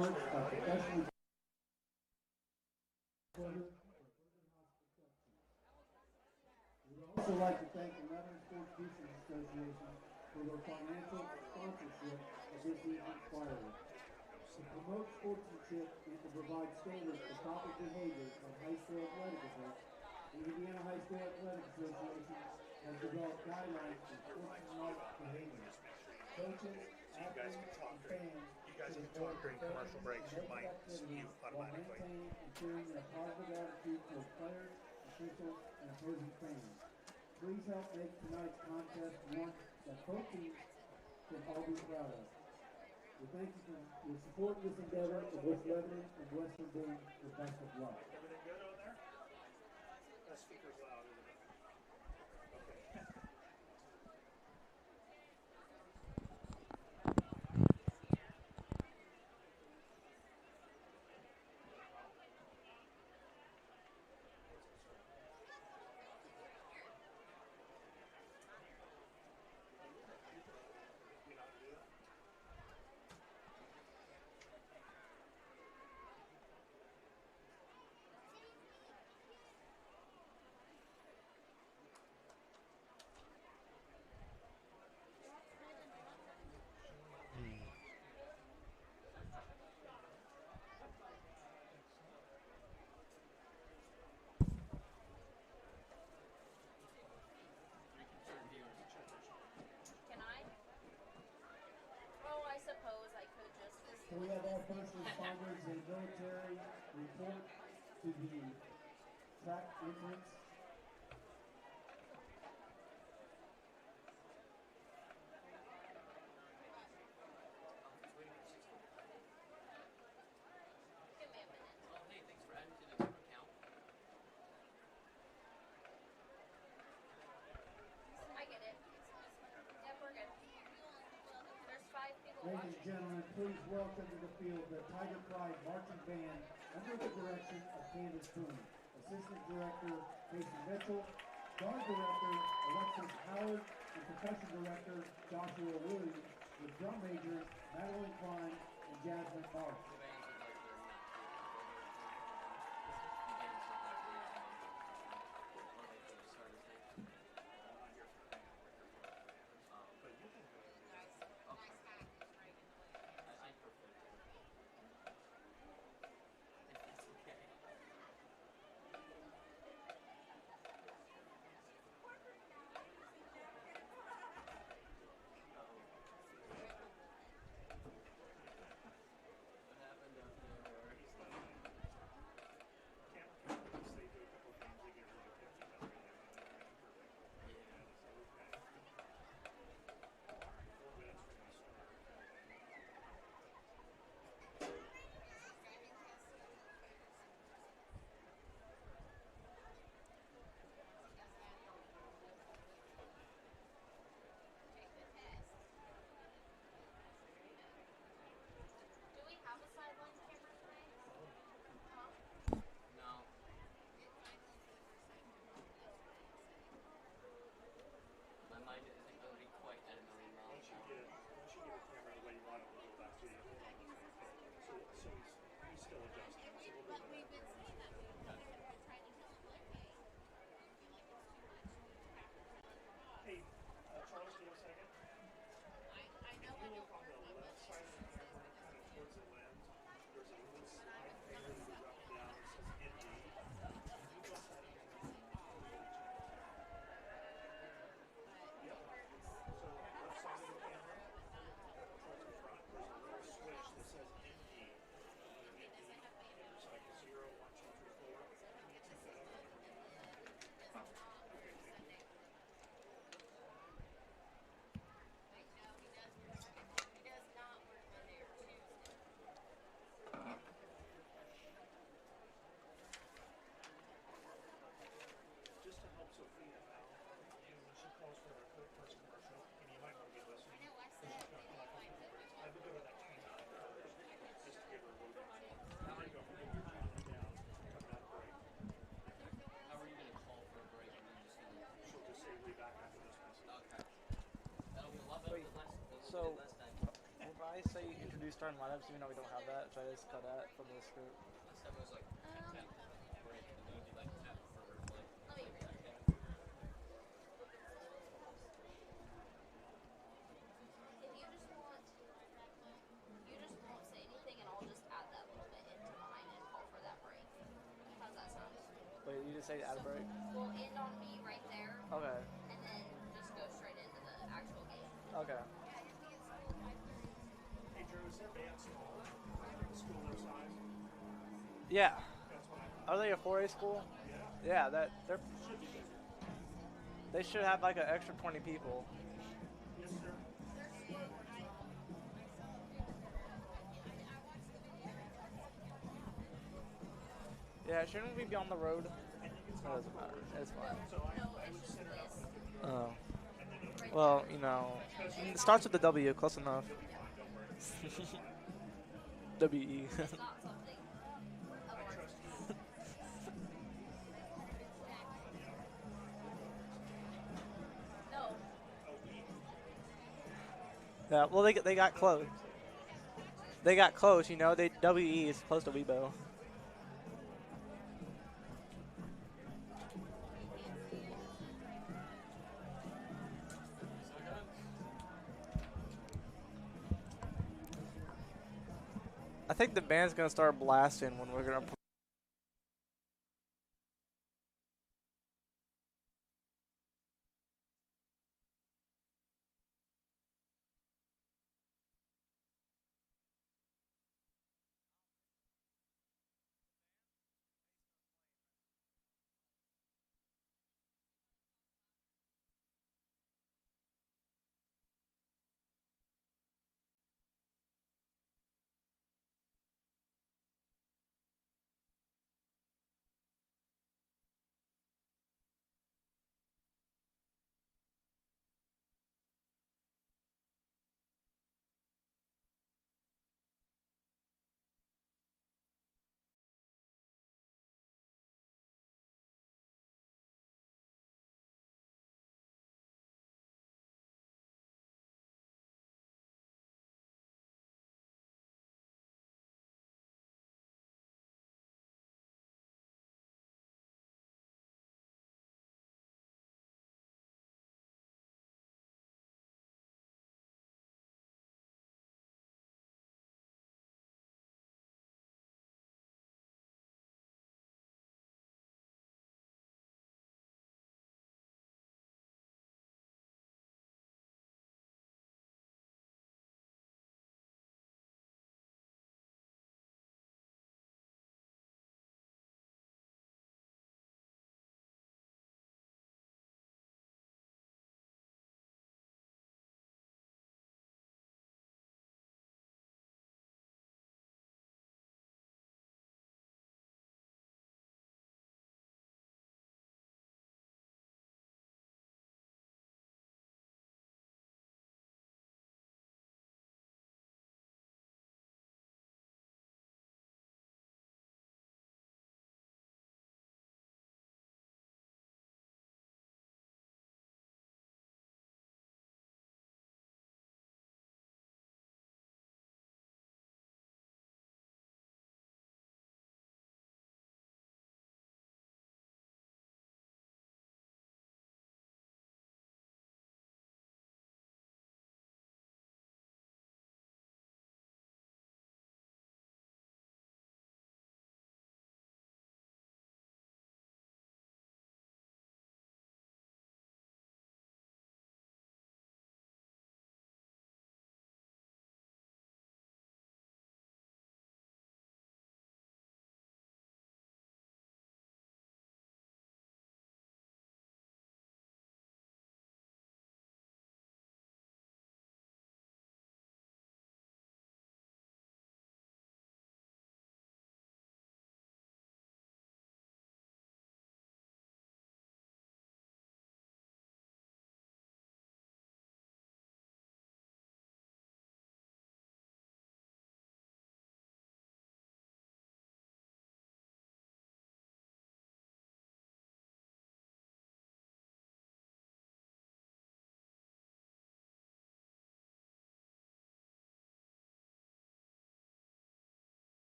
sports are professionally We'd also like to thank the Lebanon Sports Teachers Association for their financial sponsorship of this evening's choir. To promote sportsmanship and to provide standards for proper behavior at high school athletic events, the Indiana High School Athletic Association has developed guidelines for sportsmanlike behavior. Coaches, athletes, and fans should avoid commercial breaks. You might mute automatically. Maintaining and carrying a positive attitude towards players, officials, and opposing fans. Please help make tonight's contest one that both teams can all be proud of. We thank you for your support in this endeavor and wish Lebanon and Western Boone the best of luck. Everything good on there? That speaker's loud, isn't it? Okay. So we have all first responders and military report to the track entrance. Ladies and gentlemen, please welcome to the field the Tiger Pride Marching Band under the direction of Candace Boone, Assistant Director Casey Mitchell, Guard Director Alexis Howard, and Percussion Director Joshua Williams, with drum majors Madeline Klein and Jasmine Marsh. do starting lineups even though we don't have that? Should I just cut that from this group? If you just won't say anything, and I'll just add that little bit into mine and call for that break. How's that sound? Wait, you just say add a break? We'll end on me right there, Okay. and then just go straight into the actual game. Okay. Hey, Drew, is their band small? School their size? Yeah. That's what I Are they a 4A school? Yeah. Yeah, they're Should be busy. they should have like an extra 20 people. Yes, sir. Yeah, shouldn't we be on the road? I think it's It doesn't matter. It's fine. so I would set it up with a Oh. and then it'll Well, you know, it starts with the W, close enough. be fine, don't worry. W-E. It's not something of I our trust you. No. Oh, we. Yeah, well, they got close. They got close, you know. They W-E is close to Weibo. I think the band's gonna start blasting when we're gonna.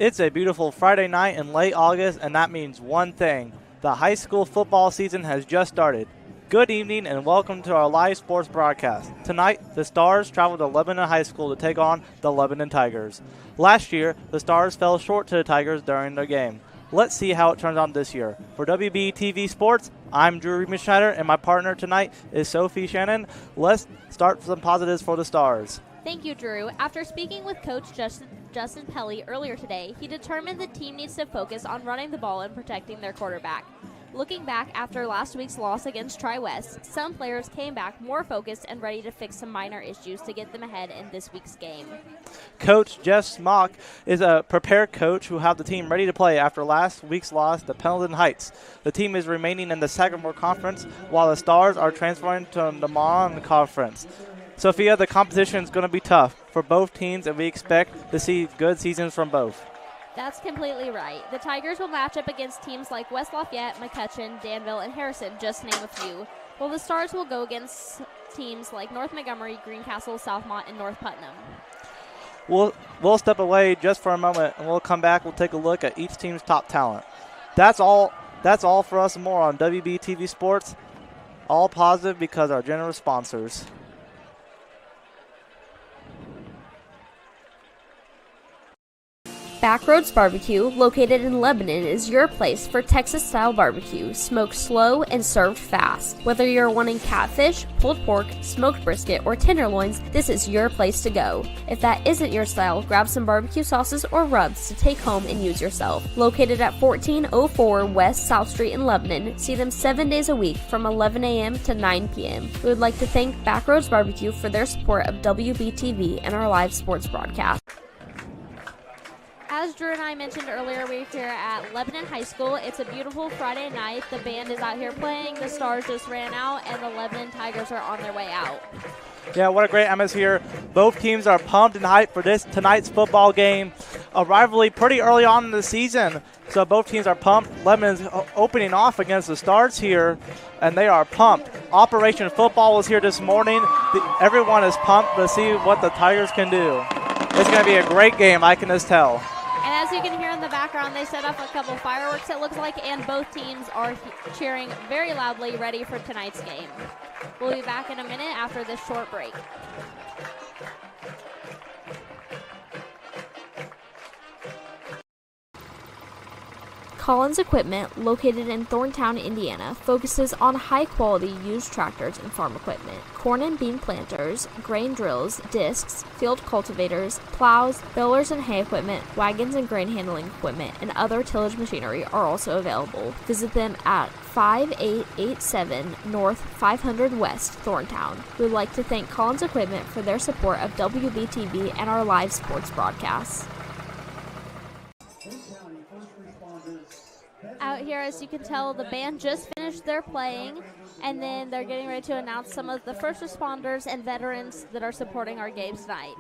It's a beautiful Friday night in late August, and that means one thing. The high school football season has just started. Good evening and welcome to our live sports broadcast. Tonight, the Stars travel to Lebanon High School to take on the Lebanon Tigers. Last year, the Stars fell short to the Tigers during the game. Let's see how it turns out this year. For WBTV Sports, I'm Drew Riemenschneider, and my partner tonight is Sophie Shannon. Let's start with some positives for the Stars. Thank you, Drew. After speaking with Coach Justin Pelly earlier today, he determined the team needs to focus on running the ball and protecting their quarterback. Looking back after last week's loss against Tri-West, some players came back more focused and ready to fix some minor issues to get them ahead in this week's game. Coach Jeff Smock is a prepared coach who have the team ready to play after last week's loss to Pendleton Heights. The team is remaining in the Sagamore Conference while the Stars are transferring to the Mon Conference. Sophia, the competition is going to be tough for both teams, and we expect to see good seasons from both. That's completely right. The Tigers will match up against teams like West Lafayette, McCutcheon, Danville, and Harrison, just to name a few, while the Stars will go against teams like North Montgomery, Greencastle, Southmont, and North Putnam. We'll step away just for a moment, and we'll come back. We'll take a look at each team's top talent. That's all for us and more on WBTV Sports. All positive because our generous sponsors. Backroads Barbecue, located in Lebanon, is your place for Texas-style barbecue, smoked slow and served fast. Whether you're wanting catfish, pulled pork, smoked brisket, or tenderloins, this is your place to go. If that isn't your style, grab some barbecue sauces or rubs to take home and use yourself. Located at 1404 West South Street in Lebanon, see them 7 days a week from 11 a.m. to 9 p.m. We would like to thank Backroads Barbecue for their support of WBTV and our live sports broadcast. As Drew and I mentioned earlier, we're here at Lebanon High School. It's a beautiful Friday night. The band is out here playing. The Stars just ran out, and the Lebanon Tigers are on their way out. Yeah, what a great atmosphere. Both teams are pumped and hyped for tonight's football game. A rivalry pretty early on in the season, so both teams are pumped. Lebanon's opening off against the Stars here, and they are pumped. Operation Football was here this morning. Everyone is pumped to see what the Tigers can do. It's going to be a great game, I can just tell. And as you can hear in the background, they set up a couple fireworks, it looks like, and both teams are cheering very loudly, ready for tonight's game. We'll be back in a minute after this short break. Collins Equipment, located in Thorntown, Indiana, focuses on high-quality used tractors and farm equipment. Corn and bean planters, grain drills, discs, field cultivators, plows, balers and hay equipment, wagons and grain handling equipment, and other tillage machinery are also available. Visit them at 5887 North 500 West, Thorntown. We would like to thank Collins Equipment for their support of WBTV and our live sports broadcasts. Out here, as you can tell, the band just finished their playing, and then they're getting ready to announce some of the first responders and veterans that are supporting our game tonight.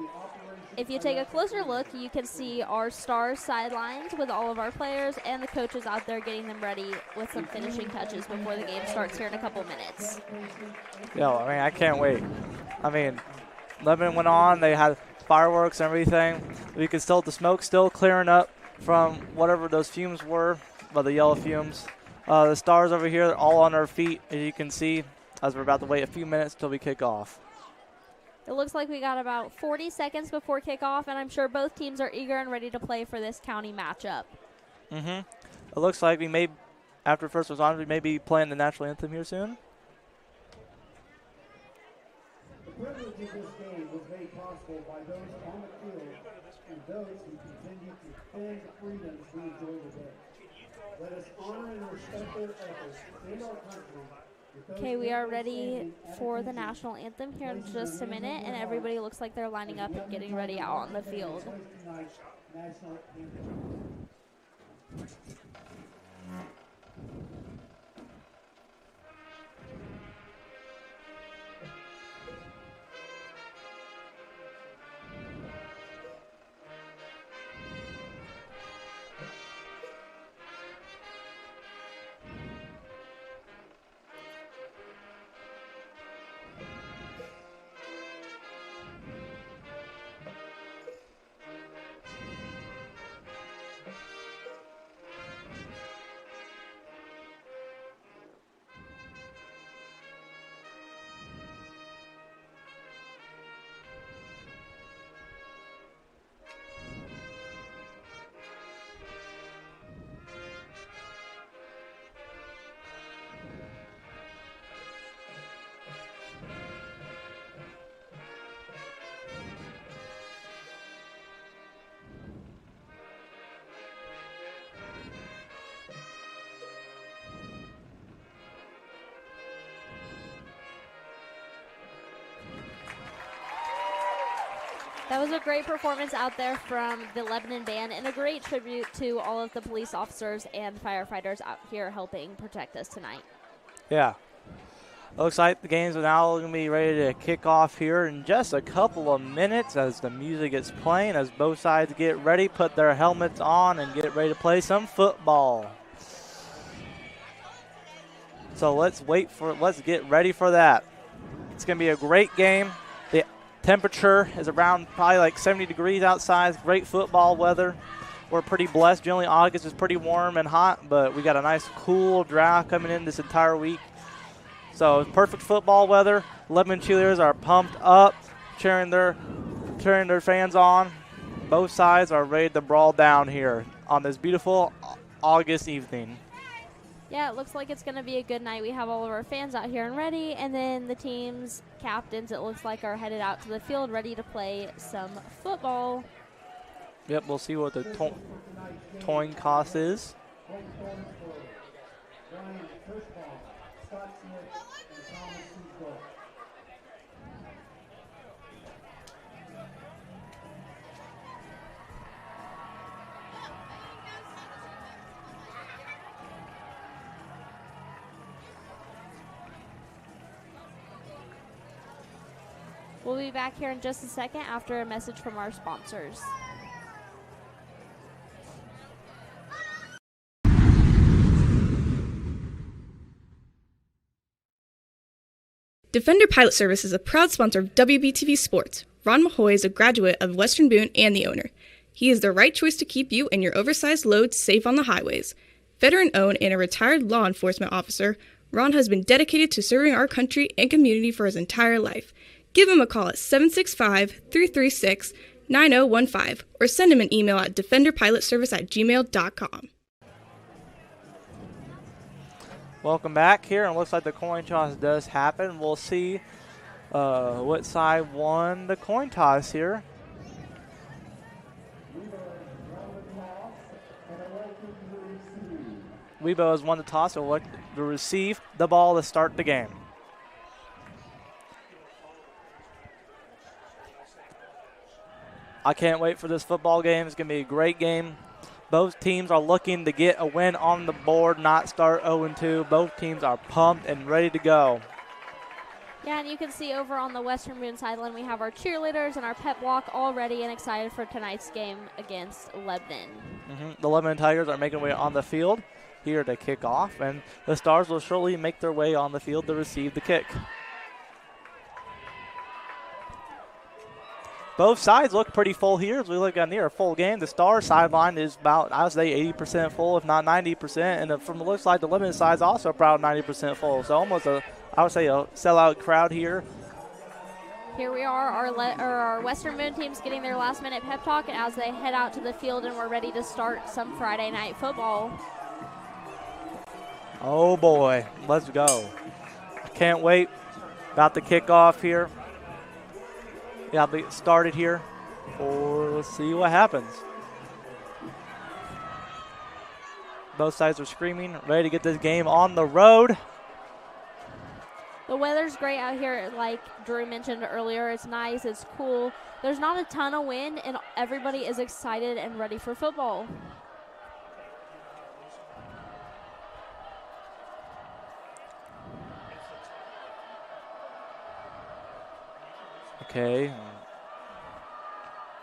If you take a closer look, you can see our Stars sidelines with all of our players and the coaches out there getting them ready with some finishing touches before the game starts here in a couple minutes. Yeah, I mean, I can't wait. I mean, Lebanon went on. They had fireworks and everything. You can still, the smoke still clearing up from whatever those fumes were. By the yellow fumes. The Stars over here, all on their feet, as you can see, as we're about to wait a few minutes until we kick off. It looks like we got about 40 seconds before kickoff, and I'm sure both teams are eager and ready to play for this county matchup. It looks like we may, after first responders, we may be playing the national anthem here soon. The privilege of this game was made possible by those on the field and those who continue to defend the freedoms we enjoy today. Let us honor and respect their efforts in our country. Okay, we are ready for the national anthem here in just a minute, and everybody looks like they're lining up and getting ready out on the field. That was a great performance out there from the Lebanon band and a great tribute to all of the police officers and firefighters out here helping protect us tonight. Yeah. Looks like the games are now going to be ready to kick off here in just a couple of minutes as the music is playing, as both sides get ready, put their helmets on, and get ready to play some football. So let's get ready for that. It's going to be a great game. The temperature is around probably like 70 degrees outside. Great football weather. We're pretty blessed. Generally, August is pretty warm and hot, but we got a nice cool draft coming in this entire week. So perfect football weather. Lebanon cheerleaders are pumped up, cheering their fans on. Both sides are ready to brawl down here on this beautiful August evening. Yeah, it looks like it's going to be a good night. We have all of our fans out here and ready, and then the team's captains, it looks like, are headed out to the field ready to play some football. Yep, we'll see what the coin toss is. We'll be back here in just a second after a message from our sponsors. Defender Pilot Service is a proud sponsor of WBTV Sports. Ron Mahoy is a graduate of Western Boone and the owner. He is the right choice to keep you and your oversized loads safe on the highways. Veteran-owned and a retired law enforcement officer, Ron has been dedicated to serving our country and community for his entire life. Give him a call at 765-336-9015 or send him an email at defenderpilotservice@gmail.com. Welcome back here, and it looks like the coin toss does happen. We'll see what side won the coin toss here. Weibo has won the toss, so what to receive the ball to start the game. I can't wait for this football game. It's going to be a great game. Both teams are looking to get a win on the board, not start 0-2. Both teams are pumped and ready to go. Yeah, and you can see over on the Western Boone sideline we have our cheerleaders and our pep walk all ready and excited for tonight's game against Lebanon. The Lebanon Tigers are making their way on the field here to kick off, and the Stars will surely make their way on the field to receive the kick. Both sides look pretty full here as we look at near a full game. The Star sideline is about, I would say, 80% full, if not 90%. And from the looks like the Lebanon side is also about 90% full. So almost I would say a sellout crowd here. Here we are, our Western Boone team's getting their last-minute pep talk as they head out to the field, and we're ready to start some Friday night football. Oh, boy. Let's go. Can't wait. About to kick off here. Yeah, I'll get started here. Let's see what happens. Both sides are screaming, ready to get this game on the road. The weather's great out here, like Drew mentioned earlier. It's nice, it's cool. There's not a ton of wind, and everybody is excited and ready for football. Okay.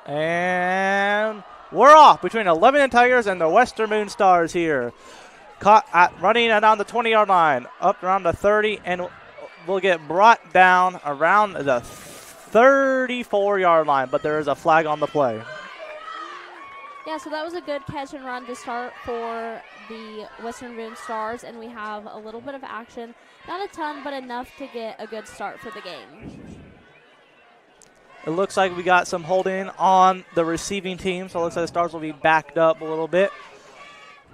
And we're off between the Lebanon Tigers and the Western Boone Stars here. Caught running down the 20-yard line, up around the 30, and will get brought down around the 34-yard line, but there is a flag on the play. Yeah, so that was a good catch and run to start for the Western Boone Stars, and we have a little bit of action. Not a ton, but enough to get a good start for the game. It looks like we got some holding on the receiving team, so it looks like the Stars will be backed up a little bit.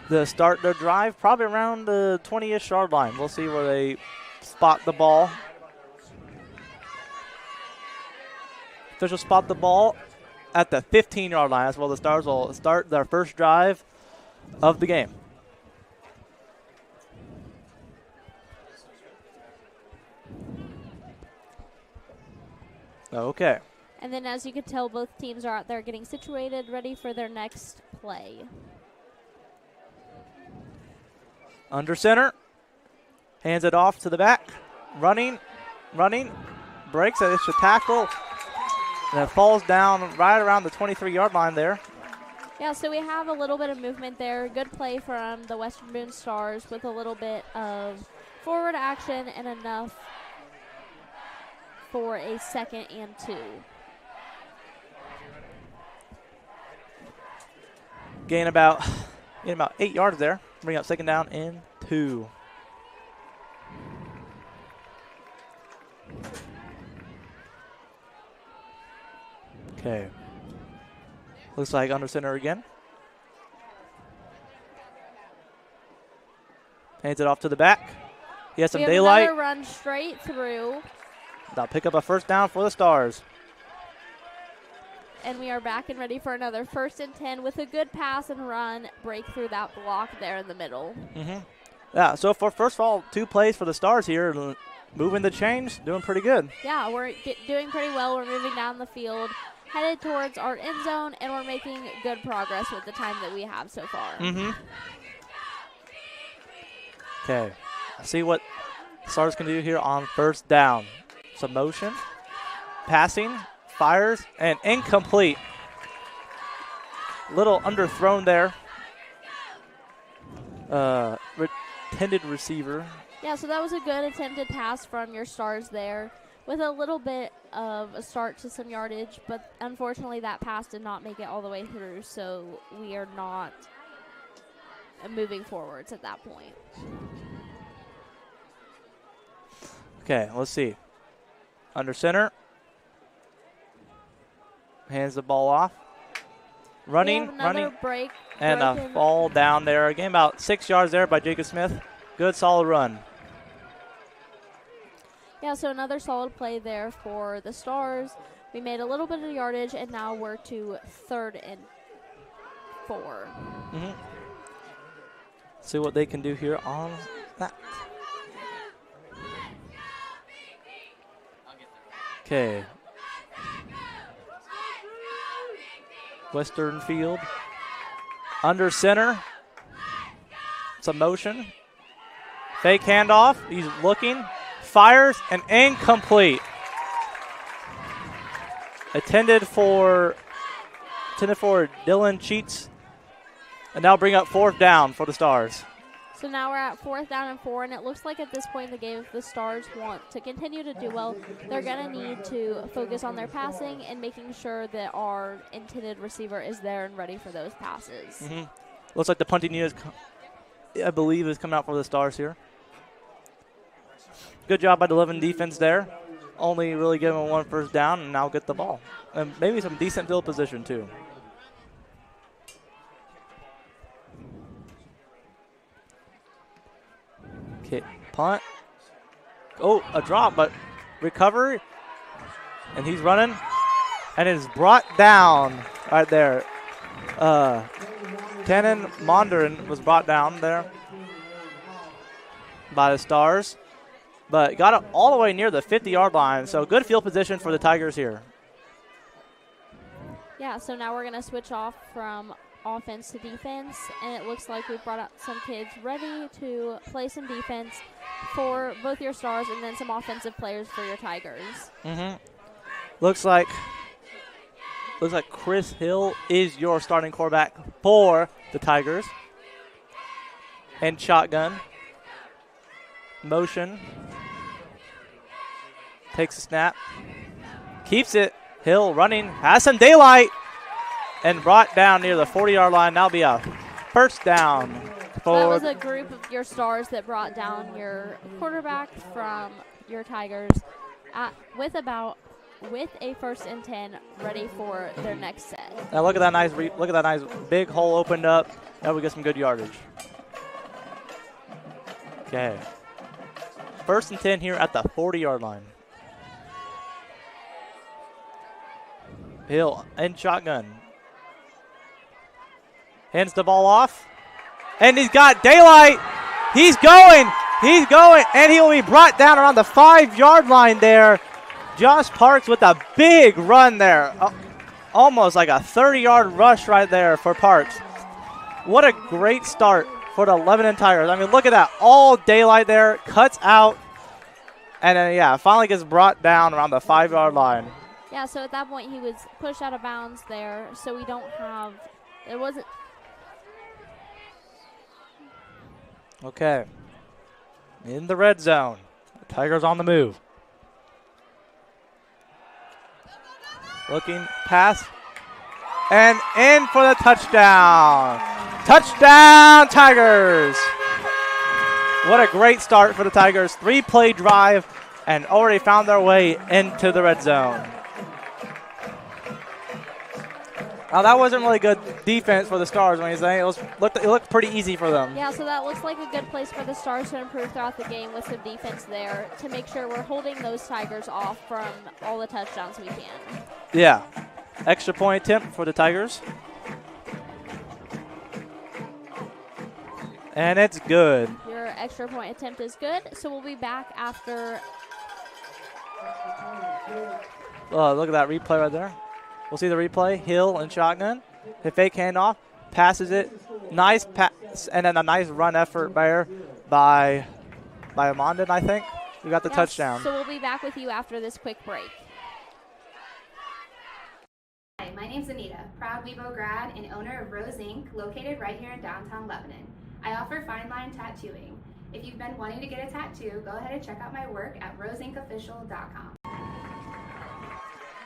To start their drive, probably around the 20-ish yard line. We'll see where they spot the ball. Officials spot the ball at the 15-yard line. That's where the Stars will start their first drive of the game. Okay. And then as you can tell, both teams are out there getting situated, ready for their next play. Under center. Hands it off to the back. Running. Breaks it. It's a tackle. And it falls down right around the 23-yard line there. Yeah, so we have a little bit of movement there. Good play from the Western Boone Stars with a little bit of forward action and enough for a 2nd and 2. Gain about 8 yards there. Bring up 2nd down and 2. Okay. Looks like under center again. Hands it off to the back. He has some we have daylight. Another run straight through. That'll pick up a 1st down for the Stars. And we are back and ready for another 1st and 10 with a good pass and run. Break through that block there in the middle. Yeah, so for first of all, 2 plays for the Stars here. Moving the chains, doing pretty good. Yeah, we're doing pretty well. We're moving down the field, headed towards our end zone, and we're making good progress with the time that we have so far. Okay, let's see what Stars can do here on 1st down. Some motion, passing, fires, and incomplete. Little underthrown there. Intended receiver. Yeah, so that was a good attempted pass from your Stars there with a little bit of a start to some yardage, but unfortunately that pass did not make it all the way through, so we are not moving forwards at that point. Okay, let's see. Under center. Hands the ball off. Running. Break. And a fall down there. Again, about 6 yards there by Jacob Smith. Good, solid run. Yeah, so another solid play there for the Stars. We made a little bit of yardage, and now we're to 3rd and 4. See what they can do here on that. Okay. Western field. Under center. Some motion. Fake handoff. He's looking. Fires and incomplete. Intended for Dylan Cheats. And now bring up 4th down for the Stars. So now we're at 4th down and 4, and it looks like at this point in the game, if the Stars want to continue to do well, they're going to need to focus on their passing and making sure that our intended receiver is there and ready for those passes. Looks like the punting unit, I believe, is coming out for the Stars here. Good job by the 11 defense there. Only really giving 1 1st down and now get the ball. And maybe some decent field position too. Okay, punt. Oh, a drop, but recovery. And he's running. And it is brought down right there. Tannen Monderen was brought down there by the Stars. But got it all the way near the 50-yard line. So good field position for the Tigers here. Yeah, so now we're going to switch off from offense to defense. And it looks like we've brought out some kids ready to play some defense for both your Stars and then some offensive players for your Tigers. Looks like Chris Hill is your starting quarterback for the Tigers. And shotgun. Motion. Takes a snap. Keeps it. Hill running. Has some daylight. And brought down near the 40-yard line. That'll be a 1st down. That was a group of your Stars that brought down your quarterback from your Tigers with a 1st and 10 ready for their next set. Now look at that nice big hole opened up. Now we get some good yardage. Okay. 1st and 10 here at the 40-yard line. Hill and shotgun. Hands the ball off. And he's got daylight. He's going. And he will be brought down around the 5-yard line there Josh Parks with a big run there. Almost like a 30-yard rush right there for Parks. What a great start for the Lebanon Tigers. I mean, look at that. All daylight there, cuts out, and then, yeah, finally gets brought down around the 5-yard line. Yeah, so at that point he was pushed out of bounds there, so we don't have, there wasn't. Okay. In the red zone. The Tigers on the move. Looking, pass, and in for the touchdown. Touchdown, Tigers. What a great start for the Tigers. 3-play drive and already found their way into the red zone. Now, that wasn't really good defense for the Stars, when you say. It looked pretty easy for them. Yeah, so that looks like a good place for the Stars to improve throughout the game with some defense there to make sure we're holding those Tigers off from all the touchdowns we can. Yeah. Extra point attempt for the Tigers. And it's good. Your extra point attempt is good, so we'll be back after. Oh, look at that replay right there. We'll see the replay. Hill and shotgun. The fake handoff. Passes it. Nice pass. And then a nice run effort there by Amondon, I think. We got the touchdown. So we'll be back with you after this quick break. Hi, my name's Anita, proud Weibo grad and owner of Rose Inc., located right here in downtown Lebanon. I offer fine line tattooing. If you've been wanting to get a tattoo, go ahead and check out my work at roseinkofficial.com.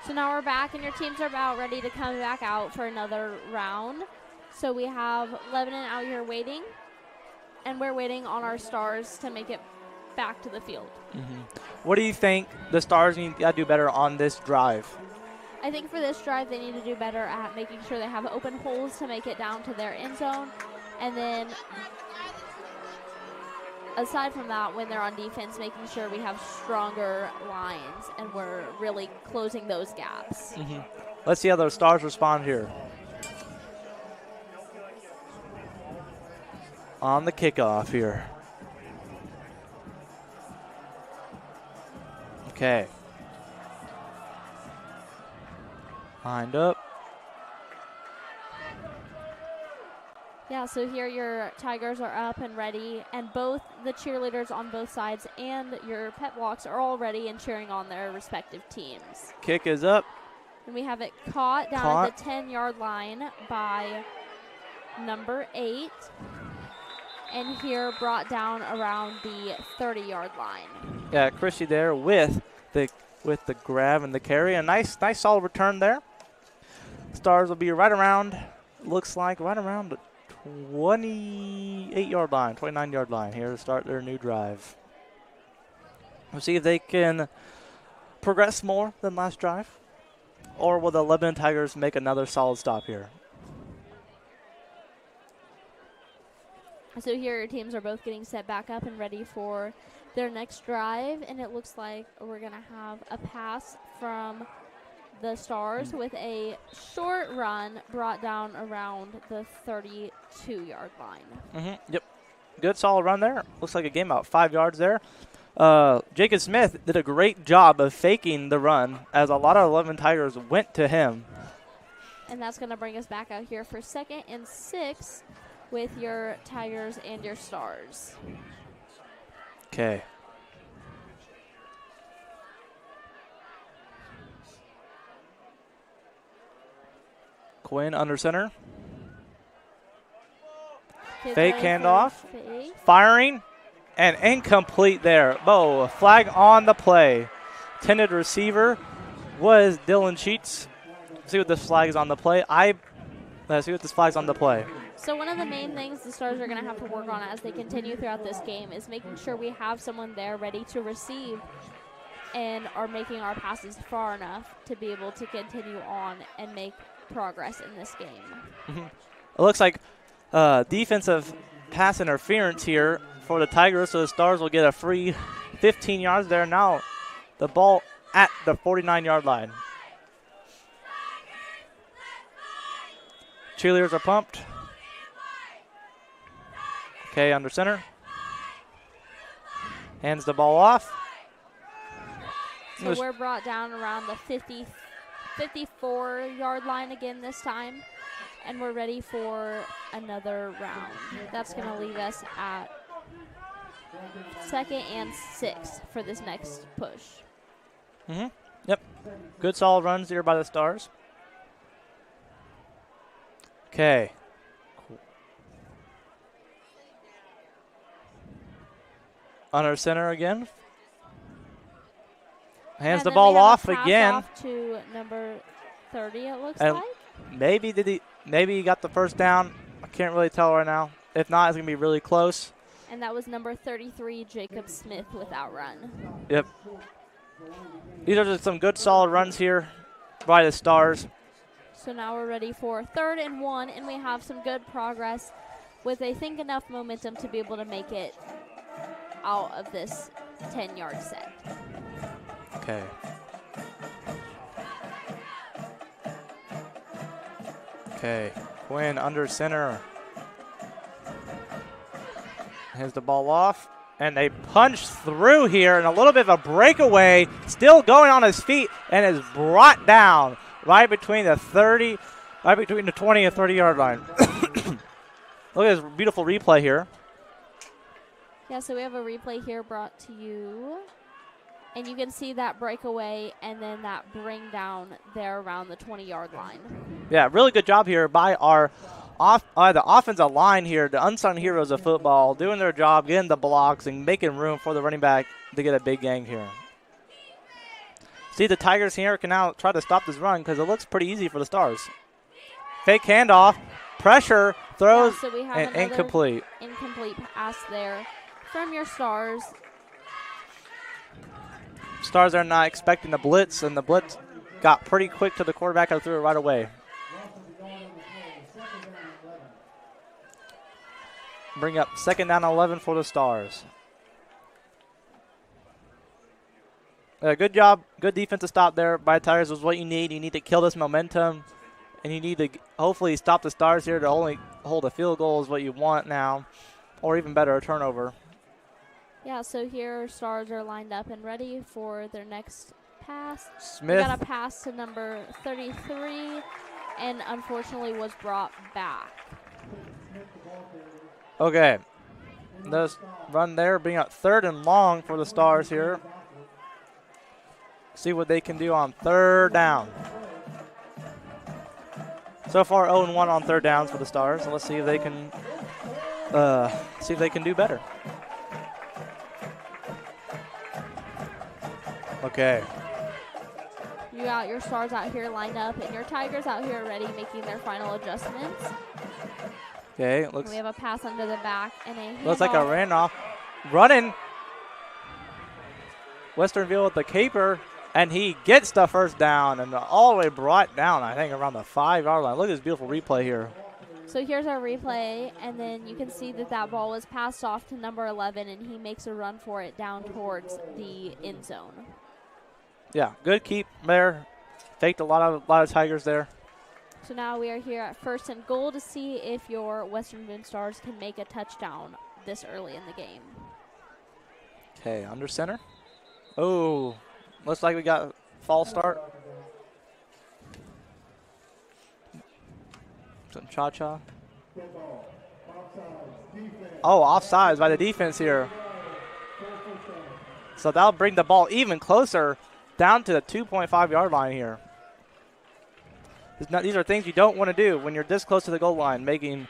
So now we're back, and your teams are about ready to come back out for another round. So we have Lebanon out here waiting, and we're waiting on our Stars to make it back to the field. Mm-hmm. What do you think the Stars need to do better on this drive? I think for this drive, they need to do better at making sure they have open holes to make it down to their end zone. And then, aside from that, when they're on defense, making sure we have stronger lines and we're really closing those gaps. Mm-hmm. Let's see how the Stars respond here. On the kickoff here. Okay. Lined up. Yeah, so here your Tigers are up and ready, and both the cheerleaders on both sides and your pep walks are all ready and cheering on their respective teams. Kick is up. And we have it caught down at the 10-yard line by number 8, and here brought down around the 30-yard line. Yeah, Chrissy there with the grab and the carry. A nice solid return there. Stars will be right around, looks like right around the 28-yard line, 29-yard line here to start their new drive. We'll see if they can progress more than last drive, or will the Lebanon Tigers make another solid stop here? So here your teams are both getting set back up and ready for their next drive, and it looks like we're going to have a pass from the Stars with a short run brought down around the 32-yard line. Mm-hmm. Yep. Good solid run there. Looks like a game about 5 yards there. Jacob Smith did a great job of faking the run as a lot of 11 Tigers went to him. And that's going to bring us back out here for 2nd and 6 with your Tigers and your Stars. Okay. Quinn under center. Fake handoff. Firing. And incomplete there. A flag on the play. Intended receiver was Dylan Sheets. Let's see what this flag is on the play. Let's see what this flag's on the play. So one of the main things the Stars are going to have to work on as they continue throughout this game is making sure we have someone there ready to receive and are making our passes far enough to be able to continue on and make progress in this game. Mm-hmm. It looks like defensive pass interference here for the Tigers, so the Stars will get a free 15 yards there. Now the ball at the 49-yard line. Cheerleaders are pumped. Okay, under center. Hands the ball off. So we're brought down around the 54-yard line again this time, and we're ready for another round. That's going to leave us at 2nd and 6 for this next push. Mm-hmm. Yep. Good solid runs here by the Stars. Okay. Under center again. Hands the ball off again. Off to number 30, it looks and like. Maybe he got the first down. I can't really tell right now. If not, it's going to be really close. And that was number 33, Jacob Smith, with outrun. Yep. These are just some good solid runs here by the Stars. So now we're ready for 3rd and 1, and we have some good progress with, I think, enough momentum to be able to make it out of this 10-yard set. Okay. Okay. Quinn under center. Has the ball off. And they punch through here, and a little bit of a breakaway, still going on his feet, and is brought down right between the 20 and 30-yard line. Look at this beautiful replay here. Yeah, so we have a replay here brought to you. And you can see that breakaway and then that bring down there around the 20-yard line. Yeah, really good job here by our the offensive line here, the unsung heroes of football, doing their job, getting the blocks, and making room for the running back to get a big gain here. See, the Tigers here can now try to stop this run because it looks pretty easy for the Stars. Fake handoff, pressure, throws, so we have and incomplete. Incomplete pass there from your Stars. Stars are not expecting the blitz, and the blitz got pretty quick to the quarterback and threw it right away. Bring up 2nd down and 11 for the Stars. Good job. Good defensive stop there by the Tigers was what you need. You need to kill this momentum, and you need to hopefully stop the Stars here to only hold a field goal is what you want now, or even better, a turnover. Yeah, so here Stars are lined up and ready for their next pass. Smith. We got a pass to number 33, and unfortunately was brought back. Okay. This run there, being up 3rd and long for the Stars here. See what they can do on 3rd down. So far, 0-1 on 3rd downs for the Stars. So let's see if they can do better. Okay. You got your Stars out here lined up, and your Tigers out here ready, making their final adjustments. Okay, looks. We have a pass under the back and a Looks like a handoff. Running. Westernville with the caper, and he gets the first down, and all the way brought down, I think, around the 5-yard line. Look at this beautiful replay here. So here's our replay, and then you can see that that ball was passed off to number 11, and he makes a run for it down towards the end zone. Yeah, good keep there. Faked a lot of Tigers there. So now we are here at 1st and goal to see if your Western Boone Stars can make a touchdown this early in the game. Okay, under center. Oh, looks like we got a false start. Some cha-cha. Oh, offsides by the defense here. So that'll bring the ball even closer down to the 2.5-yard line here. These are things you don't want to do when you're this close to the goal line, making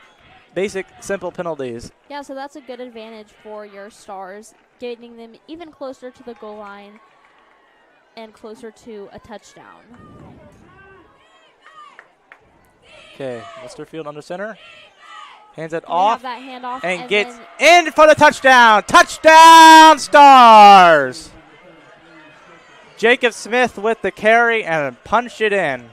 basic, simple penalties. Yeah, so that's a good advantage for your Stars, getting them even closer to the goal line and closer to a touchdown. Okay, Westerfield under center. Hands it We off. have that handoff and gets in for the touchdown. Touchdown, Stars! Jacob Smith with the carry and punched it in.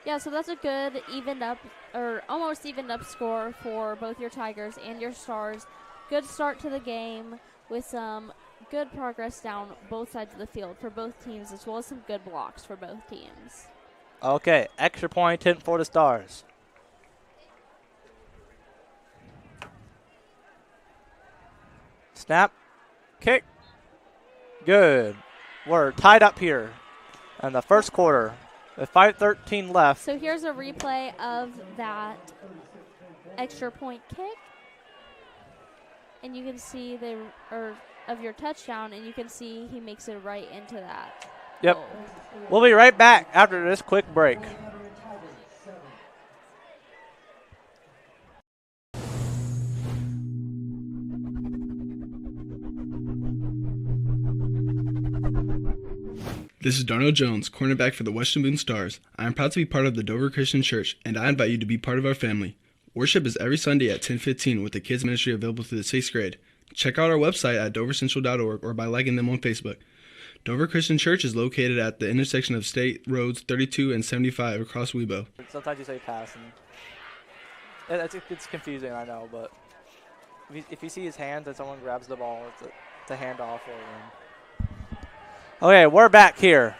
Yeah, so that's a good evened up, or almost evened up score for both your Tigers and your Stars. Good start to the game with some good progress down both sides of the field for both teams, as well as some good blocks for both teams. Okay, extra point attempt for the Stars. Snap, kick, good. we're tied up here in the first quarter with 5:13 left. So here's a replay of that extra point kick. And you can see of your touchdown, and you can see he makes it right into that. Yep. goal. We'll be right back after this quick break. This is Darnell Jones, cornerback for the Western Boone Stars. I am proud to be part of the Dover Christian Church, and I invite you to be part of our family. Worship is every Sunday at 10:15 with the kids ministry available through the 6th grade. Check out our website at dovercentral.org or by liking them on Facebook. Dover Christian Church is located at the intersection of State Roads 32 and 75 across Webo. Sometimes you say pass, and it's confusing, I know, but if you see his hands and someone grabs the ball, it's a handoff or a run. Okay, we're back here.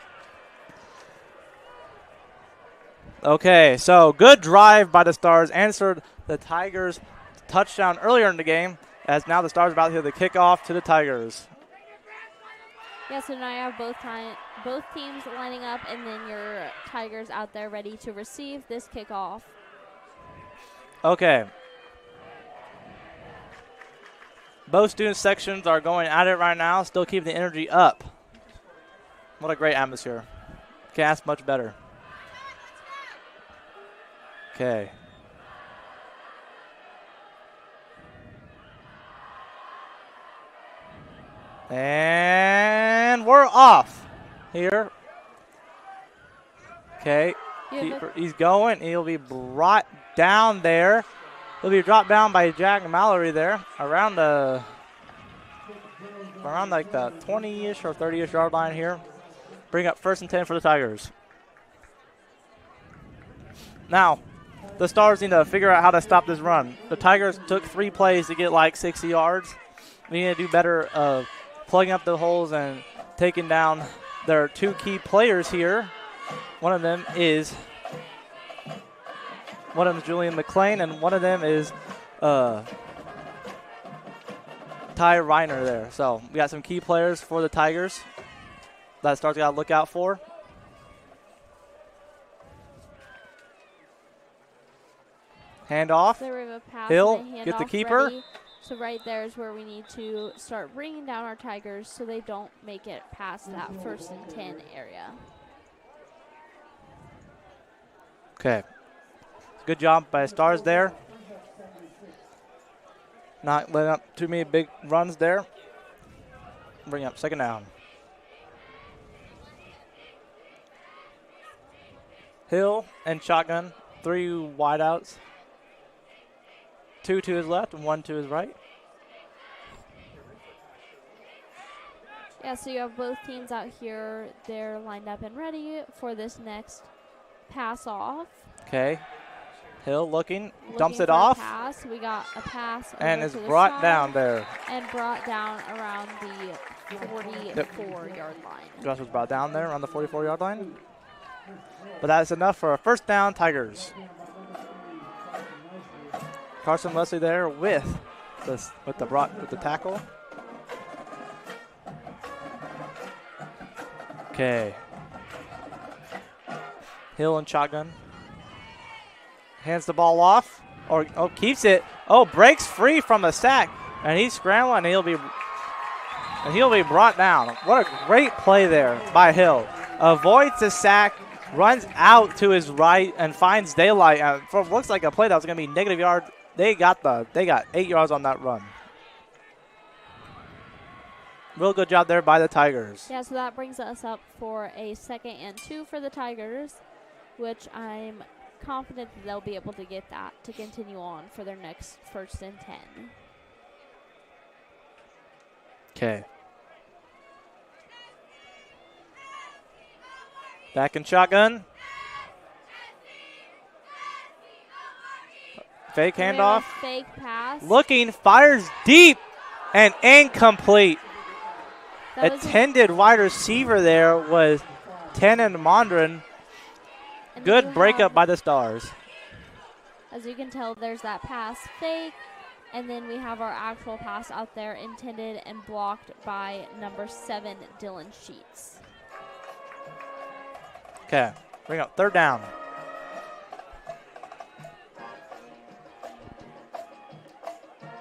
Okay, so good drive by the Stars. Answered the Tigers' touchdown earlier in the game, as now the Stars are about to hit the kickoff to the Tigers. Yeah, so now you have both teams lining up, and then your Tigers out there ready to receive this kickoff. Okay. Both student sections are going at it right now, still keeping the energy up. What a great atmosphere. Can't ask much better. Okay. And we're off here. Okay. He's going. He'll be brought down there. He'll be dropped down by Jack Mallory there around like the 20-ish or 30-ish yard line here. Bring up 1st and 10 for the Tigers. Now, the Stars need to figure out how to stop this run. The Tigers took 3 plays to get like 60 yards. We need to do better of plugging up the holes and taking down their 2 key players here. One of them is Julian McClain, and one of them is Ty Reiner there. So we got some key players for the Tigers that Stars got to look out for. Handoff. Hill, get the keeper. Ready. So right there is where we need to start bringing down our Tigers so they don't make it past that 1st and 10 area. Okay. Good job by Stars there. Not letting up too many big runs there. Bring up 2nd down. Hill and shotgun. 3 wideouts. 2 to his left and 1 to his right. Yeah, so you have both teams out here. They're lined up and ready for this next pass off. Okay. Hill looking dumps it off. Pass. We got a pass. And is brought down there. And brought down around the 44-yard line. Josh was brought down there around the 44-yard line. But that's enough for a 1st down, Tigers. Carson Leslie there with the tackle. Okay. Hill and shotgun. Hands the ball off. Keeps it. Breaks free from a sack. And he's scrambling, and he'll be brought down. What a great play there by Hill. Avoids the sack, runs out to his right, and finds daylight. For what looks like a play that was going to be negative yards, they got 8 yards on that run. Real good job there by the Tigers. Yeah, so that brings us up for a 2nd and 2 for the Tigers, which I'm confident that they'll be able to get that to continue on for their next 1st and 10. Okay. Back in shotgun. Fake handoff. Fake pass. Looking, fires deep and incomplete. Attended wide receiver there was Tannen Mondren. Good breakup by the Stars. As you can tell, there's that pass fake. And then we have our actual pass out there intended and blocked by number 7, Dylan Sheets. Okay, bring up 3rd down.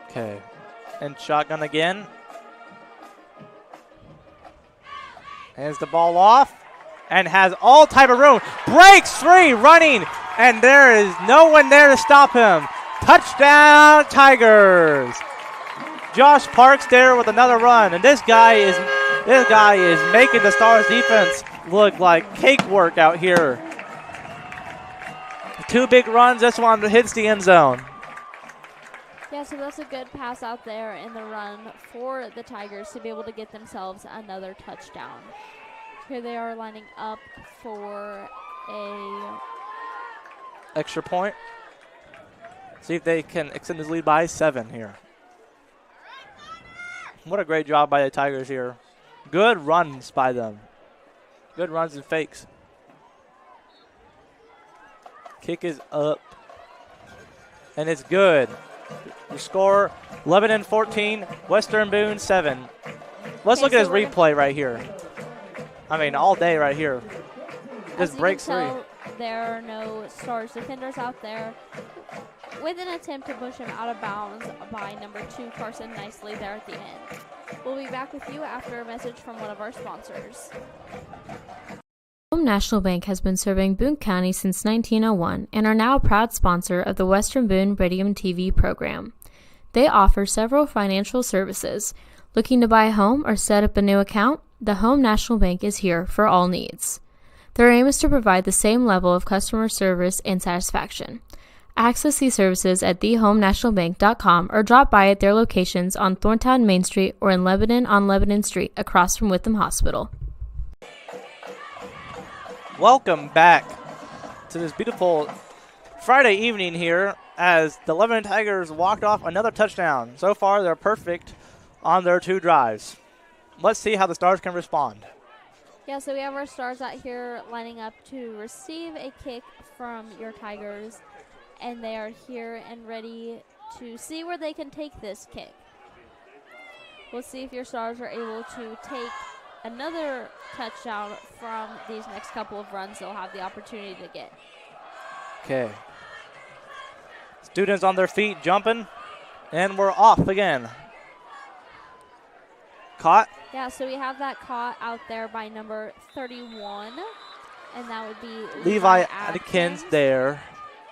Okay, and shotgun again. Hands the ball off and has all type of room. Breaks free, running, and there is no one there to stop him. Touchdown, Tigers. Josh Parks there with another run, and this guy is making the Stars defense look like cake work out here. 2 big runs. This one hits the end zone. Yeah, so that's a good pass out there in the run for the Tigers to be able to get themselves another touchdown. Here they are lining up for a extra point. See if they can extend this lead by 7 here. What a great job by the Tigers here. Good runs by them. Good runs and fakes. Kick is up. And it's good. The score, Lebanon 14, Western Boone 7. Let's look at his replay right here. I mean, all day right here. Just breaks free. There are no Stars defenders out there with an attempt to push him out of bounds by number 2, Carson, nicely there at the end. We'll be back with you after a message from one of our sponsors. Home National Bank has been serving Boone County since 1901 and are now a proud sponsor of the Western Boone Radio and TV program. They offer several financial services. Looking to buy a home or set up a new account? The Home National Bank is here for all needs. Their aim is to provide the same level of customer service and satisfaction. Access these services at thehomenationalbank.com or drop by at their locations on Thorntown Main Street or in Lebanon on Lebanon Street across from Witham Hospital. Welcome back to this beautiful Friday evening here as the Lebanon Tigers walked off another touchdown. So far, they're perfect on their 2 drives. Let's see how the Stars can respond. Yeah, so we have our Stars out here lining up to receive a kick from your Tigers, and they are here and ready to see where they can take this kick. We'll see if your Stars are able to take another touchdown from these next couple of runs they'll have the opportunity to get. Okay. Students on their feet jumping, and we're off again. Caught. Yeah, so we have that caught out there by number 31, and that would be Levi Adkins there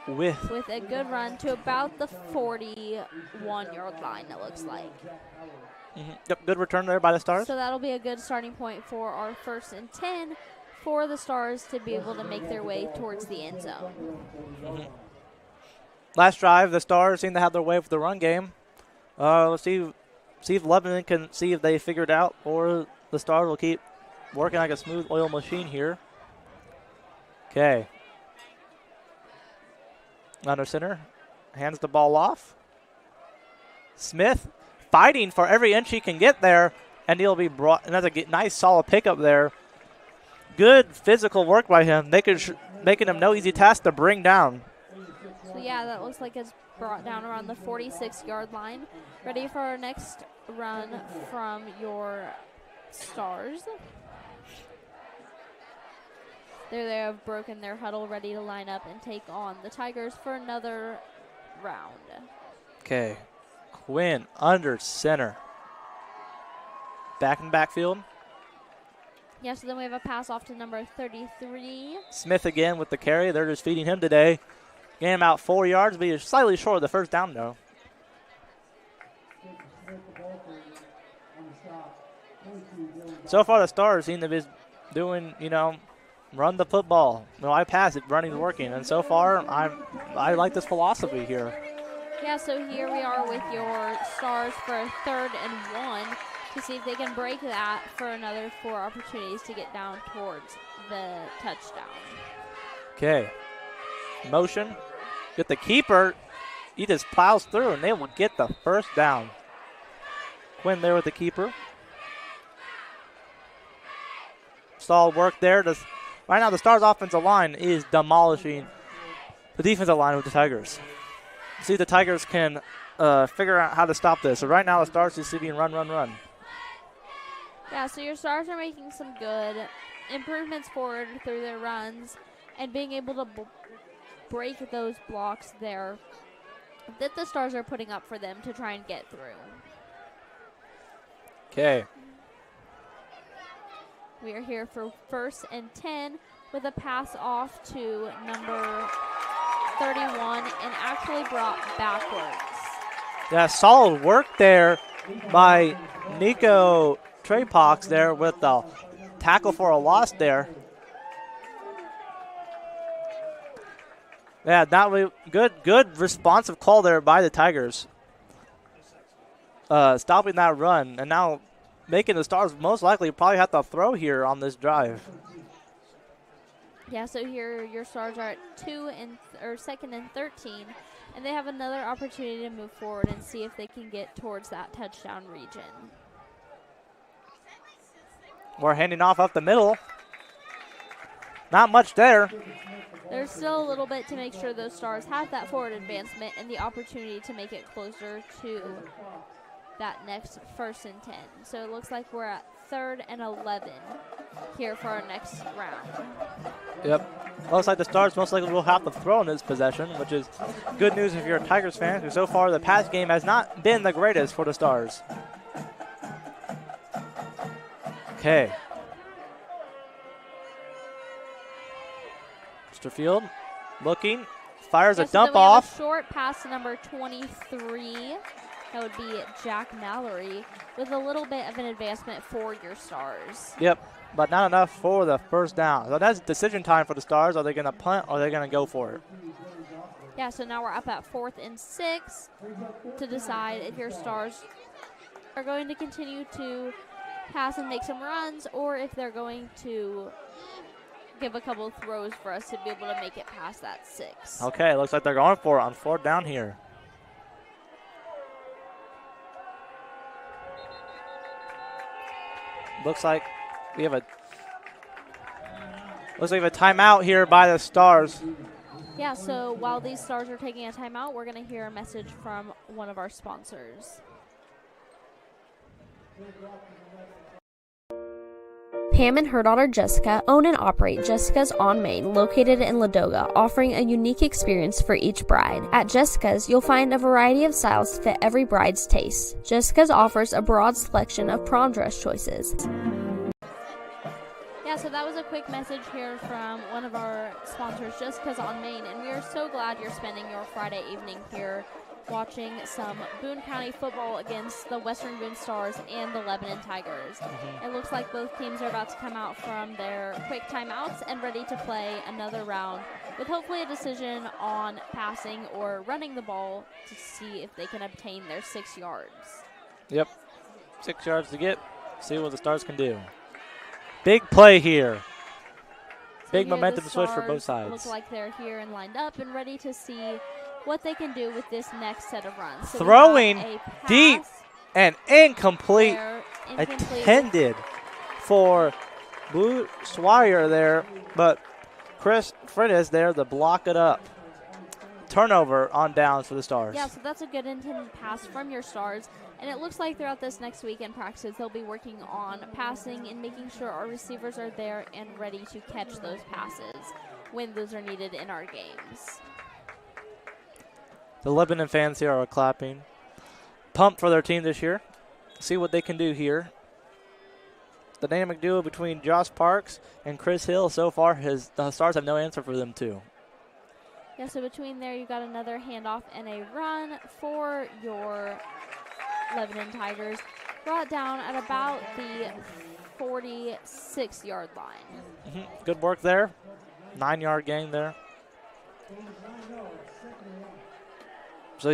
with a good run to about the 41-yard line, it looks like. Yep, good return there by the Stars. So that'll be a good starting point for our 1st and 10 for the Stars to be able to make their way towards the end zone. Last drive, the Stars seem to have their way with the run game. Let's see if Lebanon can see if they figure it out, or the Stars will keep working like a smooth oil machine here. Okay. Under center, hands the ball off. Smith fighting for every inch he can get there, and he'll be brought. And that's a nice, solid pickup there. Good physical work by him, making him no easy task to bring down. So yeah, that looks like it's brought down around the 46-yard line. Ready for our next run from your Stars. There they have broken their huddle, ready to line up and take on the Tigers for another round. Okay. Quinn under center. Back in backfield. Yeah, so then we have a pass off to number 33. Smith again with the carry. They're just feeding him today. Getting him out 4 yards, but he's slightly short of the first down, though. So far, the Stars seem to be doing, run the football. No, I pass it, running's working. And so far, I like this philosophy here. Yeah, so here we are with your Stars for a 3rd and 1 to see if they can break that for another 4 opportunities to get down towards the touchdown. Okay. Motion. Get the keeper. He just plows through, and they will get the first down. Quinn there with the keeper. Solid work there. Right now, the Stars' offensive line is demolishing the defensive line with the Tigers. See if the Tigers can figure out how to stop this. So right now the Stars is sitting run. Yeah, so your Stars are making some good improvements forward through their runs and being able to break those blocks there that the Stars are putting up for them to try and get through. Okay. We are here for 1st and 10 with a pass off to number 31 and actually brought backwards. Yeah, solid work there by Nico Trepox there with the tackle for a loss there. Yeah, that was good responsive call there by the Tigers. Stopping that run and now making the Stars most likely probably have to throw here on this drive. Yeah, so here your Stars are at 2nd and 13, and they have another opportunity to move forward and see if they can get towards that touchdown region. We're handing off up the middle. Not much there. There's still a little bit to make sure those Stars have that forward advancement and the opportunity to make it closer to that next 1st and 10. So it looks like we're at 3rd and 11 here for our next round. Yep. Looks like the Stars most likely will have to throw in this possession, which is good news if you're a Tigers fan, because so far the pass game has not been the greatest for the Stars. Okay. Mr. Field looking, fires a dump off. A short pass to number 23. That would be Jack Mallory with a little bit of an advancement for your Stars. Yep, but not enough for the first down. So that's decision time for the Stars. Are they going to punt or are they going to go for it? Yeah, so now we're up at 4th and 6 to decide if your Stars are going to continue to pass and make some runs or if they're going to give a couple of throws for us to be able to make it past that 6. Okay, looks like they're going for it on 4th down here. Looks like we have a timeout here by the Stars. Yeah, so while these Stars are taking a timeout, we're going to hear a message from one of our sponsors. Pam and her daughter Jessica own and operate Jessica's on Main, located in Ladoga, offering a unique experience for each bride. At Jessica's, you'll find a variety of styles to fit every bride's taste. Jessica's offers a broad selection of prom dress choices. Yeah, so that was a quick message here from one of our sponsors, Jessica's on Main, and we are so glad you're spending your Friday evening here watching some Boone County football against the Western Boone Stars and the Lebanon Tigers. It looks like both teams are about to come out from their quick timeouts and ready to play another round with hopefully a decision on passing or running the ball to see if they can obtain their 6 yards. Yep, 6 yards to get. See what the Stars can do. Big play here. So Big here momentum the switch for both Stars sides. Look like they're here and lined up and ready to see what they can do with this next set of runs. So throwing deep and incomplete. Intended for Blue Swire there, but Chris Frittis there to block it up. Turnover on downs for the Stars. Yeah, so that's a good intended pass from your Stars. And it looks like throughout this next week in practice, they'll be working on passing and making sure our receivers are there and ready to catch those passes when those are needed in our games. The Lebanon fans here are clapping. Pumped for their team this year. See what they can do here. The dynamic duo between Josh Parks and Chris Hill so far, the Stars have no answer for them too. Yeah, so between there you got another handoff and a run for your Lebanon Tigers. Brought down at about the 46-yard line. Good work there. 9-yard gain there. So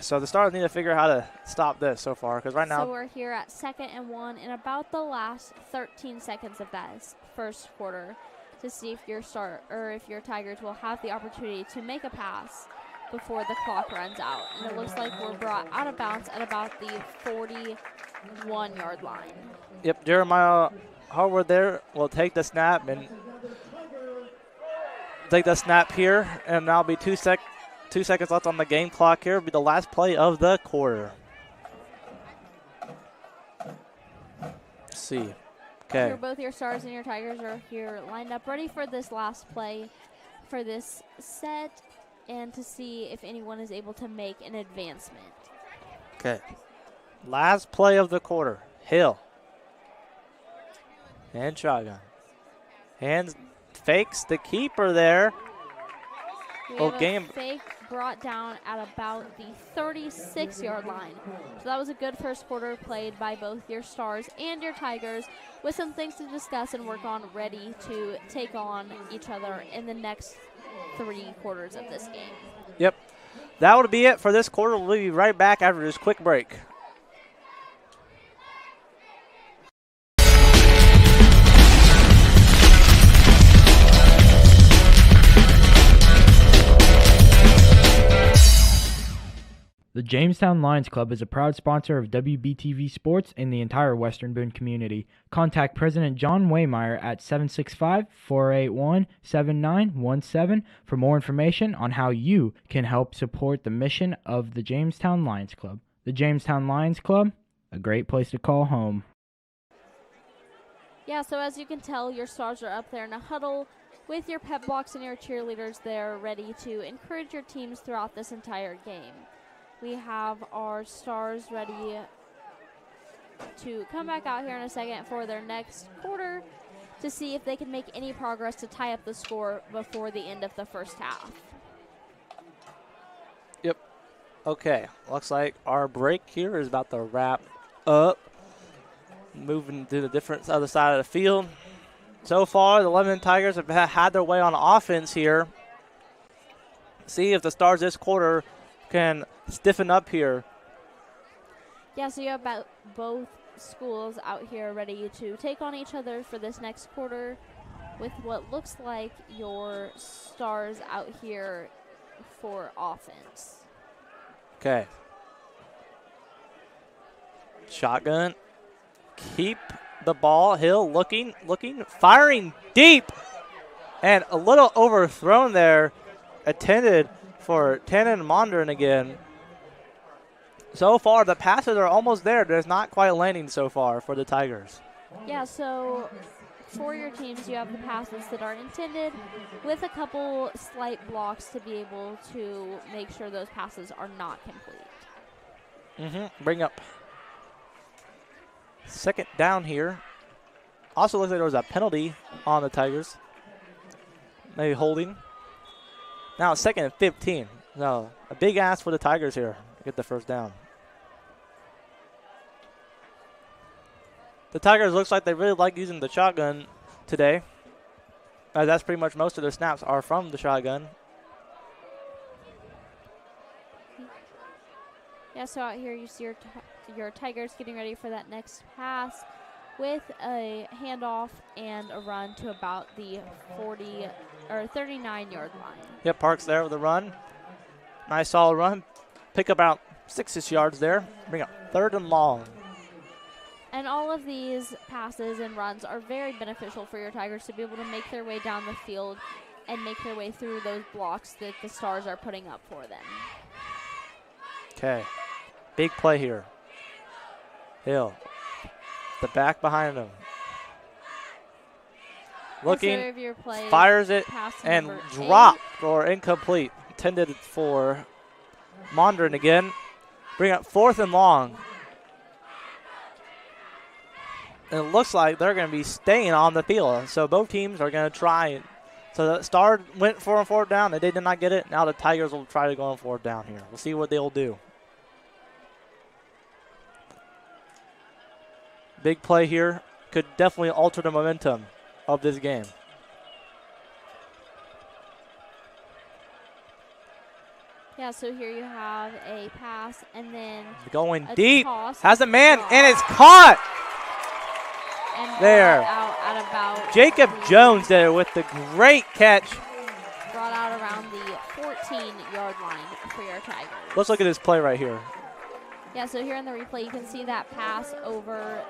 so the Stars need to figure out how to stop this so far, because right now. So we're here at 2nd and 1 in about the last 13 seconds of that first quarter to see if your Tigers will have the opportunity to make a pass before the clock runs out. And it looks like we're brought out of bounds at about the 41-yard line. Yep, Jeremiah Howard there will take the snap and take the snap here, and now be 2 2 seconds left on the game clock here. It'll be the last play of the quarter. Let's see. Okay. Here, both your Stars and your Tigers are here lined up, ready for this last play for this set, and to see if anyone is able to make an advancement. Okay. Last play of the quarter. Hill. And shotgun. Hands fakes the keeper there. We Oh, have game. a fake brought down at about the 36-yard line. So that was a good first quarter played by both your Stars and your Tigers, with some things to discuss and work on, ready to take on each other in the next 3 quarters of this game. Yep. That would be it for this quarter. We'll be right back after this quick break. The Jamestown Lions Club is a proud sponsor of WBTV Sports in the entire Western Boone community. Contact President John Waymeyer at 765-481-7917 for more information on how you can help support the mission of the Jamestown Lions Club. The Jamestown Lions Club, a great place to call home. Yeah, so as you can tell, your Stars are up there in a huddle with your pep blocks and your cheerleaders there, ready to encourage your teams throughout this entire game. We have our Stars ready to come back out here in a second for their next quarter to see if they can make any progress to tie up the score before the end of the first half. Yep. Okay. Looks like our break here is about to wrap up. Moving to the different other side of the field. So far, the Lebanon Tigers have had their way on offense here. See if the Stars this quarter can stiffen up here. Yeah, so you have about both schools out here ready to take on each other for this next quarter, with what looks like your Stars out here for offense. Okay. Shotgun. Keep the ball. Hill looking, firing deep. And a little overthrown there. Attended for Tannen Mondern again. So far, the passes are almost there. There's not quite landing so far for the Tigers. Yeah, so for your teams, you have the passes that are intended with a couple slight blocks to be able to make sure those passes are not complete. Bring up. Second down here. Also looks like there was a penalty on the Tigers. Maybe holding. Now it's 2nd and 15. So a big ask for the Tigers here to get the first down. The Tigers looks like they really like using the shotgun today. That's pretty much most of their snaps are from the shotgun. Yeah, so out here you see your Tigers getting ready for that next pass with a handoff and a run to about the 40 or 39-yard line. Yep, Parks there with a run. Nice solid run. Pick up about 6 yards there. Bring up 3rd and long. And all of these passes and runs are very beneficial for your Tigers to be able to make their way down the field and make their way through those blocks that the Stars are putting up for them. Okay. Big play here. Hill. The back behind him. Looking, fires it, and dropped or incomplete. Intended for Mondern again. Bring up 4th and long. And it looks like they're going to be staying on the field. So both teams are going to try. So the Stars went for a 4th down. They did not get it. Now the Tigers will try to go on 4th down here. We'll see what they'll do. Big play here. Could definitely alter the momentum of this game. Yeah, so here you have a pass and then going deep. Toss, has a man, and it's caught. And there. Out at about Jacob Jones there with the great catch. Brought out around the 14-yard line for your Tigers. Let's look at this play right here. Yeah, so here in the replay, you can see that pass over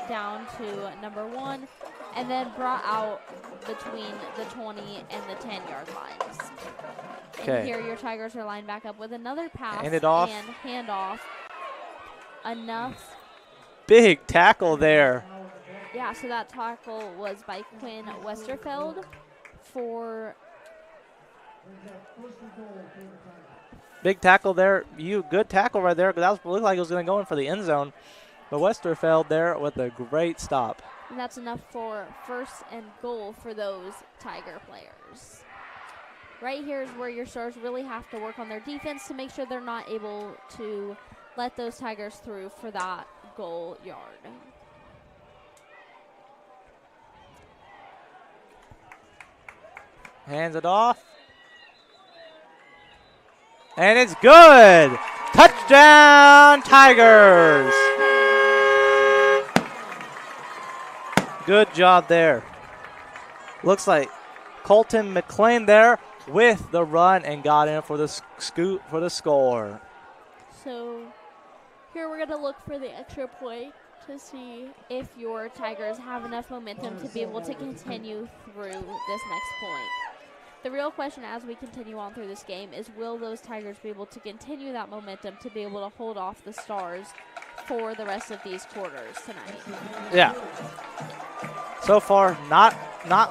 down to number 1. and then brought out between the 20 and the 10-yard lines. Okay. And here your Tigers are lined back up with another pass Hand it off. and handoff. Enough. Big tackle there. Yeah, so that tackle was by Quinn Westerfeld for Big tackle there. Good tackle right there, because that looked like it was going to go in for the end zone. But Westerfeld there with a great stop. and that's enough for first and goal for those Tiger players. Right here is where your Stars really have to work on their defense to make sure they're not able to let those Tigers through for that goal yard. Hands it off. And it's good. Touchdown, Tigers. Good job there. Looks like Colton McLean there with the run and got in for the scoot for the score. So here we're going to look for the extra point to see if your Tigers have enough momentum to be able to continue through this next point. The real question as we continue on through this game is, will those Tigers be able to continue that momentum to be able to hold off the Stars for the rest of these quarters tonight? Yeah. So far, not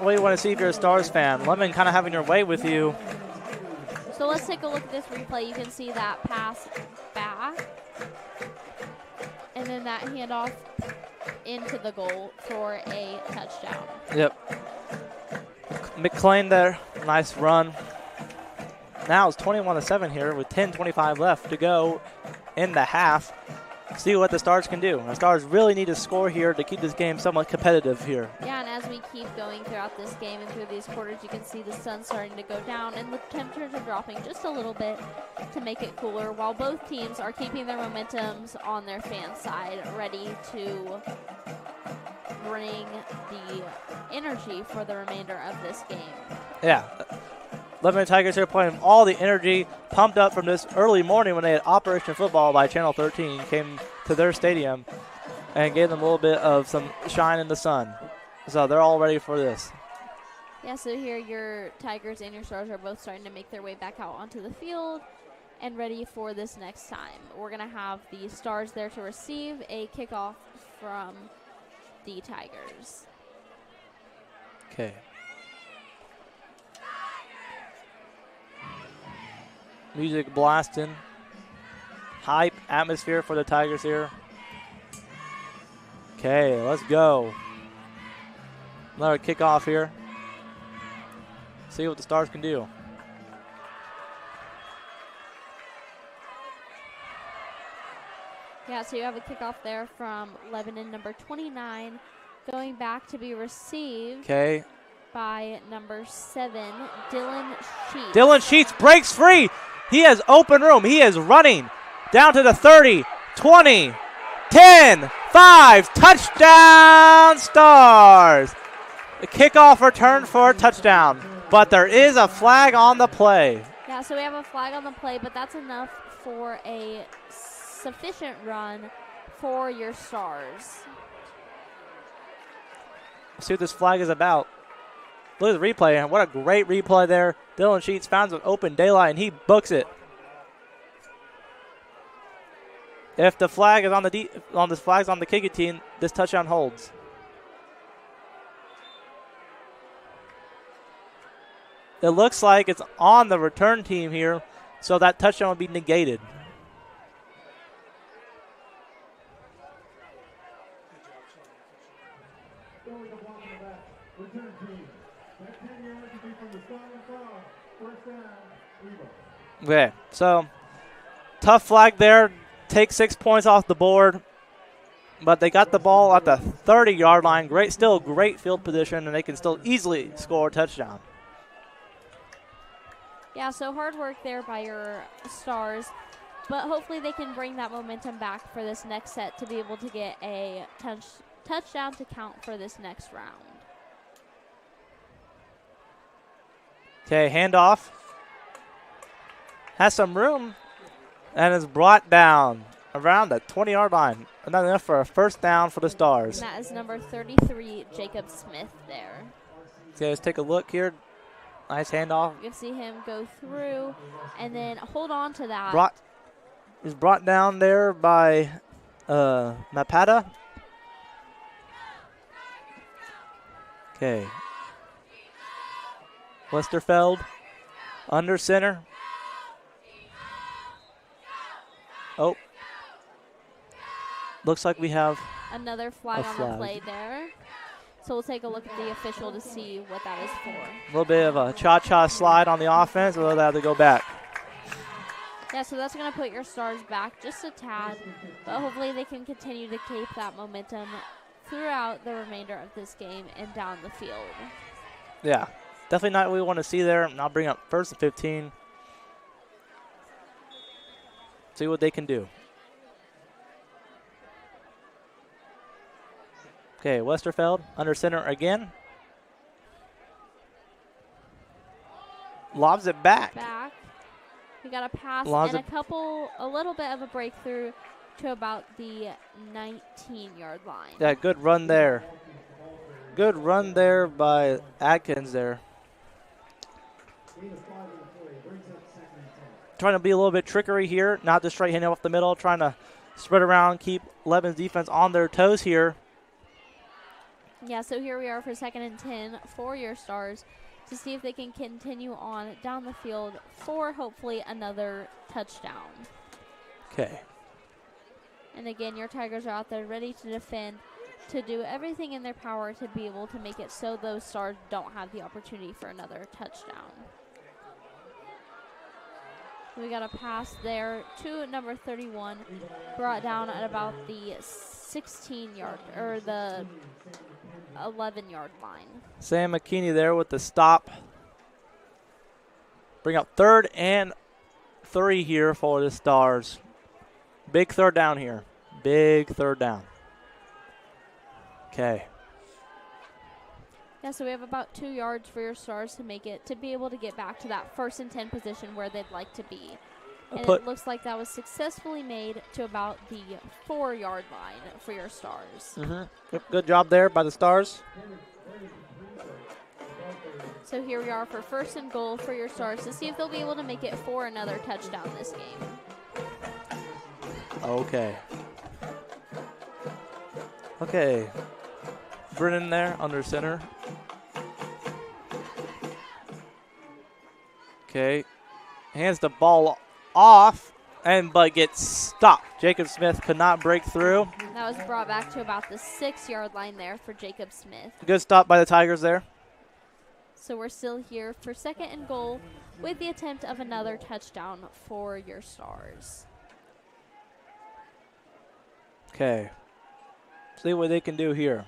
what you want to see if you're a Stars fan. Lemon kind of having your way with you. So let's take a look at this replay. You can see that pass back, and then that handoff into the goal for a touchdown. Yep. McLean there, nice run. Now it's 21-7 here with 10:25 left to go in the half. See what the Stars can do. The Stars really need to score here to keep this game somewhat competitive here. Yeah, and as we keep going throughout this game and through these quarters, you can see the sun starting to go down and the temperatures are dropping just a little bit to make it cooler, while both teams are keeping their momentums on their fan side, ready to bring the energy for the remainder of this game. Yeah. Lebanon Tigers here playing all the energy pumped up from this early morning when they had Operation Football by Channel 13 came to their stadium and gave them a little bit of some shine in the sun. So they're all ready for this. Yeah, so here your Tigers and your Stars are both starting to make their way back out onto the field and ready for this next time. We're going to have the Stars there to receive a kickoff from the Tigers. Okay. Music blasting. Hype atmosphere for the Tigers here. Okay, let's go. Another kickoff here. See what the Stars can do. Yeah, so you have a kickoff there from Lebanon, number 29, going back to be received by number 7, Dylan Sheets. Dylan Sheets breaks free. He has open room. He is running down to the 30, 20, 10, 5. Touchdown, Stars. The kickoff return for a touchdown, but there is a flag on the play. Yeah, so we have a flag on the play, but that's enough for a sufficient run for your Stars. Let's see what this flag is about. Look at the replay, and what a great replay there. Dylan Sheets found some open daylight, and he books it. If the flag is on the flags on the kicking team, this touchdown holds. It looks like it's on the return team here, so that touchdown will be negated. Okay, so tough flag there. Take 6 points off the board, but they got the ball at the 30-yard line. Still great field position, and they can still easily score a touchdown. Yeah, so hard work there by your Stars, but hopefully they can bring that momentum back for this next set to be able to get a touchdown to count for this next round. Okay, handoff. Has some room and is brought down around the 20-yard line. Not enough for a first down for the Stars. And that is number 33, Jacob Smith there. So let's take a look here. Nice handoff. You can see him go through and then hold on to that. He's brought down there by Mapata. Okay. Westerfeld under center. Oh. Looks like we have another flag on the play there. So we'll take a look at the official to see what that is for. A little bit of a cha-cha slide on the offense. We'll have to go back. Yeah, so that's going to put your Stars back just a tad. But hopefully they can continue to keep that momentum throughout the remainder of this game and down the field. Yeah, definitely not what we want to see there. And I'll bring up 1st and 15. See what they can do. Okay, Westerfeld under center again. Lobs it back. We got a pass and a little bit of a breakthrough to about the 19-yard line. Yeah, good run there. Good run there by Atkins there. Trying to be a little bit trickery here, not just straight handing off the middle, trying to spread around, keep Lebanon's defense on their toes here. Yeah, so here we are for 2nd and 10 for your Stars to see if they can continue on down the field for hopefully another touchdown. Okay. And again, your Tigers are out there ready to defend, to do everything in their power to be able to make it so those Stars don't have the opportunity for another touchdown. We got a pass there to number 31, brought down at about the 16-yard or the 11-yard line. Sam McKinney there with the stop. Bring up 3rd and 3 here for the Stars. Big 3rd down here. Big 3rd down. Okay. Yeah, so we have about 2 yards for your Stars to make it, to be able to get back to that 1st and 10 position where they'd like to be. And it looks like that was successfully made to about the 4-yard line for your Stars. Mm-hmm. Good job there by the Stars. So here we are for 1st and goal for your Stars to see if they'll be able to make it for another touchdown this game. Okay. Okay. Brennan there under center. Okay. Hands the ball off, but gets stopped. Jacob Smith could not break through. That was brought back to about the 6-yard line there for Jacob Smith. Good stop by the Tigers there. So we're still here for 2nd and goal with the attempt of another touchdown for your Stars. Okay. See what they can do here.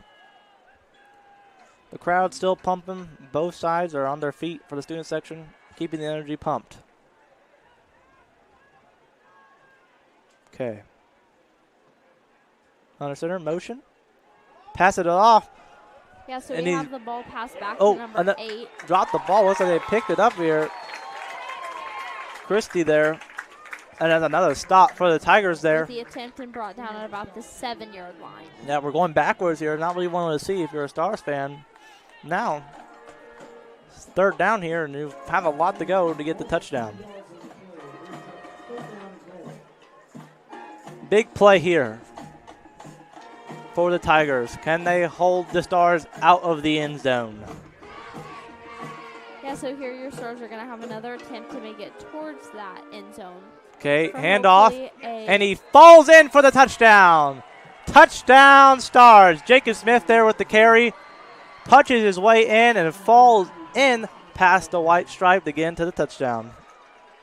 The crowd's still pumping. Both sides are on their feet for the student section, keeping the energy pumped. Okay. Under center, motion. Pass it off. Yeah, so we have the ball passed back to number 8. Dropped the ball. Looks like they picked it up here. Christie there. And there's another stop for the Tigers there. With the attempt and brought down at about the 7-yard line. Yeah, we're going backwards here. Not what you wanted to see if you're a Stars fan. Now, it's 3rd down here, and you have a lot to go to get the touchdown. Big play here for the Tigers. Can they hold the Stars out of the end zone? Yeah, so here your Stars are going to have another attempt to make it towards that end zone. Okay, handoff, and he falls in for the touchdown. Touchdown Stars. Jacob Smith there with the carry. Punches his way in and falls in past the white stripe again to the touchdown.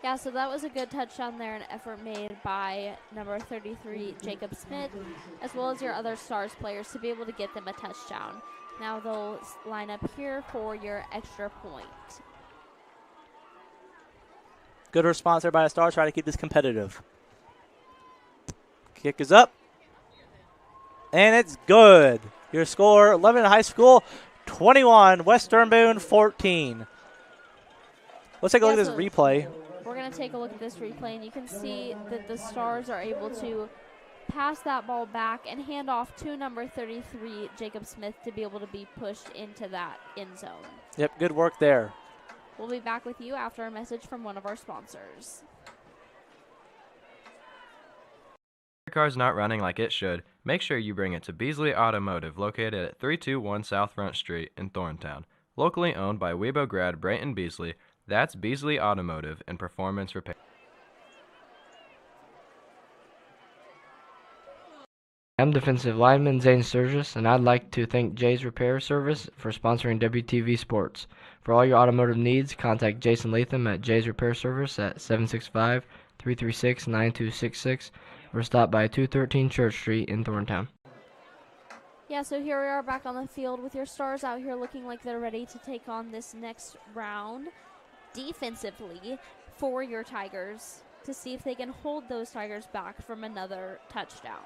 Yeah, so that was a good touchdown there, an effort made by number 33, Jacob Smith, as well as your other Stars players to be able to get them a touchdown. Now they'll line up here for your extra point. Good response there by the Stars, trying to keep this competitive. Kick is up. And it's good. Your score, Lebanon High School, 21, Western Boone, 14. Let's take a look at this replay. We're going to take a look at this replay, and you can see that the Stars are able to pass that ball back and hand off to number 33, Jacob Smith, to be able to be pushed into that end zone. Yep, good work there. We'll be back with you after a message from one of our sponsors. Your car's not running like it should, make sure you bring it to Beasley Automotive, located at 321 South Front Street in Thorntown. Locally owned by Webo grad Brayton Beasley, that's Beasley Automotive and Performance Repair. I'm defensive lineman Zane Sturgis, and I'd like to thank Jay's Repair Service for sponsoring WTV Sports. For all your automotive needs, contact Jason Latham at Jay's Repair Service at 765-336-9266 or stop by 213 Church Street in Thorntown. Yeah, so here we are back on the field with your Stars out here looking like they're ready to take on this next round defensively for your Tigers to see if they can hold those Tigers back from another touchdown.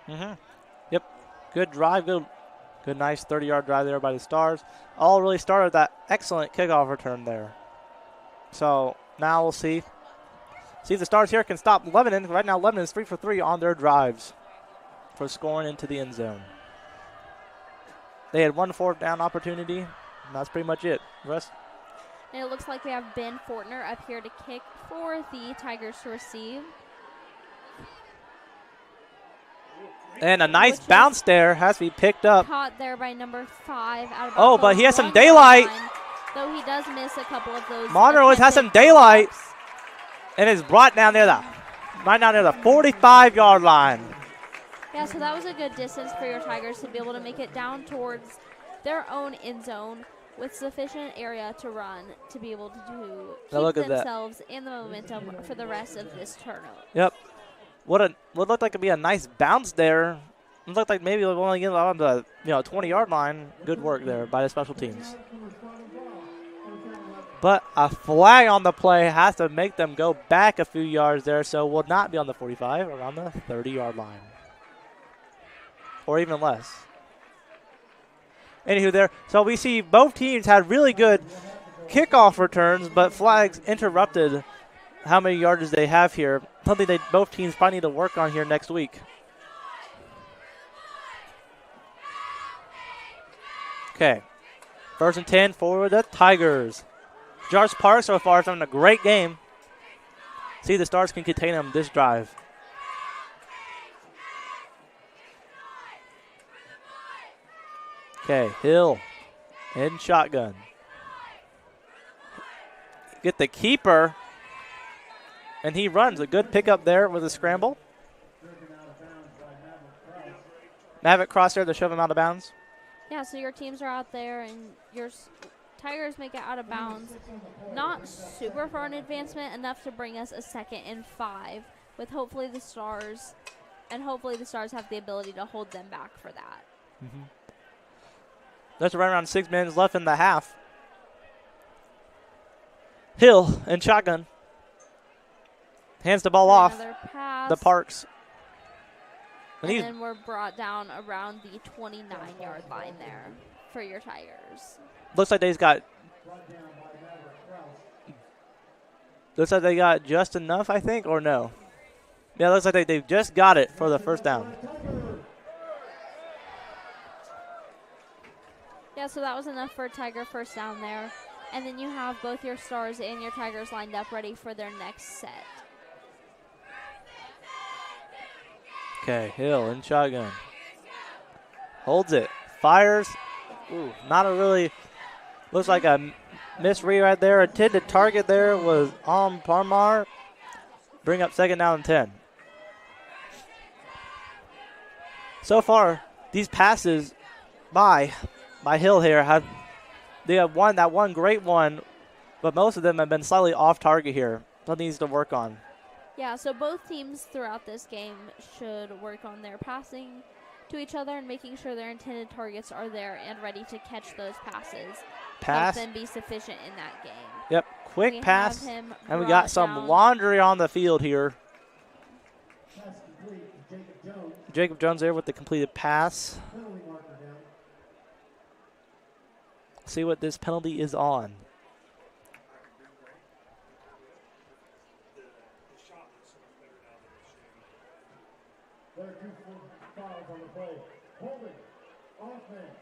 Yep, good drive, good nice 30-yard drive there by the Stars. All really started with that excellent kickoff return there. So now we'll see if the Stars here can stop Lebanon. Right now Lebanon is 3 for 3 on their drives for scoring into the end zone. They had 1 fourth down opportunity, and that's pretty much it. Rest. And it looks like we have Ben Fortner up here to kick for the Tigers to receive. And a nice bounce there has to be picked up. Caught there by number 5. Out of Oh, but he has some daylight. Though he does miss a couple of those. Monroe has some daylight. And is brought down near the 45-yard line. Yeah, so that was a good distance for your Tigers to be able to make it down towards their own end zone with sufficient area to run to be able to keep themselves in the momentum for the rest of this tournament. Yep. What looked like it'd be a nice bounce there. It looked like maybe we'll only get on the 20-yard line. Good work there by the special teams. But a flag on the play has to make them go back a few yards there, so will not be on the 45, around the 30-yard line. Or even less. Anywho there, so we see both teams had really good kickoff returns, but flags interrupted how many yards they have here. Something both teams probably need to work on here next week. Okay, 1st and 10 for the Tigers. Jarvis Park so far is having a great game. See if the Stars can contain them this drive. Okay, Hill in shotgun. Get the keeper, and he runs. A good pickup there with a scramble. Maverick cross there to shove him out of bounds. Yeah, so your teams are out there, and your Tigers make it out of bounds. Not super far in advancement, enough to bring us a 2nd and 5 with hopefully the Stars, and hopefully the Stars have the ability to hold them back for that. There's right around 6 minutes left in the half. Hill in shotgun. Hands the ball off. The Parks. And then we're brought down around the 29-yard line there for your Tigers. Looks like they got just enough, I think, or no? Yeah, looks like they've just got it for the first down. Yeah, so that was enough for a Tiger first down there. And then you have both your Stars and your Tigers lined up ready for their next set. Okay, Hill in shotgun. Holds it. Fires. Ooh, not a really, looks like a misread right there. Intended target there was on Parmar. Bring up 2nd down and 10. So far, these passes by Hill here they have one great one, but most of them have been slightly off target here. Something needs to work on. Yeah, so both teams throughout this game should work on their passing to each other and making sure their intended targets are there and ready to catch those passes. Pass. Help them be sufficient in that game. Yep, quick pass. And we got some laundry on the field here. Jacob Jones there with the completed pass. See what this penalty is on. offense,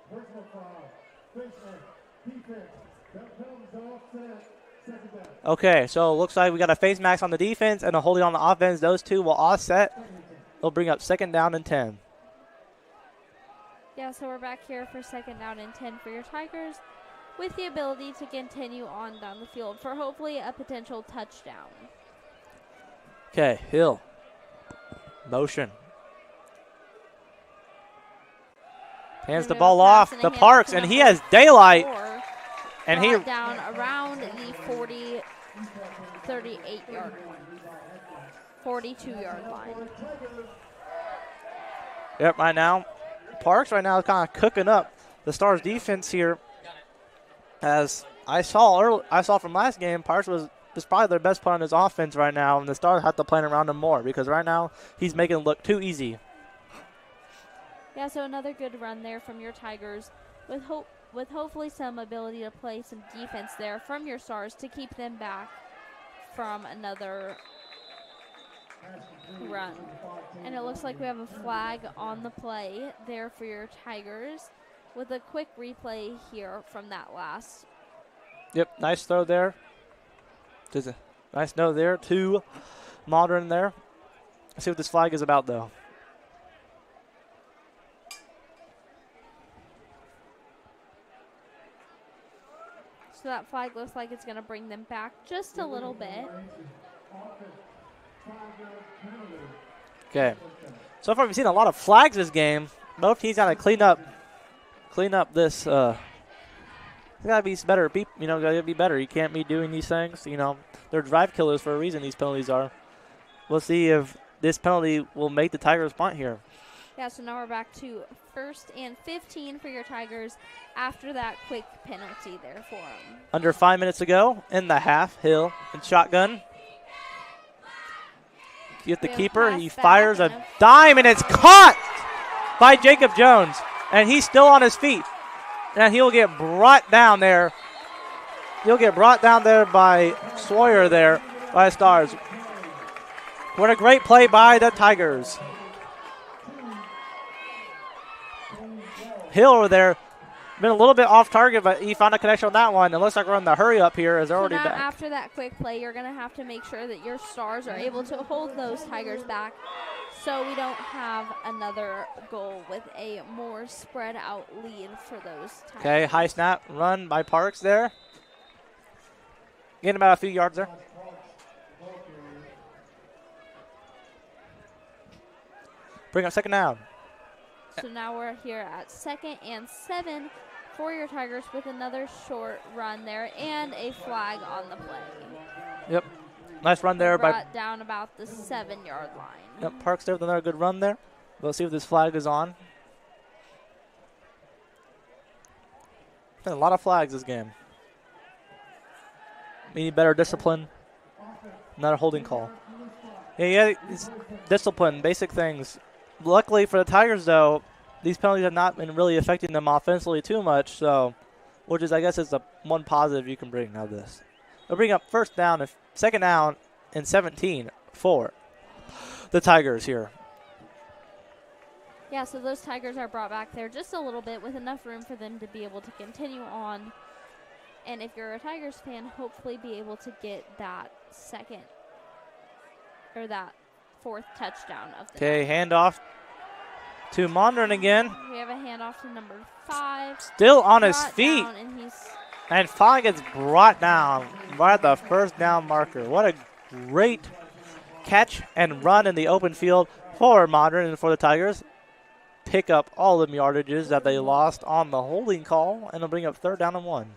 personal foul, baseline, defense. That penalty's offset, second down. Okay, so it looks like we got a face mask on the defense and a holding on the offense. Those two will offset. They'll bring up 2nd down and 10. Yeah, so we're back here for 2nd down and 10 for your Tigers, with the ability to continue on down the field for hopefully a potential touchdown. Okay, Hill. Motion. Hands the ball off to Parks, and he has daylight. And he down around the 38-yard, 42-yard line. Yep, right now, Parks right now is kind of cooking up the Stars defense here. As I saw from last game, Parks was probably their best player on his offense right now, and the Stars have to plan around him more because right now he's making it look too easy. Yeah, so another good run there from your Tigers with hopefully some ability to play some defense there from your Stars to keep them back from another run. And it looks like we have a flag on the play there for your Tigers with a quick replay here from that last. Yep, nice throw there. Just a nice no there to Modern there. Let's see what this flag is about, though. So that flag looks like it's going to bring them back just a little bit. Okay. So far, we've seen a lot of flags this game. Both teams got to clean up this. It's got to be better. Got to be better. You can't be doing these things. They're drive killers for a reason. These penalties are. We'll see if this penalty will make the Tigers punt here. Yeah, so now we're back to 1st and 15 for your Tigers after that quick penalty there for them. Under 5 minutes to go in the half. Hill and shotgun. Get the keeper. He fires a dime, and it's caught by Jacob Jones. And he's still on his feet. And he'll get brought down there. He'll get brought down there by Sawyer there by Stars. What a great play by the Tigers. Hill over there, been a little bit off target, but he found a connection on that one. It looks like we're in the hurry up here as they're already back. After that quick play, you're going to have to make sure that your Stars are able to hold those Tigers back so we don't have another goal with a more spread out lead for those Tigers. Okay, high snap run by Parks there. Getting about a few yards there. Bring up 2nd down. So now we're here at 2nd and 7 for your Tigers with another short run there and a flag on the play. Yep. Nice run there brought down about the 7-yard line. Yep, Parks there with another good run there. We'll see if this flag is on. Been a lot of flags this game. We need better discipline. Not a holding call. Yeah, it's discipline, basic things. Luckily for the Tigers, though, these penalties have not been really affecting them offensively too much, so which is, I guess, is the one positive you can bring out of this. They'll bring up 2nd down and 17 for the Tigers here. Yeah, so those Tigers are brought back there just a little bit with enough room for them to be able to continue on. And if you're a Tigers fan, hopefully be able to get that 4th touchdown of the night. Handoff to Mondren again. We have a handoff to number 5. Still on his feet. And 5 gets brought down right at the 1st down marker. What a great catch and run in the open field for Mondren and for the Tigers. Pick up all the yardages that they lost on the holding call, and they'll bring up 3rd down and 1.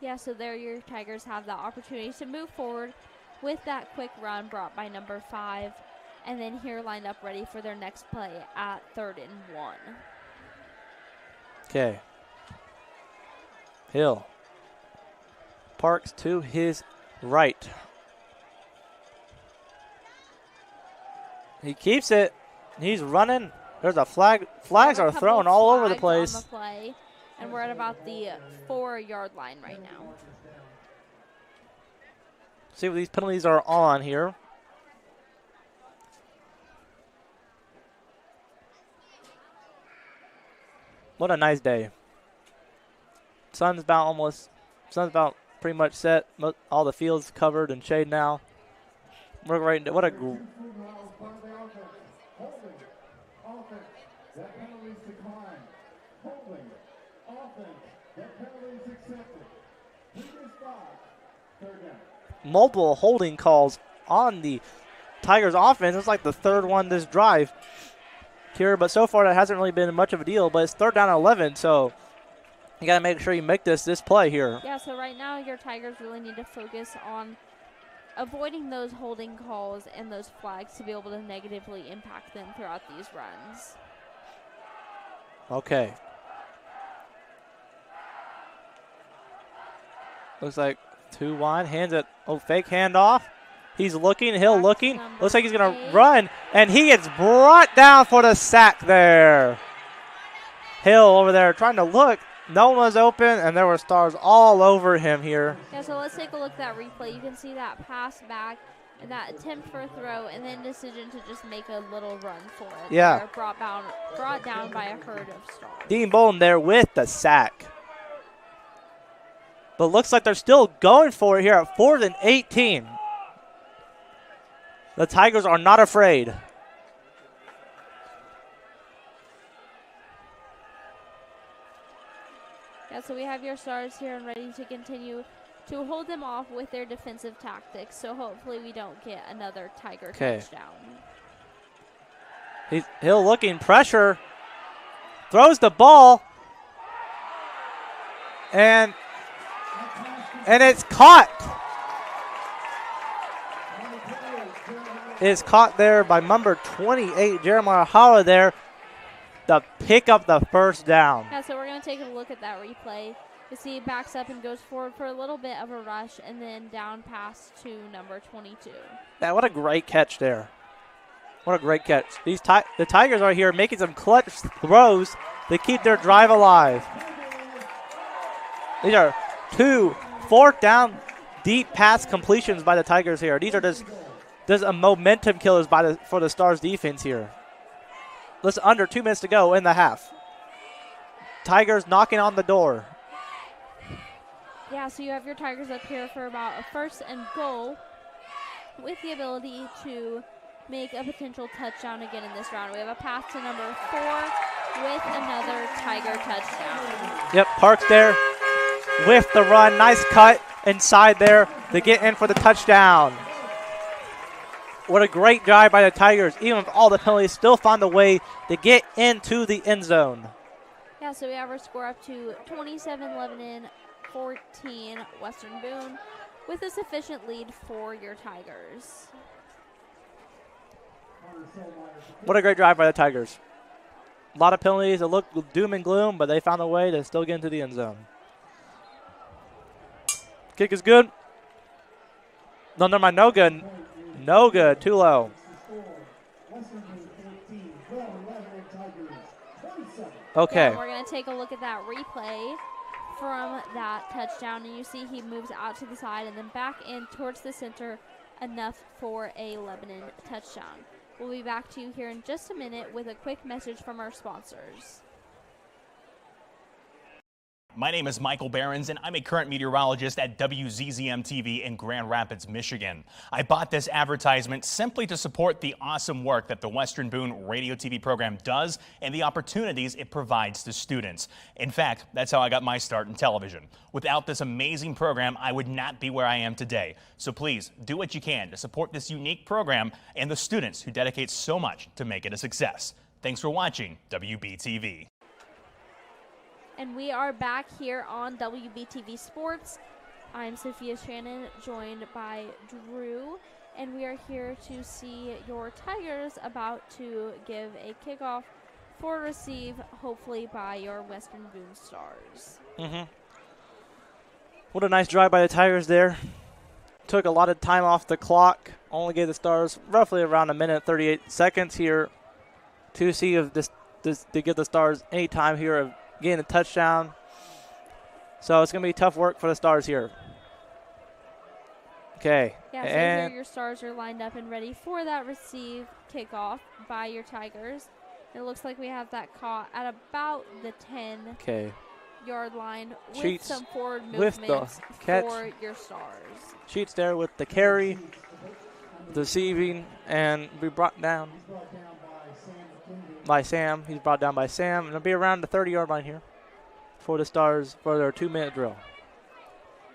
Yeah, so there your Tigers have the opportunity to move forward with that quick run brought by number 5. And then here lined up ready for their next play at 3rd and 1. Okay. Hill. Parks to his right. He keeps it. He's running. There's a flag. Flags are thrown all over the place. On the play, and we're at about the 4-yard line right now. See what these penalties are on here. What a nice day. Sun's about pretty much set. All the fields covered in shade now. We're right into what a Holding. Offense. That penalty's declined. Holding. Offense. That penalty's accepted. Previous 5. Third down. multiple holding calls on the Tigers offense. It's like the third one this drive here, but so far that hasn't really been much of a deal, but it's third down and 11, so you got to make sure you make this play here. Yeah, so right now your Tigers really need to focus on avoiding those holding calls and those flags to be able to negatively impact them throughout these runs. Okay. Looks like 2 wide, hands it, fake handoff. He's looking, Hill looking. Looks like he's going to run, and he gets brought down for the sack there. Hill over there trying to look. No one was open, and there were stars all over him here. Yeah, so let's take a look at that replay. You can see that pass back and that attempt for a throw, and then decision to just make a little run for it. Yeah. There, brought down by a herd of stars. Dean Bolton there with the sack. But looks like they're still going for it here at 4th and 18. The Tigers are not afraid. Yeah, so we have your stars here and ready to continue to hold them off with their defensive tactics. So hopefully we don't get another Tiger touchdown. Hill looking, pressure, throws the ball, and it's caught. It's caught there by number 28, Jeremiah Holler there, to pick up the first down. Yeah, so we're going to take a look at that replay. You see he backs up and goes forward for a little bit of a rush and then down pass to number 22. Yeah, what a great catch there. What a great catch. The Tigers are here making some clutch throws to keep their drive alive. These are 2 4th down deep pass completions by the Tigers here. These are just a momentum killers for the Stars defense here. Less under 2 minutes to go in the half. Tigers knocking on the door. Yeah, so you have your Tigers up here for about a 1st and goal with the ability to make a potential touchdown again in this round. We have a pass to number 4 with another Tiger touchdown. Yep, Parks there with the run. Nice cut inside there to get in for the touchdown. What a great drive by the Tigers. Even with all the penalties, still found a way to get into the end zone. Yeah, so we have our score up to 27 Lebanon, 14 Western Boone, with a sufficient lead for your Tigers. What a great drive by the Tigers. A lot of penalties. It looked doom and gloom, but they found a way to still get into the end zone. Kick is good. No, never mind. No good. No good. Too low. Okay. Yeah, we're going to take a look at that replay from that touchdown, and you see he moves out to the side and then back in towards the center, enough for a Lebanon touchdown. We'll be back to you here in just a minute with a quick message from our sponsors. My name is Michael Behrens, and I'm a current meteorologist at WZZM-TV in Grand Rapids, Michigan. I bought this advertisement simply to support the awesome work that the Western Boone radio TV program does and the opportunities it provides to students. In fact, that's how I got my start in television. Without this amazing program, I would not be where I am today. So please, do what you can to support this unique program and the students who dedicate so much to make it a success. Thanks for watching WBTV. And we are back here on WBTV Sports. I'm Sophia Shannon, joined by Drew, and we are here to see your Tigers about to give a kickoff for receive, hopefully by your Western Boone Stars. What a nice drive by the Tigers there. Took a lot of time off the clock. Only gave the Stars roughly around 1:38 seconds here to see if this to give the Stars any time here of getting a touchdown. So it's going to be tough work for the Stars here. Okay. Yeah, so here your Stars are lined up and ready for that receive kickoff by your Tigers. It looks like we have that caught at about the 10-yard line with Sheets some forward with the movements catch. for your Stars. Sheets there with the carry, deceiving, and be brought down by Sam. He's brought down by Sam, and it'll be around the 30-yard line here for the Stars for their 2-minute drill.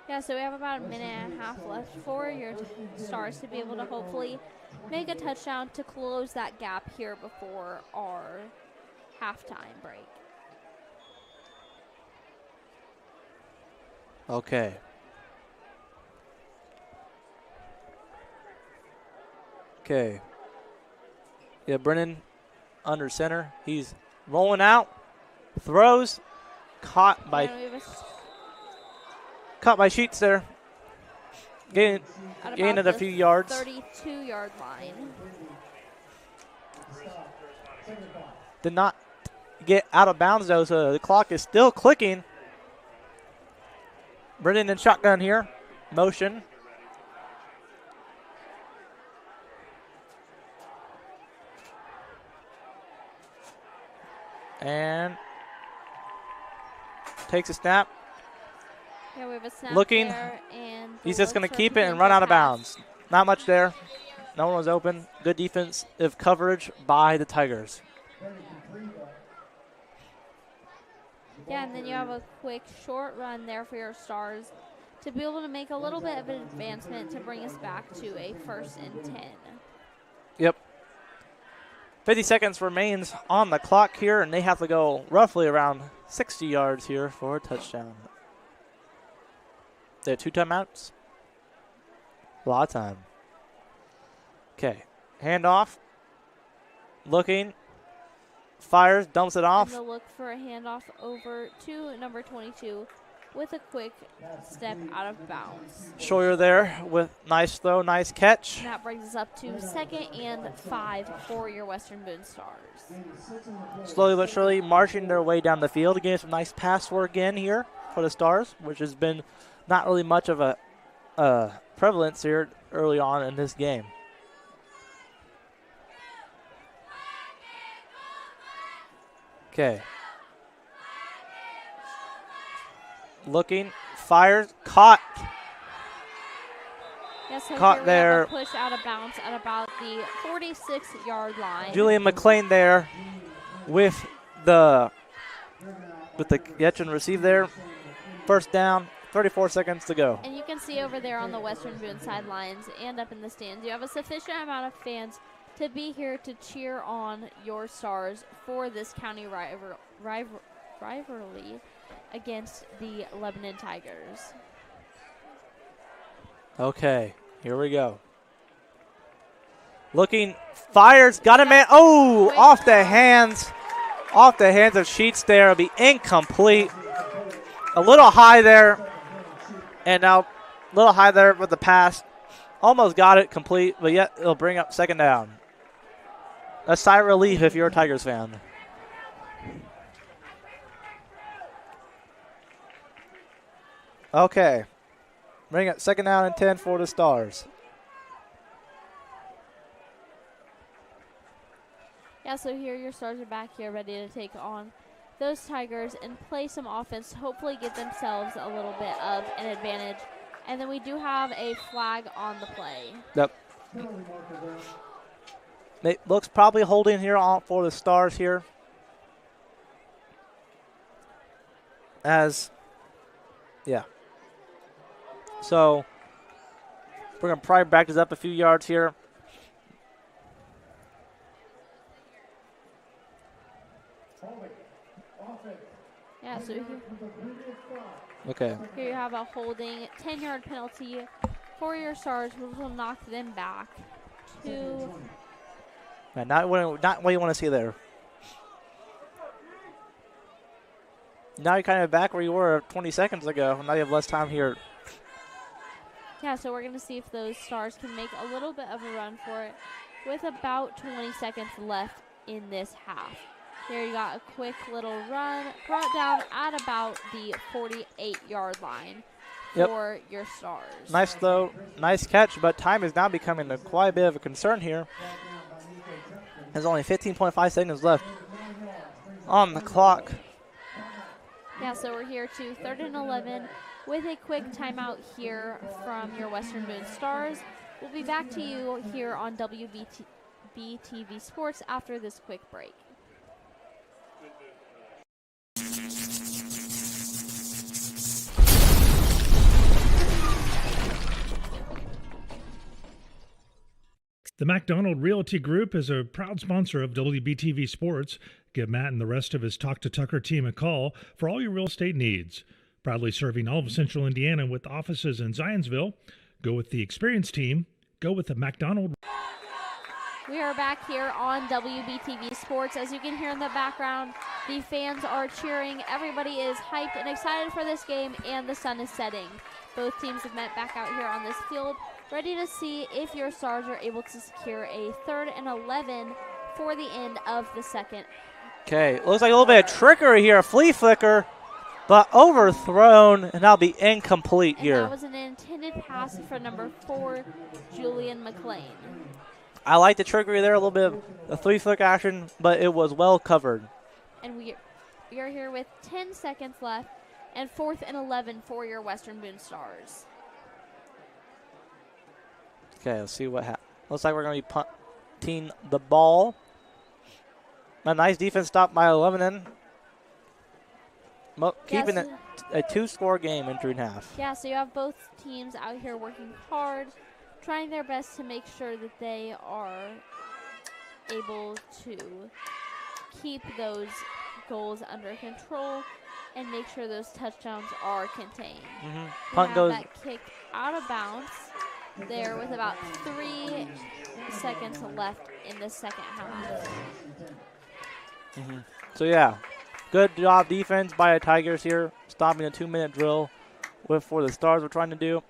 Yeah, so we have about a minute and a half left for your Stars to be able to hopefully make a touchdown to close that gap here before our halftime break. Okay. Okay. Yeah, Brennan under center. He's rolling out. Throws. Caught by Sheets there. Gained it a few yards. 32-yard line. Did not get out of bounds though, so the clock is still clicking. Brennan in shotgun here. Motion. And takes a snap. Yeah, we have a snap looking. there, and he's just going to keep it and run out of bounds. Not much there. No one was open. Good defensive coverage by the Tigers. Yeah, and then you have a quick short run there for your Stars to be able to make a little bit of an advancement to bring us back to a 1st and 10. Yep. 50 seconds remains on the clock here, and they have to go roughly around 60 yards here for a touchdown. They have 2 timeouts. A lot of time. Okay. Handoff. Looking. Fires. Dumps it off. And they'll look for a handoff over to number 22 with a quick step out of bounds. Scheuer there with nice throw, nice catch. And that brings us up to 2nd and 5 for your Western Boone Stars. Slowly but surely marching their way down the field. Again, some nice pass work in here for the Stars, which has been not really much of a prevalence here early on in this game. Okay. Looking, fires, caught. Yes, so caught here there. We have a push out of bounds at about the 46-yard line. Julian McLean there with the catch and receive there. First down, 34 seconds to go. And you can see over there on the Western Boone sidelines and up in the stands, you have a sufficient amount of fans to be here to cheer on your Stars for this county rivalry against the Lebanon Tigers. Okay, here we go. Looking, fires, got a man. Oh, off the hands of Sheets there. It'll be incomplete. A little high there. And now a little high there with the pass. Almost got it complete, but yet it'll bring up 2nd down. A sigh of relief if you're a Tigers fan. Okay. Bring it 2nd down and 10 for the Stars. Yeah, so here your Stars are back here ready to take on those Tigers and play some offense, hopefully get themselves a little bit of an advantage. And then we do have a flag on the play. Yep. It looks probably holding here on for the Stars here. Yeah. So we're going to probably back this up a few yards here. Yeah, so here you have a holding 10-yard penalty for your Stars, which will knock them back to. Not what you want to see there. Now you're kind of back where you were 20 seconds ago. Now you have less time here. Yeah, so we're going to see if those Stars can make a little bit of a run for it with about 20 seconds left in this half. Here you got a quick little run, brought down at about the 48-yard line for your Stars. Nice throw, nice catch, but time is now becoming quite a bit of a concern here. There's only 15.5 seconds left on the clock. Yeah, so we're here to 3rd and 11 with a quick timeout here from your Western Boone Stars. We'll be back to you here on WBTV Sports after this quick break. The McDonald Realty Group is a proud sponsor of WBTV Sports. Give Matt and the rest of his Talk to Tucker team a call for all your real estate needs. Proudly serving all of Central Indiana with offices in Zionsville. Go with the experienced team. Go with the McDonald. We are back here on WBTV Sports. As you can hear in the background, the fans are cheering. Everybody is hyped and excited for this game, and the sun is setting. Both teams have met back out here on this field, ready to see if your Stars are able to secure a 3rd and 11 for the end of the second. Okay, looks like a little bit of trickery here, a flea flicker, but overthrown, and that'll be incomplete And here. that was an intended pass for number 4, Julian McLean. I like the trickery there, a little bit of the flea flick action, but it was well covered. And we are here with 10 seconds left, and 4th and 11 for your Western Boone Stars. Okay, let's see what happens. Looks like we're going to be punting the ball. A nice defense stop by Lebanon. Keeping it a 2-score game entering half. Yeah, so you have both teams out here working hard, trying their best to make sure that they are able to keep those goals under control and make sure those touchdowns are contained. Punt goes. That kick out of bounds there with about 3 seconds left in the second half. So, yeah, good job defense by the Tigers here, stopping a 2-minute drill for the Stars we're trying to do.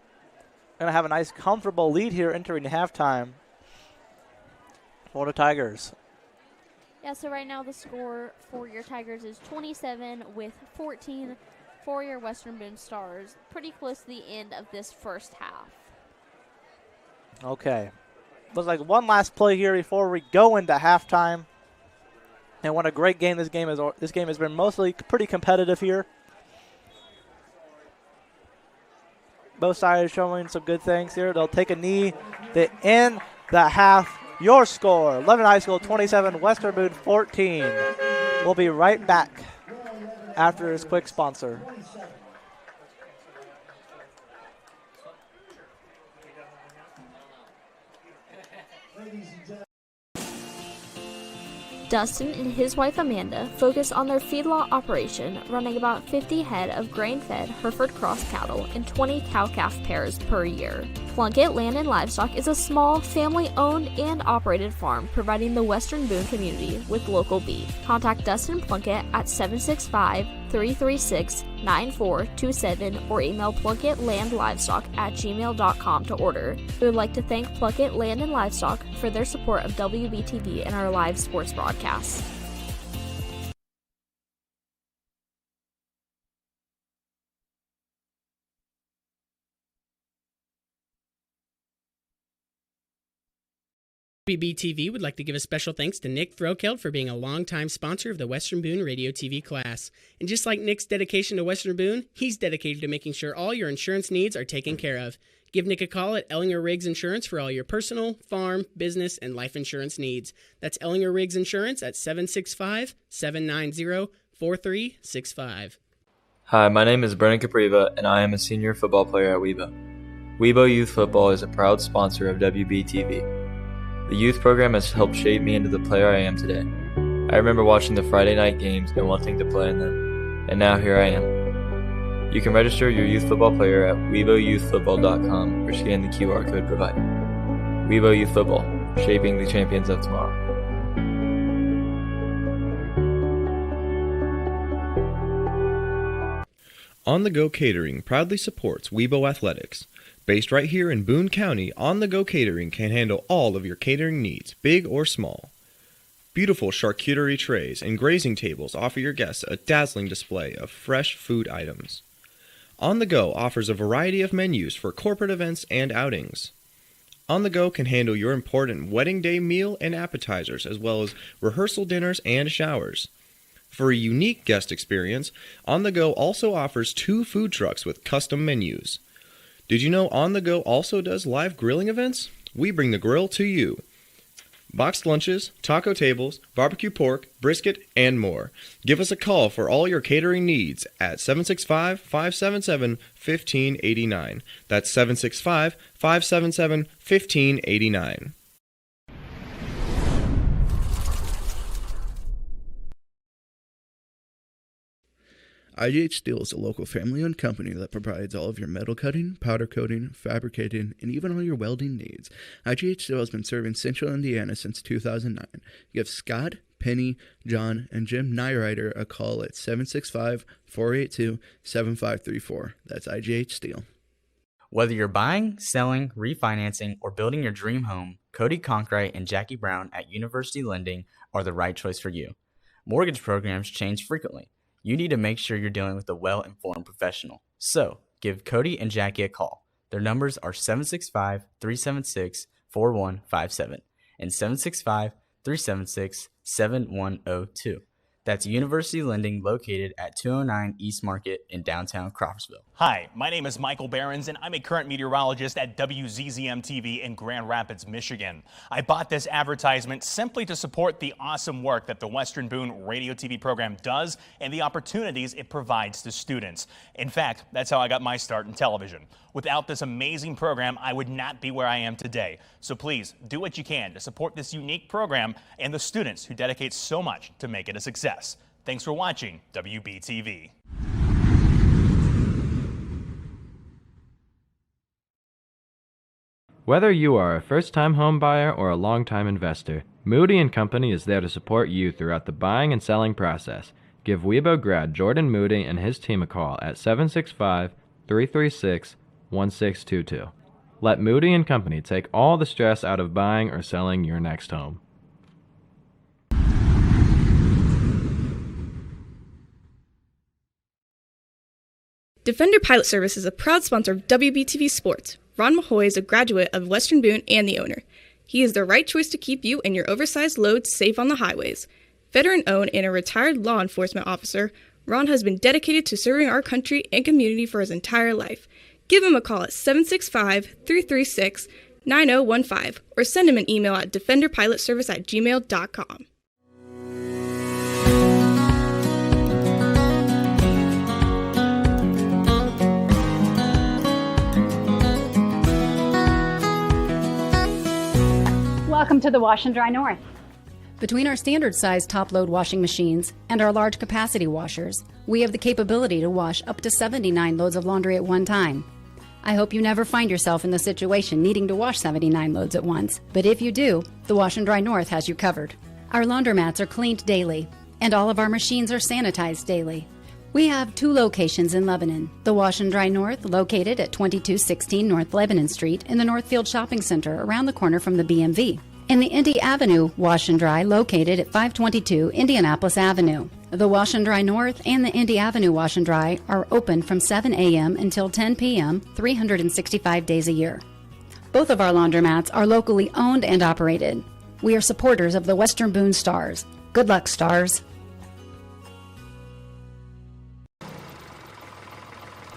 Going to have a nice, comfortable lead here entering halftime for the Tigers. Yeah, so right now the score for your Tigers is 27 with 14 for your Western Boone Stars. Pretty close to the end of this first half. Okay. Looks like one last play here before we go into halftime. And what a great game this game is. This game has been mostly pretty competitive here. Both sides showing some good things here. They'll take a knee to end the half. Your score, Lebanon High School 27, Western Boone 14. We'll be right back after this quick sponsor. Dustin and his wife Amanda focus on their feedlot operation, running about 50 head of grain-fed Hereford Cross cattle and 20 cow-calf pairs per year. Plunkett Land and Livestock is a small, family-owned and operated farm providing the Western Boone community with local beef. Contact Dustin Plunkett at 765-336-9427 or email plunkettlandlivestock@gmail.com to order. We would like to thank Plunkett Land and Livestock for their support of WBTV and our live sports broadcasts. WBTV would like to give a special thanks to Nick Throkeld for being a longtime sponsor of the Western Boone Radio TV class. And just like Nick's dedication to Western Boone, he's dedicated to making sure all your insurance needs are taken care of. Give Nick a call at Ellinger Riggs Insurance for all your personal, farm, business, and life insurance needs. That's Ellinger Riggs Insurance at 765-790-4365. Hi, my name is Brennan Capriva, and I am a senior football player at Webo. Webo Youth Football is a proud sponsor of WBTV. The youth program has helped shape me into the player I am today. I remember watching the Friday night games and wanting to play in them, and now here I am. You can register your youth football player at WeboYouthFootball.com or scan the QR code provided. Webo Youth Football, shaping the champions of tomorrow. On the Go Catering proudly supports Webo Athletics. Based right here in Boone County, On the Go Catering can handle all of your catering needs, big or small. Beautiful charcuterie trays and grazing tables offer your guests a dazzling display of fresh food items. On the Go offers a variety of menus for corporate events and outings. On the Go can handle your important wedding day meal and appetizers, as well as rehearsal dinners and showers. For a unique guest experience, On The Go also offers 2 food trucks with custom menus. Did you know On The Go also does live grilling events? We bring the grill to you. Boxed lunches, taco tables, barbecue pork, brisket, and more. Give us a call for all your catering needs at 765-577-1589. That's 765-577-1589. IGH Steel is a local family-owned company that provides all of your metal cutting, powder coating, fabricating, and even all your welding needs. IGH Steel has been serving Central Indiana since 2009. Give Scott, Penny, John, and Jim Nyrider a call at 765-482-7534. That's IGH Steel. Whether you're buying, selling, refinancing, or building your dream home, Cody Conkright and Jackie Brown at University Lending are the right choice for you. Mortgage programs change frequently. You need to make sure you're dealing with a well-informed professional. So, give Cody and Jackie a call. Their numbers are 765-376-4157 and 765-376-7102. That's University Lending, located at 209 East Market in downtown Crawfordsville. Hi, my name is Michael Behrens, and I'm a current meteorologist at WZZM-TV in Grand Rapids, Michigan. I bought this advertisement simply to support the awesome work that the Western Boone radio TV program does and the opportunities it provides to students. In fact, that's how I got my start in television. Without this amazing program, I would not be where I am today. So please, do what you can to support this unique program and the students who dedicate so much to make it a success. Thanks for watching WBTV. Whether you are a first-time home buyer or a long-time investor, Moody & Company is there to support you throughout the buying and selling process. Give Webo grad Jordan Moody and his team a call at 765-336-1622. Let Moody & Company take all the stress out of buying or selling your next home. Defender Pilot Service is a proud sponsor of WBTV Sports. Ron Mahoy is a graduate of Western Boone and the owner. He is the right choice to keep you and your oversized loads safe on the highways. Veteran-owned and a retired law enforcement officer, Ron has been dedicated to serving our country and community for his entire life. Give him a call at 765-336-9015 or send him an email at defenderpilotservice@gmail.com. Welcome to the Wash and Dry North. Between our standard size top-load washing machines and our large capacity washers, we have the capability to wash up to 79 loads of laundry at one time. I hope you never find yourself in the situation needing to wash 79 loads at once, but if you do, the Wash and Dry North has you covered. Our laundromats are cleaned daily, and all of our machines are sanitized daily. We have 2 locations in Lebanon, the Wash and Dry North, located at 2216 North Lebanon Street in the Northfield Shopping Center around the corner from the BMV, and the Indy Avenue Wash and Dry, located at 522 Indianapolis Avenue. The Wash and Dry North and the Indy Avenue Wash and Dry are open from 7 a.m. until 10 p.m. 365 days a year. Both of our laundromats are locally owned and operated. We are supporters of the Western Boone Stars. Good luck, Stars.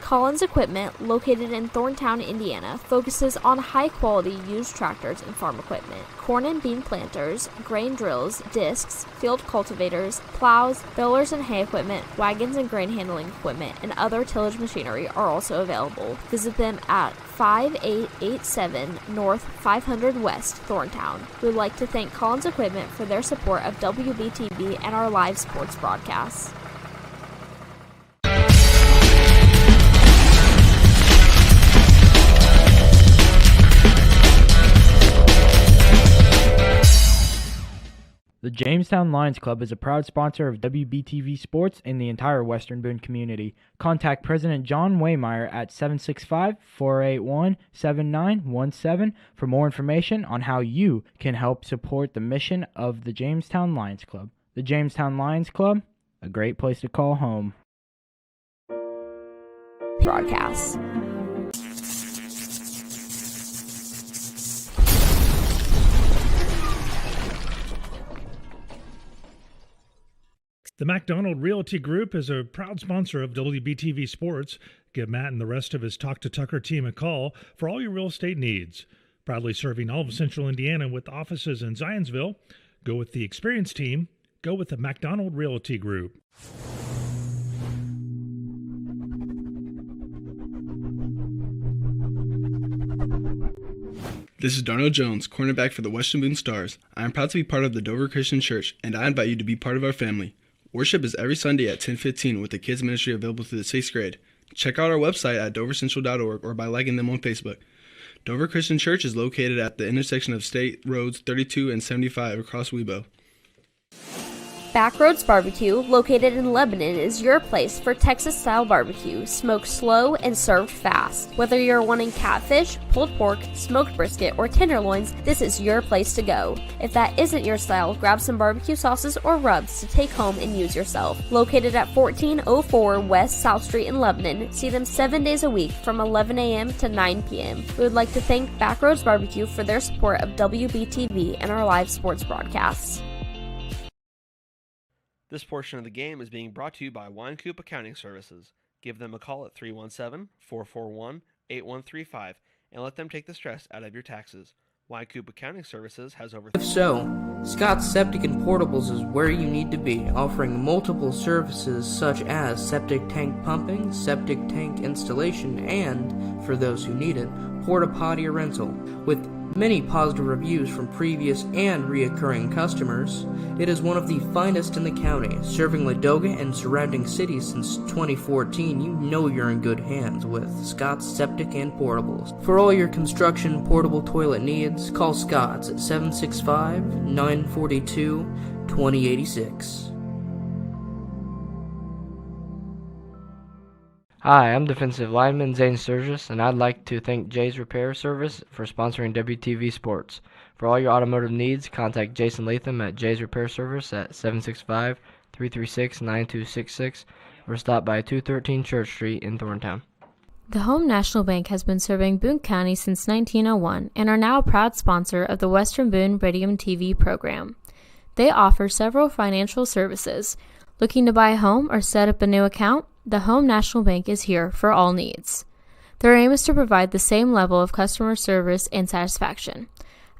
Collins Equipment, located in Thorntown, Indiana, focuses on high-quality used tractors and farm equipment. Corn and bean planters, grain drills, discs, field cultivators, plows, balers and hay equipment, wagons and grain handling equipment, and other tillage machinery are also available. Visit them at 5887 North 500 West, Thorntown. We would like to thank Collins Equipment for their support of WBTV and our live sports broadcasts. The Jamestown Lions Club is a proud sponsor of WBTV Sports in the entire Western Boone community. Contact President John Waymeyer at 765-481-7917 for more information on how you can help support the mission of the Jamestown Lions Club. The Jamestown Lions Club, a great place to call home. Broadcasts. The McDonald Realty Group is a proud sponsor of WBTV Sports. Give Matt and the rest of his Talk to Tucker team a call for all your real estate needs. Proudly serving all of Central Indiana with offices in Zionsville. Go with the experienced team. Go with the McDonald Realty Group. This is Darnell Jones, cornerback for the Western Boone Stars. I am proud to be part of the Dover Christian Church, and I invite you to be part of our family. Worship is every Sunday at 10:15 with the kids ministry available through the 6th grade. Check out our website at dovercentral.org or by liking them on Facebook. Dover Christian Church is located at the intersection of State Roads 32 and 75 across Webo. Backroads Barbecue, located in Lebanon, is your place for Texas-style barbecue, smoked slow and served fast. Whether you're wanting catfish, pulled pork, smoked brisket, or tenderloins, this is your place to go. If that isn't your style, grab some barbecue sauces or rubs to take home and use yourself. Located at 1404 West South Street in Lebanon, see them 7 days a week from 11 a.m. to 9 p.m. We would like to thank Backroads Barbecue for their support of WBTV and our live sports broadcasts. This portion of the game is being brought to you by Wine Coop Accounting Services. Give them a call at 317-441-8135 and let them take the stress out of your taxes. Wine Coop Accounting Services has over... If so, Scott's Septic and Portables is where you need to be, offering multiple services such as septic tank pumping, septic tank installation, and, for those who need it, porta potty rental. With many positive reviews from previous and reoccurring customers, it is one of the finest in the county. Serving Ladoga and surrounding cities since 2014, you know you're in good hands with Scott's Septic and Portables. For all your construction portable toilet needs, call Scott's at 765-942-2086. Hi, I'm defensive lineman Zane Sturgis, and I'd like to thank Jay's Repair Service for sponsoring WTV Sports. For all your automotive needs, contact Jason Latham at Jay's Repair Service at 765-336-9266 or stop by 213 Church Street in Thorntown. The Home National Bank has been serving Boone County since 1901 and are now a proud sponsor of the Western Boone Radio and TV program. They offer several financial services. Looking to buy a home or set up a new account? The Home National Bank is here for all needs. Their aim is to provide the same level of customer service and satisfaction.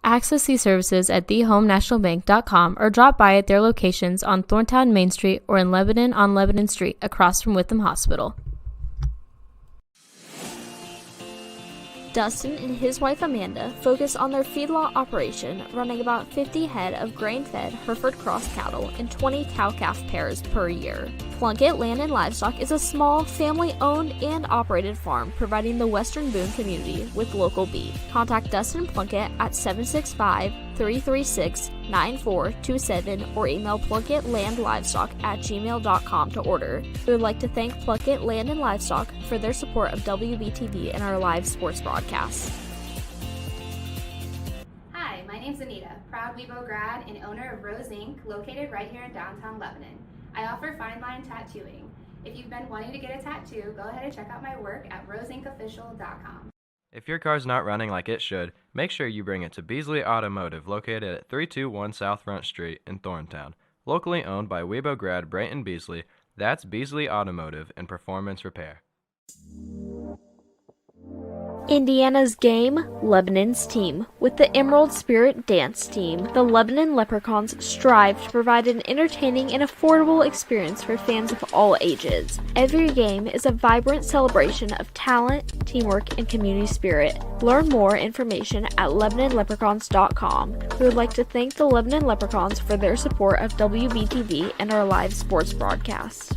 Access these services at thehomenationalbank.com or drop by at their locations on Thorntown Main Street or in Lebanon on Lebanon Street across from Witham Hospital. Dustin and his wife Amanda focus on their feedlot operation, running about 50 head of grain-fed Hereford Cross cattle and 20 cow-calf pairs per year. Plunkett Land and Livestock is a small, family-owned and operated farm providing the Western Boone community with local beef. Contact Dustin Plunkett at 765-336-9427 or email plunkettlandlivestock@gmail.com to order. We would like to thank Plunkett Land and Livestock for their support of WBTV and our live sports broadcasts. Hi, my name's Anita, proud Webo grad and owner of Rose Inc., located right here in downtown Lebanon. I offer fine line tattooing. If you've been wanting to get a tattoo, go ahead and check out my work at roseinkofficial.com. If your car's not running like it should, make sure you bring it to Beasley Automotive, located at 321 South Front Street in Thorntown. Locally owned by Webo grad Brayton Beasley, that's Beasley Automotive and Performance Repair. Indiana's game, Lebanon's team. With the Emerald Spirit Dance Team, the Lebanon Leprechauns strive to provide an entertaining and affordable experience for fans of all ages. Every game is a vibrant celebration of talent, teamwork, and community spirit. Learn more information at LebanonLeprechauns.com. We would like to thank the Lebanon Leprechauns for their support of WBTV and our live sports broadcast.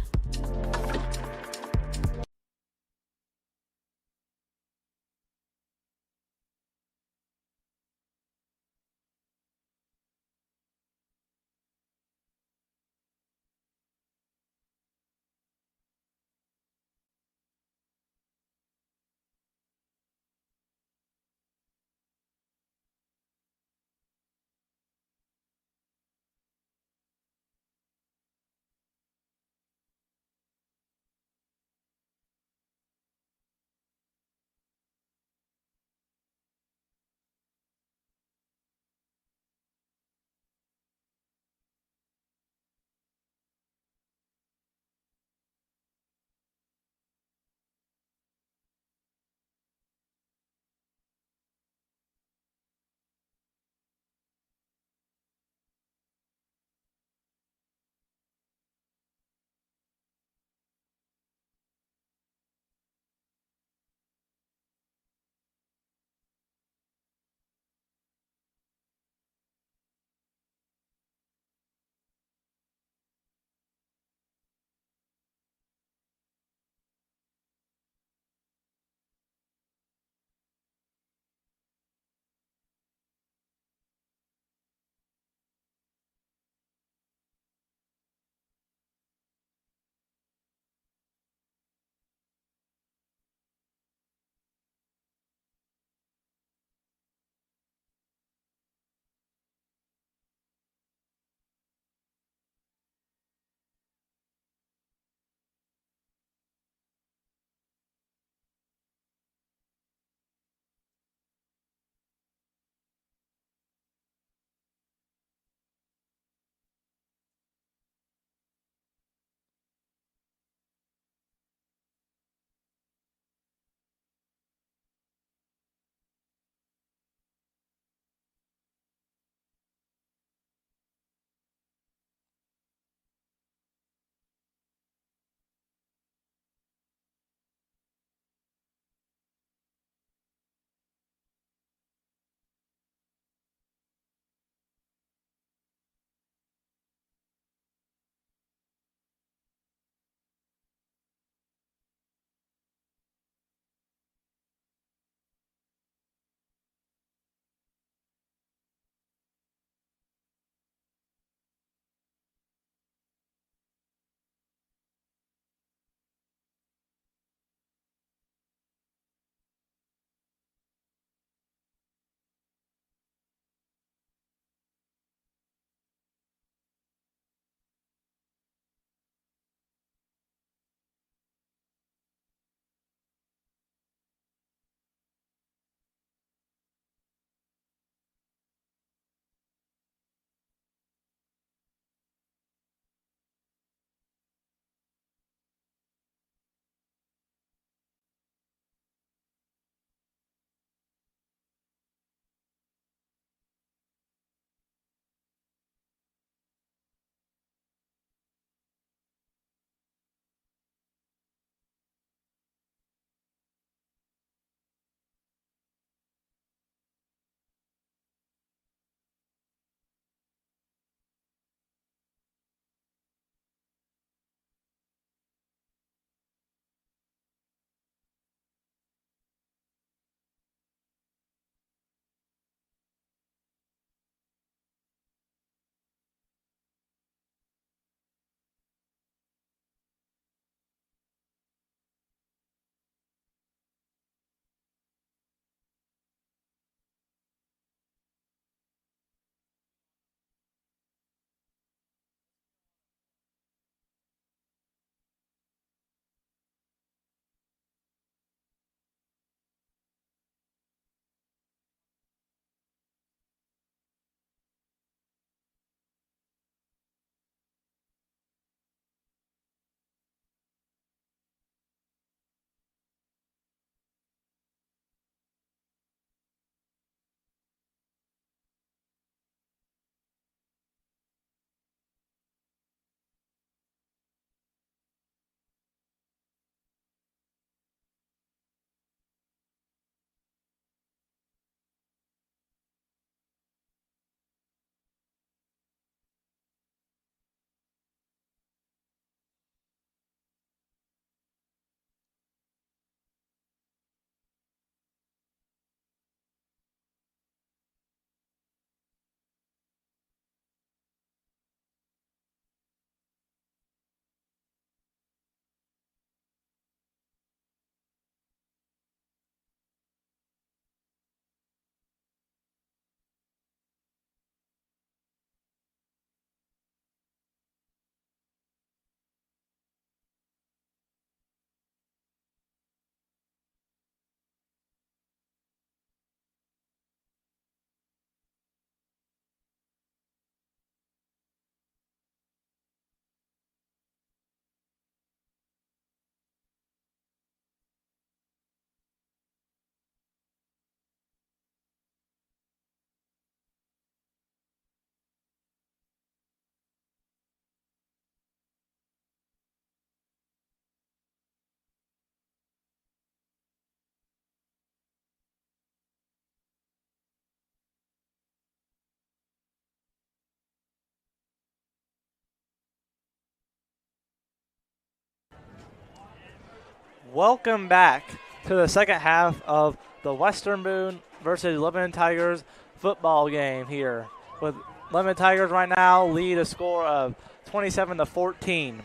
Welcome back to the second half of the Western Boone versus Lebanon Tigers football game here. With Lebanon Tigers right now lead a score of 27-14.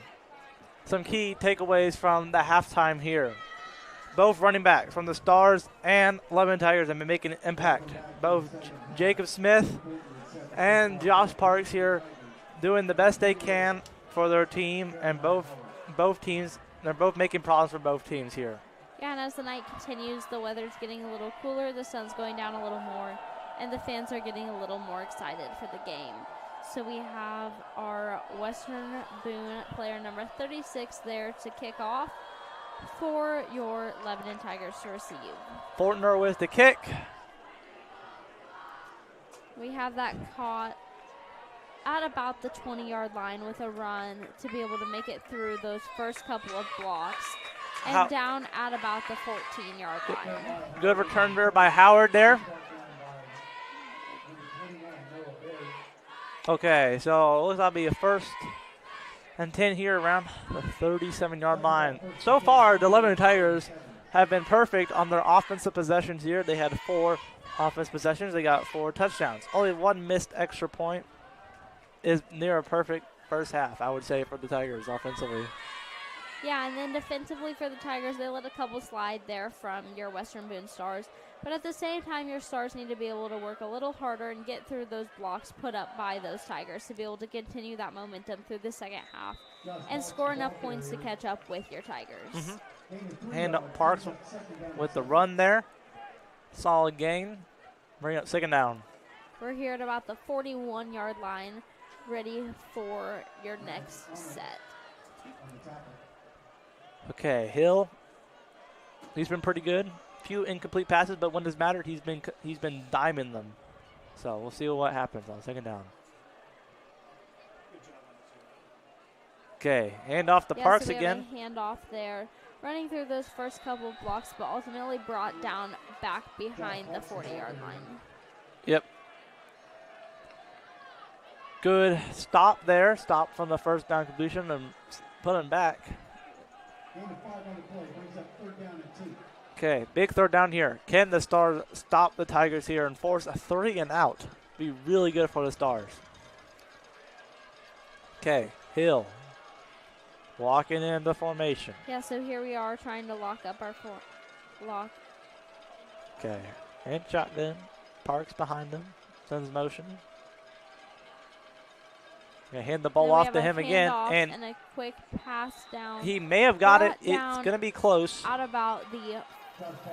Some key takeaways from the halftime here. Both running backs from the Stars and Lebanon Tigers have been making an impact. Both Jacob Smith and Josh Parks here doing the best they can for their team, and both teams, they're both making problems for both teams here. Yeah, and as the night continues, the weather's getting a little cooler, the sun's going down a little more, and the fans are getting a little more excited for the game. So we have our Western Boone player number 36 there to kick off for your Lebanon Tigers to receive. Fortner with the kick. We have that caught at about the 20-yard line with a run to be able to make it through those first couple of blocks and down at about the 14-yard line. Good return there by Howard there. Okay, so it looks like it'll be a 1st and 10 here around the 37-yard line. So far, the Lebanon Tigers have been perfect on their offensive possessions here. They had 4 offensive possessions. They got 4 touchdowns. Only 1 missed extra point is near a perfect first half, I would say, for the Tigers offensively. Yeah, and then defensively for the Tigers, they let a couple slide there from your Western Boone Stars. But at the same time, your Stars need to be able to work a little harder and get through those blocks put up by those Tigers to be able to continue that momentum through the second half and score enough points to catch up with your Tigers. And Parks with the run there. Solid gain. Bring up 2nd down. We're here at about the 41-yard line, ready for your next set. Okay, Hill. He's been pretty good. Few incomplete passes, but when it's mattered, he's been diming them. So we'll see what happens on 2nd down. Okay, hand off to Parks again. Hand off there, running through those first couple of blocks, but ultimately brought down back behind the 40-yard line. Yep. Good stop there. Stop from the 1st down completion and put him back. Okay, big 3rd down here. Can the Stars stop the Tigers here and force a 3 and out? Be really good for the Stars. Okay, Hill walking in the formation. Yeah, so here we are trying to lock up our lock. Okay, and shotgun. Parks behind him. Sends motion. Gonna hand the ball off to him again, and a quick pass down. He may have got it. It's gonna be close. At about the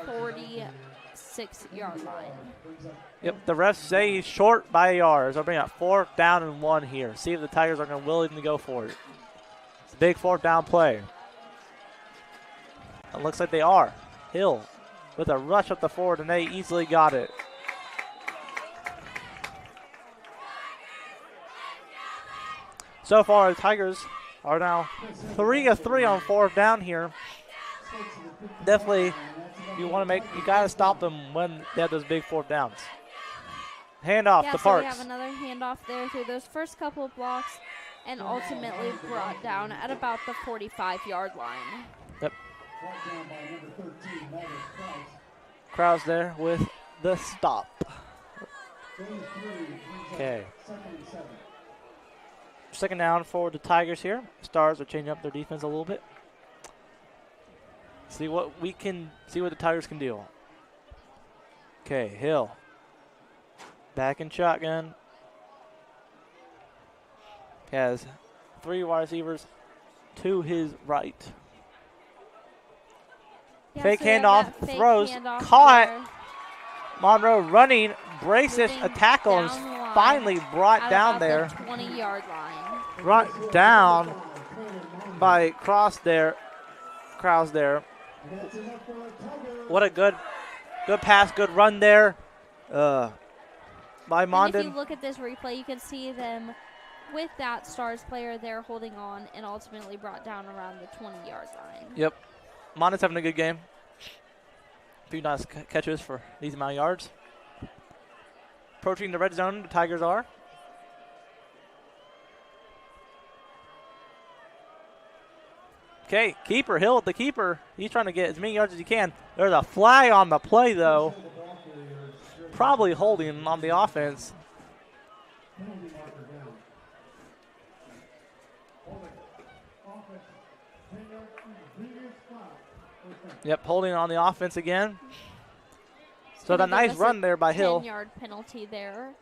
46-yard line. Yep, the refs say he's short by a yard. So I'll bring up 4th down and 1 here. See if the Tigers are gonna willing to go for it. It's a big 4th down play. It looks like they are. Hill with a rush up the forward, and they easily got it. So far, the Tigers are now 3 of 3 on 4th down here. Definitely, you got to stop them when they have those big 4th downs. Handoff to Parks. We have another handoff there through those first couple of blocks and ultimately brought down at about the 45-yard line. Yep. Krause there with the stop. Okay. 2nd down for the Tigers here. Stars are changing up their defense a little bit. See what the Tigers can do. Okay, Hill. Back in shotgun. Has 3 wide receivers to his right. Yeah, fake so handoff, throws, caught. Monroe running, breaks a tackle, and is finally brought down there. 20-yard line. Brought down by Krause there. What a good pass, good run there by Mondin. And if you look at this replay, you can see them with that Stars player there holding on and ultimately brought down around the 20-yard line. Yep. Mondin's having a good game. A few nice catches for these amount of yards. Approaching the red zone, the Tigers are. Okay, keeper, Hill at the keeper. He's trying to get as many yards as he can. There's a flag on the play, though. Probably holding on the offense. Yep, holding on the offense again. So the nice run there by Hill. 10-yard penalty there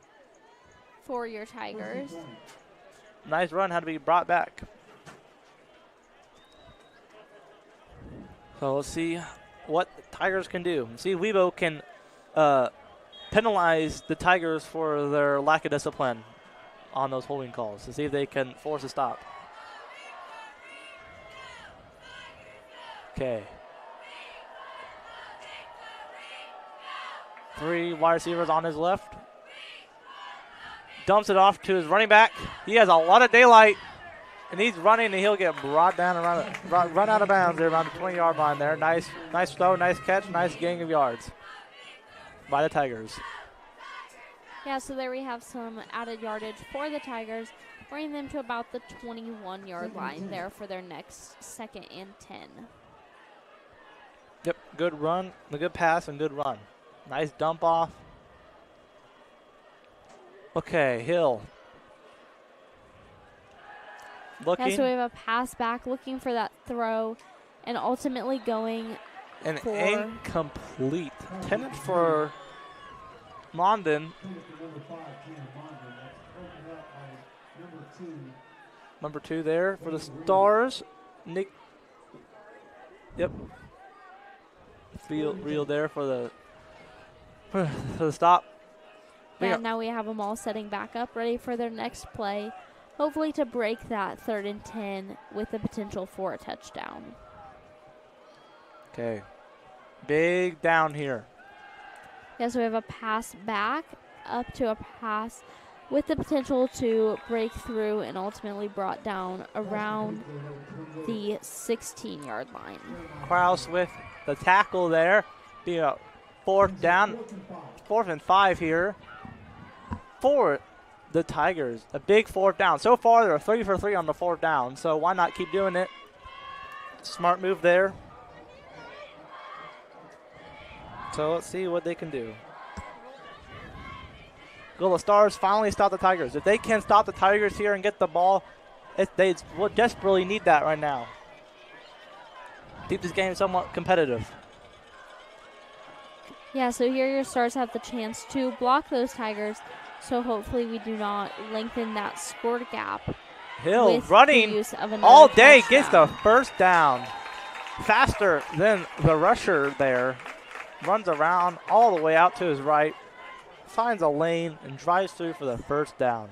for your Tigers. Nice run, had to be brought back. So let's see what the Tigers can do. See if Webo can penalize the Tigers for their lack of discipline on those holding calls to see if they can force a stop. Okay. 3 wide receivers on his left. Dumps it off to his running back. He has a lot of daylight, and he's running, and he'll get brought down around, run out of bounds there around the 20-yard line there. Nice throw, nice catch, nice gain of yards by the Tigers. Yeah, so there we have some added yardage for the Tigers, bringing them to about the 21-yard line there for their next 2nd and 10. Yep, good run, a good pass, and good run. Nice dump off. Okay, Hill. Looking. Yeah, so we have a pass back, looking for that throw, and ultimately going and for incomplete. Intended for Mondon. Number 2 there for the Stars. Nick. Yep. Reel there for the stop. Yeah, now we have them all setting back up, ready for their next play, hopefully to break that 3rd and 10 with the potential for a touchdown. Okay. Big down here. Yeah, so we have a pass back up to a pass with the potential to break through and ultimately brought down around the 16-yard line. Kraus with the tackle there. Be a 4th down, 4th and 5 here for the Tigers. A big 4th down. So far, they're 3 for 3 on the 4th down, so why not keep doing it? Smart move there. So let's see what they can do. Will the Stars finally stop the Tigers? If they can stop the Tigers here and get the ball, they will desperately need that right now. Keep this game somewhat competitive. Yeah, so here your Stars have the chance to block those Tigers, so hopefully we do not lengthen that score gap. Hill running all day, gets the 1st down. Faster than the rusher there. Runs around all the way out to his right. Finds a lane and drives through for the 1st down.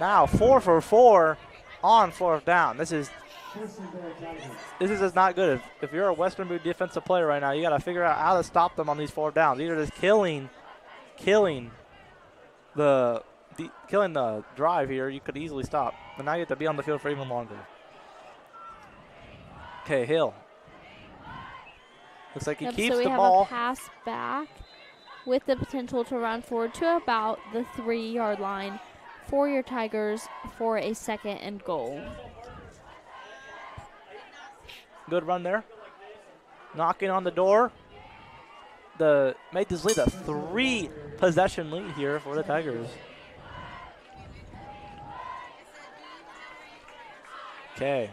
Now 4 for 4 on 4th down. This is just not good. If you're a Western Boone defensive player right now, you got to figure out how to stop them on these 4th downs. These are just killing the drive here. You could easily stop, but now you have to be on the field for even longer. Okay, Hill. Looks like he keeps the ball. So we have a pass back with the potential to run forward to about the 3-yard line for your Tigers for a 2nd and goal. Good run there. Knocking on the door. Made this lead a 3-possession lead here for the Tigers. Okay.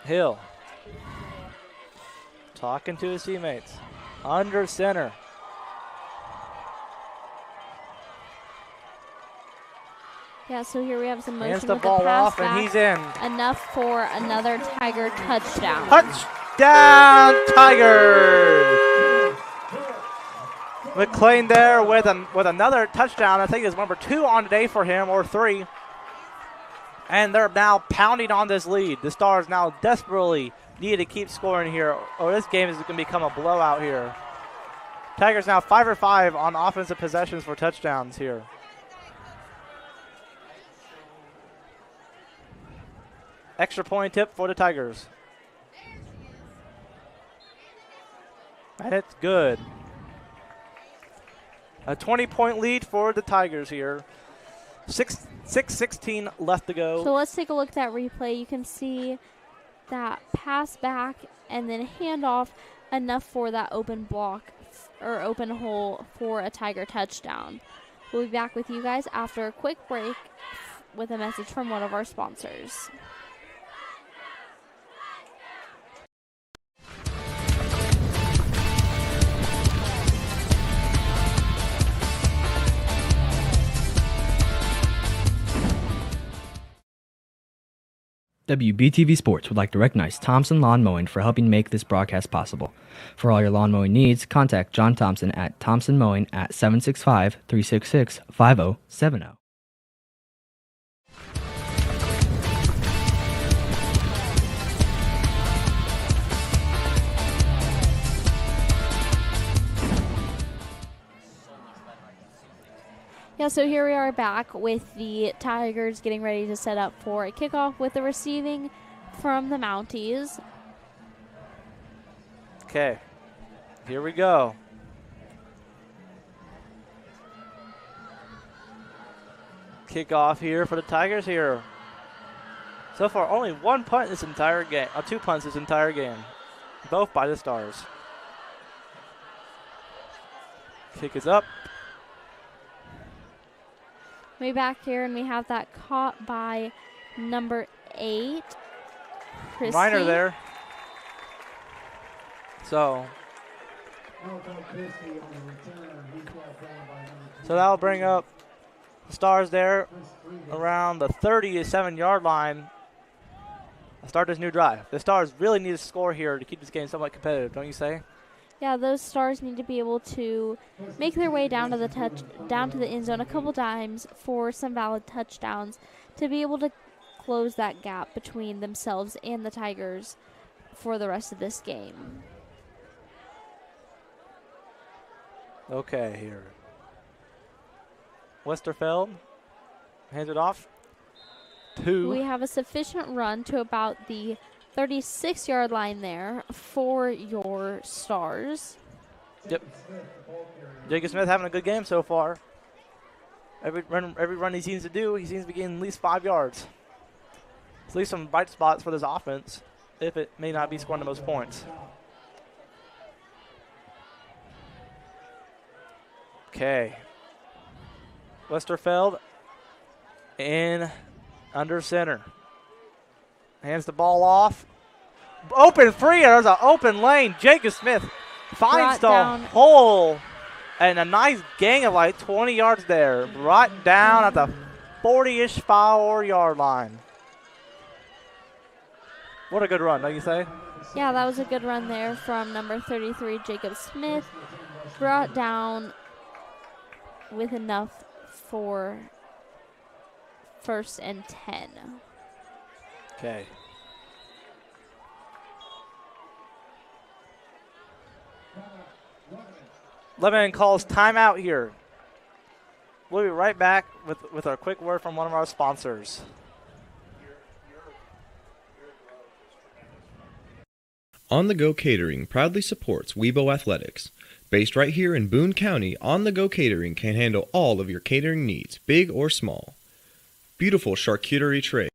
Hill. Talking to his teammates. Under center. Yeah, so here we have some motion Hands the with ball the pass off, back. and he's in. Enough for another Tiger touchdown. Touchdown, Tigers! McLean there with another touchdown. I think it's number 2 on the day for him, or 3. And they're now pounding on this lead. The Stars now desperately need to keep scoring here, or this game is going to become a blowout here. Tigers now 5 for 5 on offensive possessions for touchdowns here. Extra point tip for the Tigers. And it's good. A 20-point lead for the Tigers here. 6:16 left to go. So let's take a look at that replay. You can see that pass back and then handoff enough for that open block or open hole for a Tiger touchdown. We'll be back with you guys after a quick break with a message from one of our sponsors. WBTV Sports would like to recognize Thompson Lawn Mowing for helping make this broadcast possible. For all your lawn mowing needs, contact John Thompson at Thompson Mowing at 765-366-5070. Yeah, so here we are back with the Tigers getting ready to set up for a kickoff with the receiving from the Mounties. Okay, here we go. Kickoff here for the Tigers here. So far, only one punt this entire game, 2 punts this entire game, both by the Stars. Kick is up. Way back here, and we have that caught by number 8, Christie. Reiner there. So that'll bring up the Stars there around the 37-yard line. Start this new drive. The Stars really need to score here to keep this game somewhat competitive, don't you say? Yeah, those Stars need to be able to make their way down to the end zone a couple times for some valid touchdowns to be able to close that gap between themselves and the Tigers for the rest of this game. Okay, here. Westerfeld hands it off. We have a sufficient run to about the 36-yard line there for your Stars. Yep. Jacob Smith having a good game so far. Every run he seems to do, he seems to be getting at least 5 yards. At least some bright spots for this offense, if it may not be scoring the most points. Okay. Westerfeld in under center. Hands the ball off. Open three. There's an open lane. Jacob Smith finds the hole. And a nice gain of like 20 yards there. Brought down at the 40-ish 4-yard line. What a good run, don't you say? Yeah, that was a good run there from number 33, Jacob Smith. Brought down with enough for 1st and 10. Okay. Lebanon calls timeout here. We'll be right back with our quick word from one of our sponsors. On the Go Catering proudly supports Weibo Athletics. Based right here in Boone County, On the Go Catering can handle all of your catering needs, big or small. Beautiful charcuterie tray.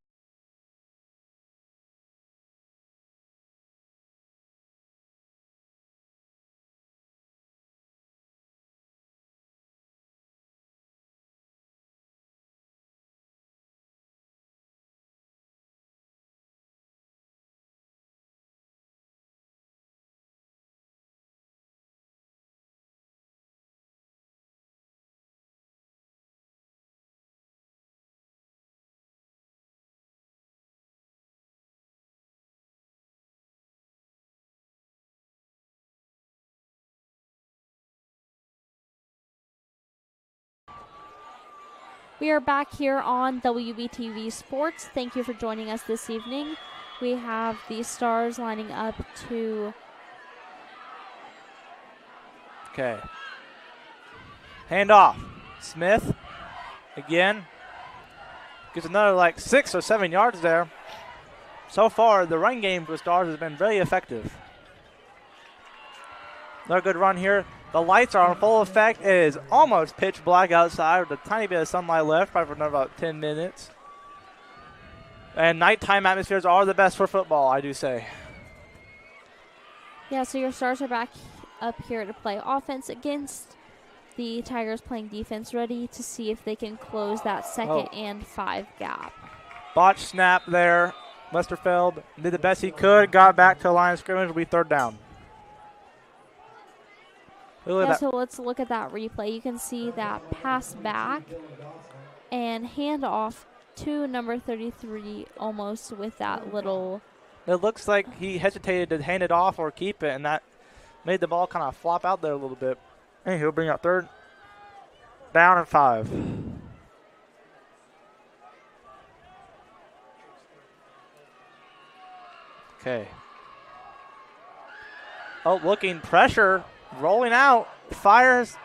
We are back here on WBTV Sports. Thank you for joining us this evening. We have the Stars lining up to... Okay. Handoff. Smith again. Gets another like 6 or 7 yards there. So far, the run game for the Stars has been very effective. Another good run here. The lights are on full effect. It is almost pitch black outside with a tiny bit of sunlight left, probably for another about 10 minutes. And nighttime atmospheres are the best for football, I do say. Yeah, so your Stars are back up here to play offense against the Tigers playing defense, ready to see if they can close that second and 5 gap. Botch snap there. Westerfeld did the best he could, got back to the line of scrimmage. Will be 3rd down. So let's look at that replay. You can see that pass back and hand off to number 33 almost with that little. It looks like he hesitated to hand it off or keep it, and that made the ball kind of flop out there a little bit. And he'll bring up 3rd down and 5. Okay. Oh, looking pressure, rolling out, fires,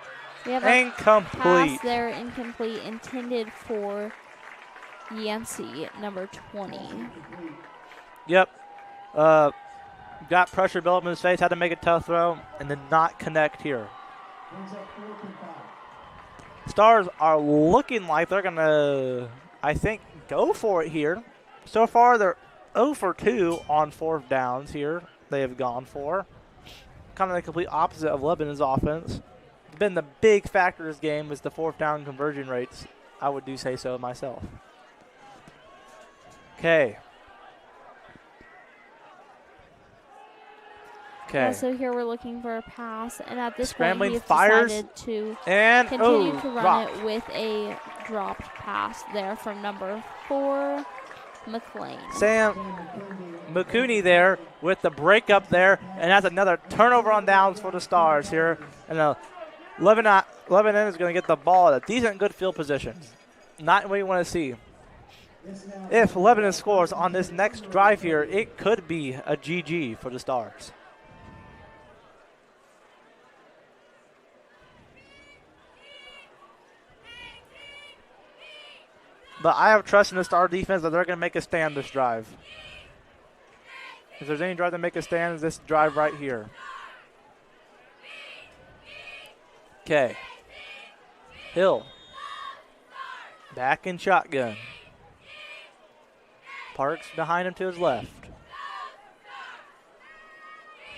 we have incomplete. Pass there, incomplete, intended for Yancey, number 20. Yep. Got pressure built up in his face, had to make a tough throw, and did not connect here. Stars are looking like they're going to, I think, go for it here. So far, they're 0 for 2 on 4th downs here. They have gone for. Kind of the complete opposite of Lebanon's offense. Been the big factor this game is the 4th down conversion rates. I would do say so myself. Okay. Yeah, so here we're looking for a pass, and at this point we've fires decided to and continue to run it with a dropped pass there from number 4, McLean. Sam McCooney there with the breakup there, and that's another turnover on downs for the Stars here. And Lebanon is going to get the ball at a decent, good field position. Not what you want to see. If Lebanon scores on this next drive here, it could be a GG for the Stars. But I have trust in the Star defense that they're going to make a stand this drive. If there's any drive to make a stand, it's this drive right here. Okay. Hill. Back in shotgun. Parks behind him to his left.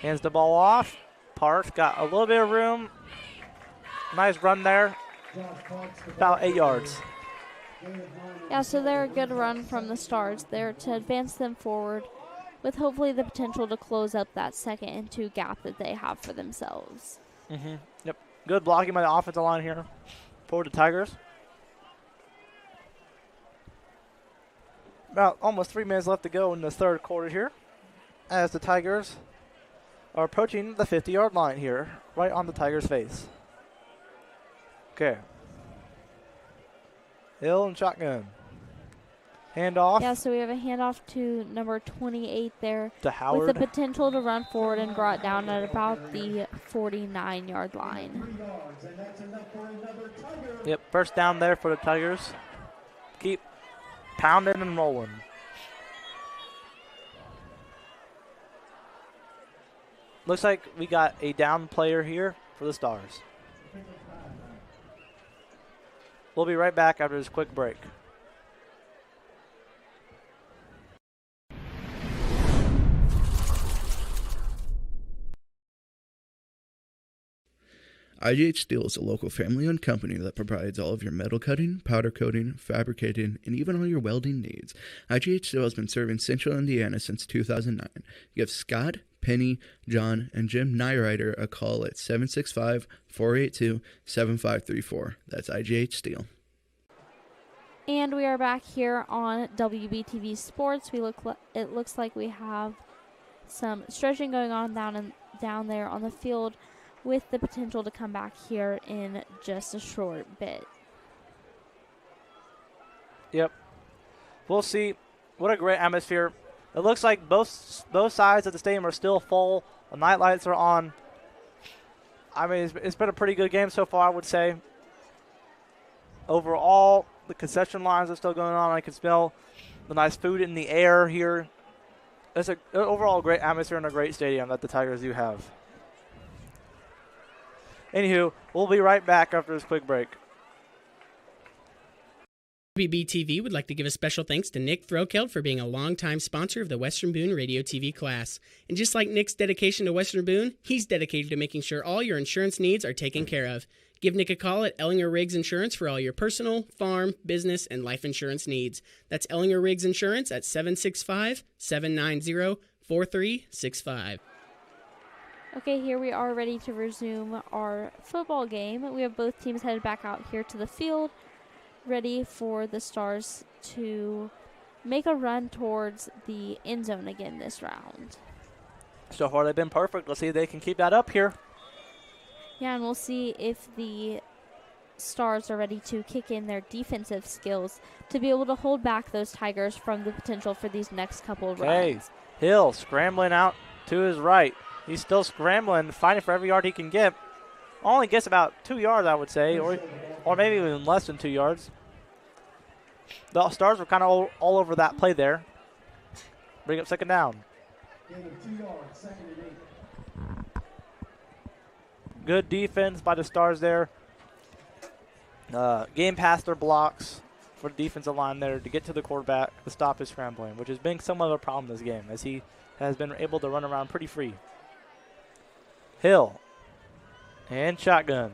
Hands the ball off. Parks got a little bit of room. Nice run there. About 8 yards. Yeah, so they're a good run from the Stars there to advance them forward with hopefully the potential to close up that 2nd and 2 gap that they have for themselves. Yep. Good blocking by the offensive line here for the Tigers. About almost 3 minutes left to go in the 3rd quarter here as the Tigers are approaching the 50-yard line here, right on the Tigers' face. Okay. Hill and shotgun. Handoff. Yeah, so we have a handoff to number 28 there. To Howard. With the potential to run forward and draw it down at about the 49-yard line. Yep, 1st down there for the Tigers. Keep pounding and rolling. Looks like we got a down player here for the Stars. We'll be right back after this quick break. IGH Steel is a local family-owned company that provides all of your metal cutting, powder coating, fabricating, and even all your welding needs. IGH Steel has been serving Central Indiana since 2009. Give Scott, Penny, John, and Jim Nyrider a call at 765-482-7534. That's IGH Steel. And we are back here on WBTV Sports. It looks like we have some stretching going on down there on the field, with the potential to come back here in just a short bit. Yep. We'll see. What a great atmosphere. It looks like both sides of the stadium are still full. The night lights are on. I mean, it's been a pretty good game so far, I would say. Overall, the concession lines are still going on. I can smell the nice food in the air here. It's an overall great atmosphere and a great stadium that the Tigers do have. Anywho, we'll be right back after this quick break. WBTV would like to give a special thanks to Nick Throkeld for being a longtime sponsor of the Western Boone Radio TV class. And just like Nick's dedication to Western Boone, he's dedicated to making sure all your insurance needs are taken care of. Give Nick a call at Ellinger Riggs Insurance for all your personal, farm, business, and life insurance needs. That's Ellinger Riggs Insurance at 765-790-4365. Okay, here we are ready to resume our football game. We have both teams headed back out here to the field, ready for the Stars to make a run towards the end zone again this round. So far they've been perfect. Let's see if they can keep that up here. Yeah, and we'll see if the Stars are ready to kick in their defensive skills to be able to hold back those Tigers from the potential for these next couple of runs. Hill scrambling out to his right. He's still scrambling, fighting for every yard he can get. Only gets about 2 yards, I would say, or maybe even less than 2 yards. The Stars were kind of all over that play there. Bring up second down. Good defense by the Stars there. Game past their blocks for the defensive line there to get to the quarterback to stop his scrambling, which has been somewhat of a problem this game as he has been able to run around pretty free. Hill and shotgun.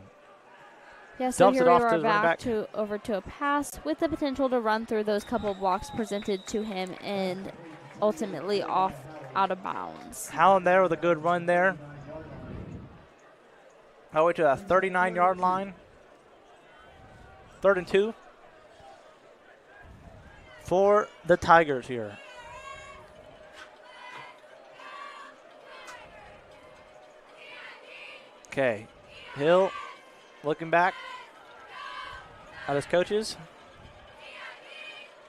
Yeah, so Dumps here it we off to are his running back back. over to a pass with the potential to run through those couple of blocks presented to him and ultimately off out of bounds. Howland there with a good run there. All the way to the 39-yard line. 3rd and 2 for the Tigers here. Okay, Hill looking back at his coaches.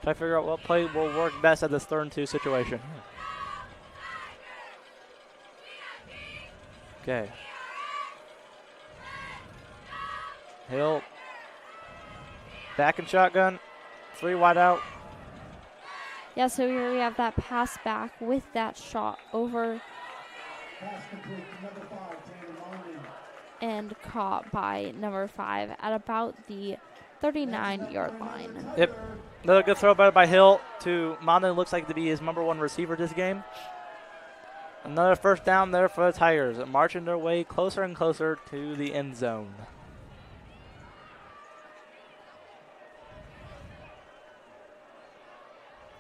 Try to figure out what play will work best at this 3rd and 2 situation. Okay. Hill back in shotgun, 3 wide out. Yeah, so here we have that pass back with that shot over and caught by number 5 at about the 39-yard line. Yep. Another good throw by Hill to Mondin. Looks like to be his number 1 receiver this game. Another first down there for the Tigers, marching their way closer and closer to the end zone.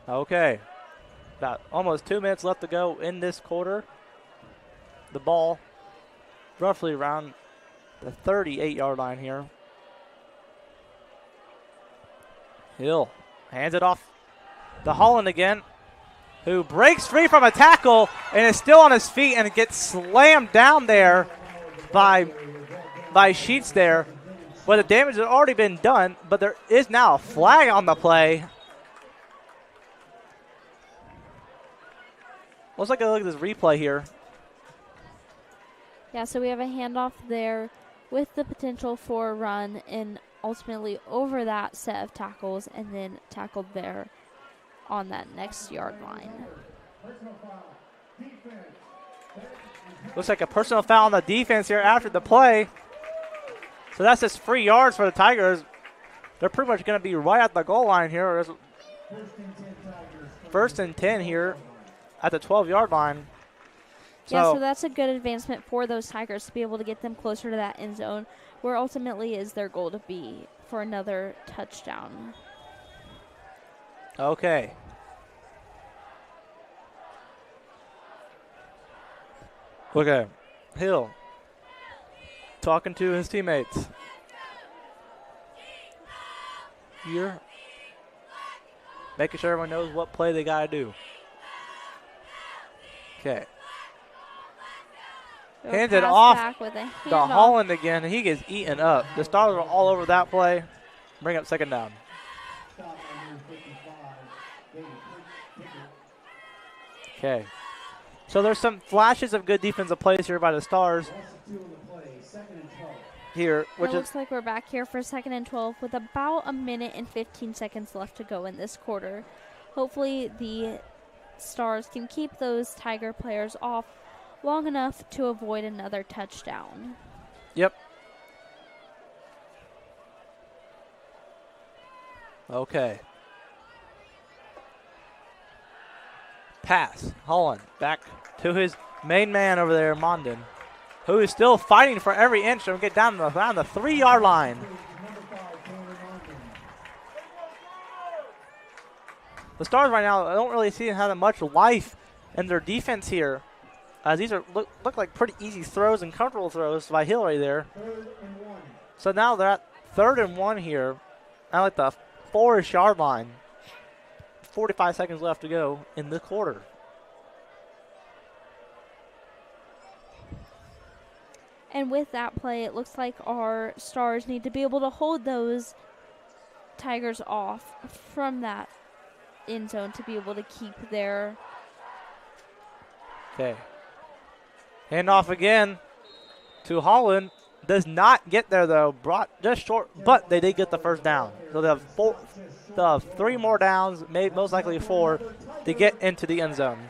Okay. About almost 2 minutes left to go in this quarter. The ball roughly around the 38-yard line here. Hill hands it off to Holland again, who breaks free from a tackle and is still on his feet and gets slammed down there by Sheets there. But the damage has already been done, but there is now a flag on the play. Let's take a look at this replay here. Yeah, so we have a handoff there with the potential for a run and ultimately over that set of tackles and then tackled there on that next yard line. Looks like a personal foul on the defense here after the play. So that's just 3 yards for the Tigers. They're pretty much going to be right at the goal line here. 1st and 10 here at the 12-yard line. So that's a good advancement for those Tigers to be able to get them closer to that end zone, where ultimately is their goal to be for another touchdown. Okay. Okay. Hill talking to his teammates. Here. Making sure everyone knows what play they got to do. Okay. Hands it off to Holland again, and he gets eaten up. The Stars are all over that play. Bring up second down. Okay. So there's some flashes of good defensive plays here by the Stars. Here, it looks like we're back here for 2nd and 12 with about 1 minute and 15 seconds left to go in this quarter. Hopefully the Stars can keep those Tiger players off long enough to avoid another touchdown. Yep. Okay. Pass. Holland back to his main man over there, Mondin, who is still fighting for every inch to get down around the 3-yard line. The Stars right now, I don't really see them having much life in their defense here, as these are look like pretty easy throws and comfortable throws by Hill right there. So now they're at 3rd and 1 here, at like the 4-ish yard line. 45 seconds left to go in the quarter. And with that play, it looks like our Stars need to be able to hold those Tigers off from that end zone to be able to keep their... Okay. Handoff again to Holland. Does not get there, though. Brought just short, but they did get the first down. So they have 3 more downs, most likely 4, to get into the end zone.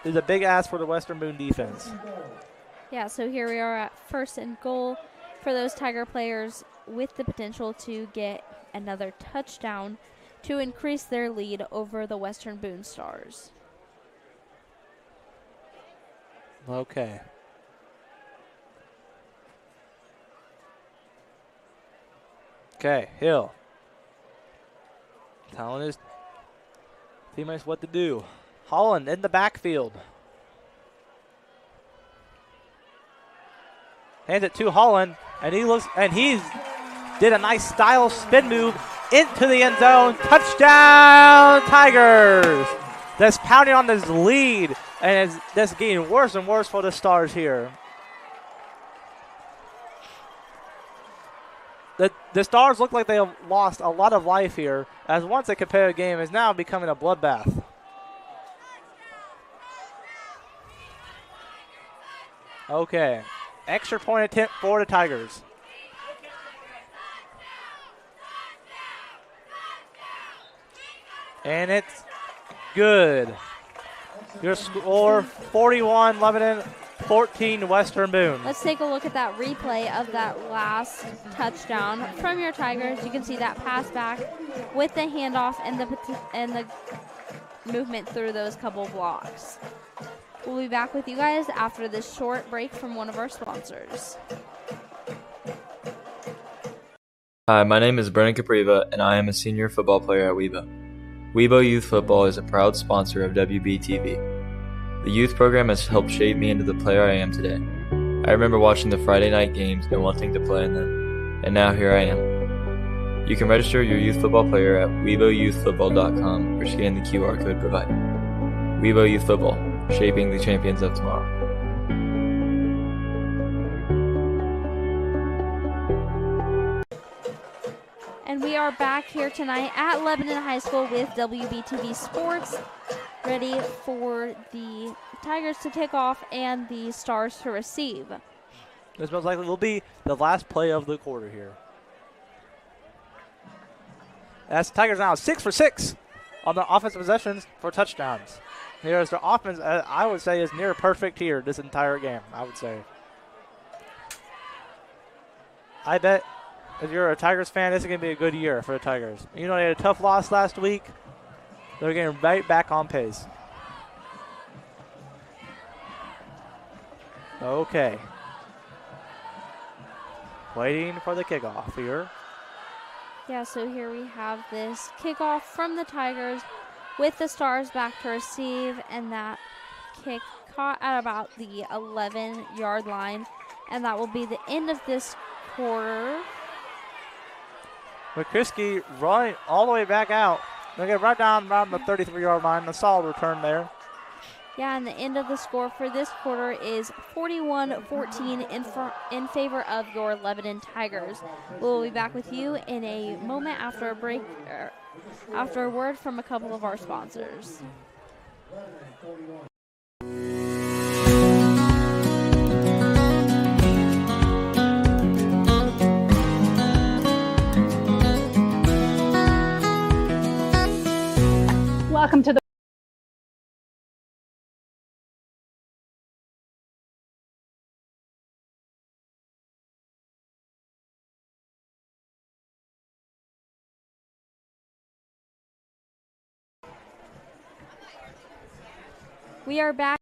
This is a big ask for the Western Boone defense. Yeah, so here we are at 1st and goal for those Tiger players with the potential to get another touchdown to increase their lead over the Western Boone Stars. Okay. Okay, Hill. Telling his teammates what to do. Holland in the backfield. Hands it to Holland, and he's did a nice style spin move into the end zone. Touchdown, Tigers! That's pounding on this lead, and it's just getting worse and worse for the Stars here. The Stars look like they have lost a lot of life here, as once a competitive game is now becoming a bloodbath. Okay, extra point attempt for the Tigers. And it's good. Your score, 41 Lebanon, 14 Western Boone. Let's take a look at that replay of that last touchdown from your Tigers. You can see that pass back with the handoff and the movement through those couple blocks. We'll be back with you guys after this short break from one of our sponsors. Hi, my name is Brennan Capriva, and I am a senior football player at Webo. Webo Youth Football is a proud sponsor of WBTV. The youth program has helped shape me into the player I am today. I remember watching the Friday night games and wanting to play in them, and now here I am. You can register your youth football player at WeboYouthFootball.com or scan the QR code provided. Webo Youth Football, shaping the champions of tomorrow. And we are back here tonight at Lebanon High School with WBTV Sports, ready for the Tigers to kick off and the Stars to receive. This most likely will be the last play of the quarter here. As the Tigers now 6 for 6 on their offensive possessions for touchdowns. Here's their offense, I would say, is near perfect here this entire game, I would say. I bet if you're a Tigers fan, this is going to be a good year for the Tigers. You know, they had a tough loss last week. They're getting right back on pace. Okay. Waiting for the kickoff here. Yeah, so here we have this kickoff from the Tigers with the Stars back to receive, and that kick caught at about the 11-yard line, and that will be the end of this quarter. McCrisky running all the way back out. They get right down around the 33-yard line. A solid return there. Yeah, and the end of the score for this quarter is 41-14 in favor of your Lebanon Tigers. We'll be back with you in a moment after a break, after a word from a couple of our sponsors. Welcome to the We are back.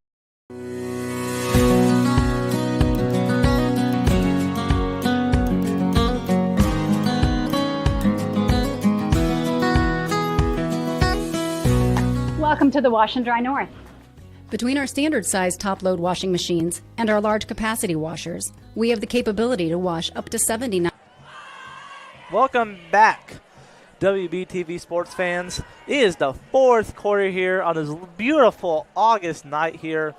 Welcome to the Wash and Dry North. Between our standard size top load washing machines and our large capacity washers, we have the capability to wash up to 79. Welcome back, WBTV sports fans. It is the fourth quarter here on this beautiful August night here.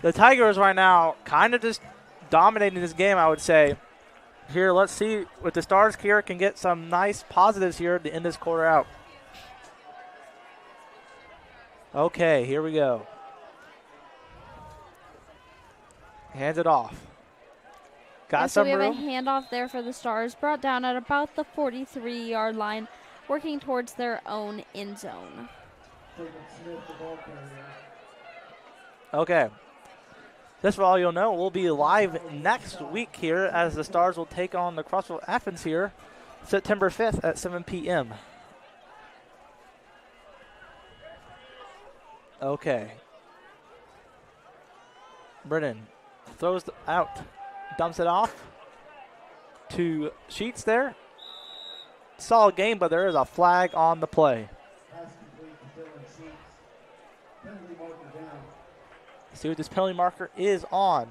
The Tigers right now kind of just dominating this game, I would say. Here, let's see if the Stars here can get some nice positives here to end this quarter out. Okay, here we go. Hands it off. Got So some we room. have a handoff there for the Stars, brought down at about the 43-yard line, working towards their own end zone. Okay. Just for all you'll know, we'll be live next week here as the Stars will take on the Crossville Athens here September 5th at 7 p.m. Okay. Brennan throws out, dumps it off to Sheets there. Solid game, but there is a flag on the play. See what this penalty marker is on.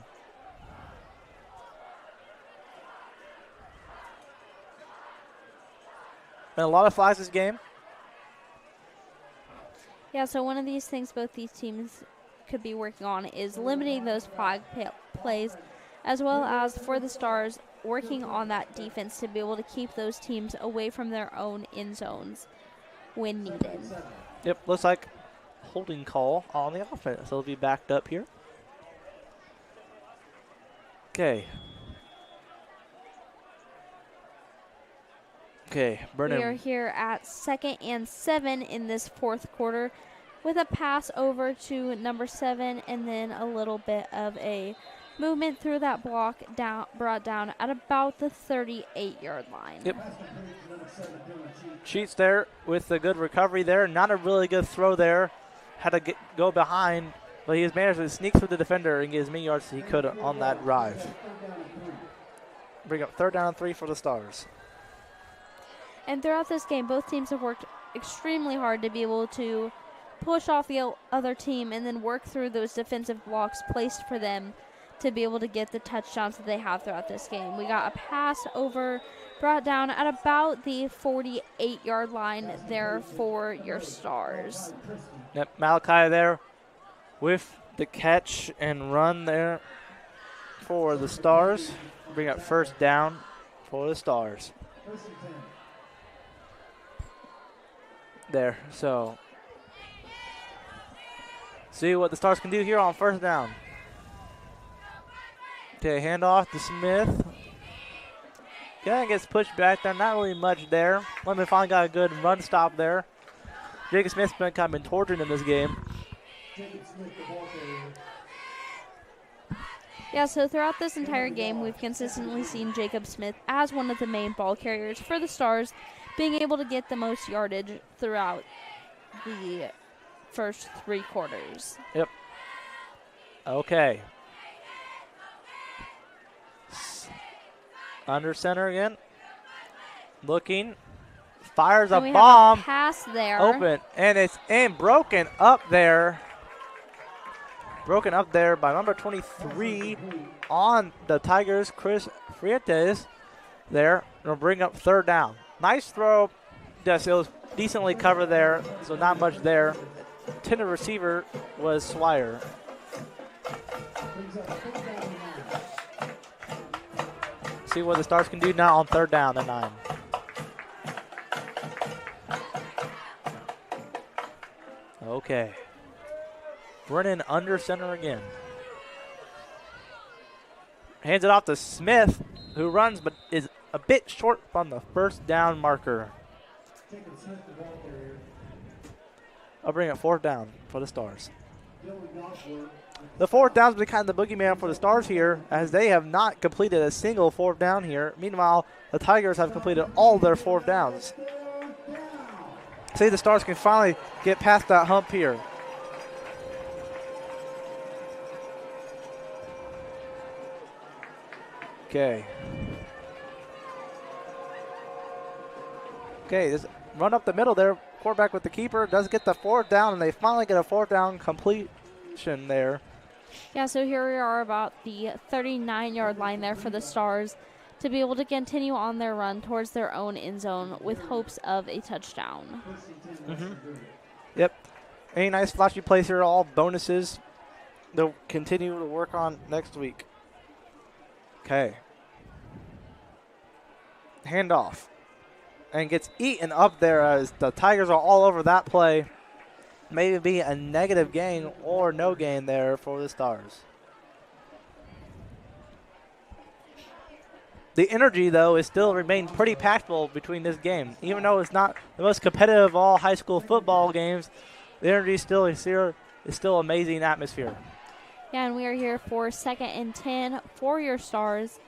And a lot of flags this game. Yeah, so one of these things both these teams could be working on is limiting those flag plays, as well as for the Stars working on that defense to be able to keep those teams away from their own end zones when needed. Yep, looks like holding call on the offense. So it'll be backed up here. Okay. Okay, Brennan. We are here at 2nd and 7 in this fourth quarter with a pass over to number 7 and then a little bit of a movement through that block brought down at about the 38-yard line. Yep. Sheets there with the good recovery there. Not a really good throw there. Had to go behind, but he has managed to sneak through the defender and get as many yards as he could on that drive. Bring up 3rd down and 3 for the Stars. And throughout this game, both teams have worked extremely hard to be able to push off the other team and then work through those defensive blocks placed for them to be able to get the touchdowns that they have throughout this game. We got a pass over, brought down at about the 48-yard line there for your Stars. Yep, Malachi there with the catch and run there for the Stars. Bring up 1st down for the Stars. There, so see what the Stars can do here on 1st down. Okay, handoff to Smith. Yeah, gets pushed back there. Not really much there. Lemon finally got a good run stop there. Jacob Smith's been kind of been tortured in this game. Yeah, so throughout this entire game, we've consistently seen Jacob Smith as one of the main ball carriers for the Stars, being able to get the most yardage throughout the first 3 quarters. Yep. Okay. Under center again. Looking. Fires a we bomb. Have a pass there. Open. And it's broken up there. Broken up there by number 23 on the Tigers, Chris Frietes. There. It'll bring up 3rd down. Nice throw. Yes, it was decently covered there, so not much there. Intended receiver was Swire. See what the Stars can do now on 3rd down and 9. Okay. Brennan under center again. Hands it off to Smith, who runs but is a bit short from the 1st down marker. I'll bring it 4th down for the Stars. The 4th down's been kind of the boogeyman for the Stars here, as they have not completed a single 4th down here. Meanwhile, the Tigers have completed all their 4th downs. See, the Stars can finally get past that hump here. Okay. Okay, this run up the middle there. Quarterback with the keeper does get the 4th down, and they finally get a 4th down completion there. Yeah, so here we are about the 39-yard line there for the Stars to be able to continue on their run towards their own end zone with hopes of a touchdown. Yep. Any nice flashy plays here, all bonuses they'll continue to work on next week. Okay. Handoff. And gets eaten up there as the Tigers are all over that play. Maybe be a negative gain or no gain there for the Stars. The energy, though, is still remained pretty impactful between this game. Even though it's not the most competitive of all high school football games, the energy still is here. It's still amazing atmosphere. Yeah, and we are here for 2nd and 10 for your Stars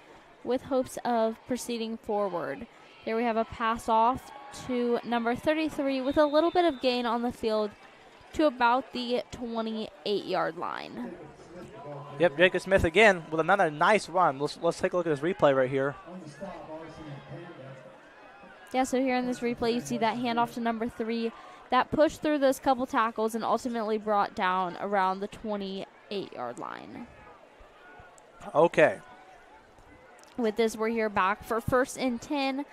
with hopes of proceeding forward. There we have a pass off to number 33 with a little bit of gain on the field to about the 28-yard line. Yep, Jacob Smith again with another nice run. Let's take a look at this replay right here. Yeah, so here in this replay, you see that handoff to number 3 that pushed through those couple tackles and ultimately brought down around the 28-yard line. Okay. With this, we're here back for 1st and 10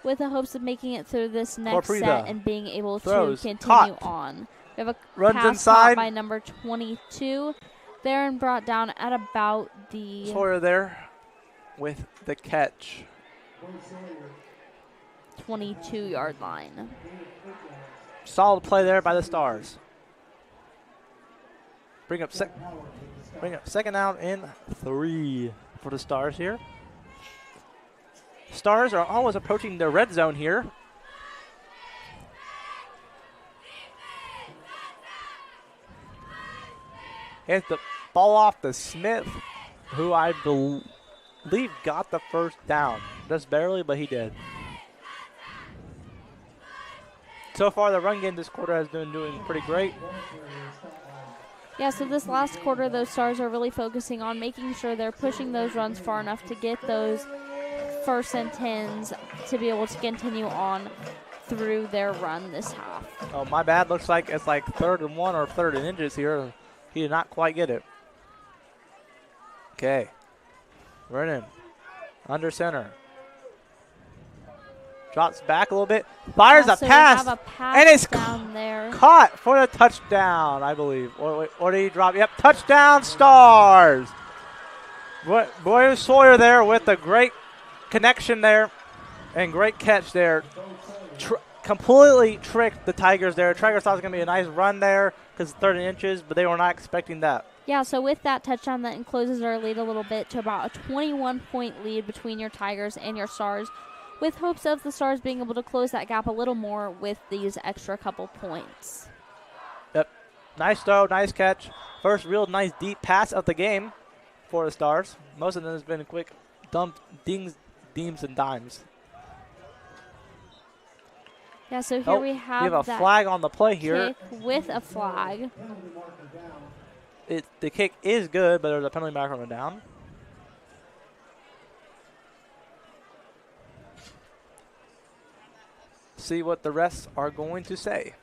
with the hopes of making it through this next set and being able to continue on. We have a pass caught by number 22 there and brought down at about the... Sawyer there with the catch. 22-yard line. Solid play there by the Stars. Bring up 2nd down and 3 for the Stars here. Stars are always approaching the red zone here. Hit the ball off to Smith, who I believe got the 1st down. Just barely, but he did. So far, the run game this quarter has been doing pretty great. Yeah, so this last quarter, those Stars are really focusing on making sure they're pushing those runs far enough to get those 1st and 10s to be able to continue on through their run this half. Oh, my bad. Looks like it's like 3rd and 1 or 3rd and inches here. He did not quite get it. Okay. Vernon under center. Drops back a little bit. Fires a pass. And it's down there. Caught for the touchdown, I believe. Or did he drop? Yep, touchdown Stars. Boy Sawyer there with a great connection there and great catch there. Completely tricked the Tigers there. Tigers thought it was going to be a nice run there because it's 3rd and inches, but they were not expecting that. Yeah, so with that touchdown, that encloses our lead a little bit to about a 21-point lead between your Tigers and your Stars, with hopes of the Stars being able to close that gap a little more with these extra couple points. Yep. Nice throw, nice catch. First real nice deep pass of the game for the Stars. Most of them has been quick dump deems and dimes. Yeah, so here we have a flag on the play here. Kick with a flag. The kick is good, but there's a penalty marker on the down. See what the refs are going to say.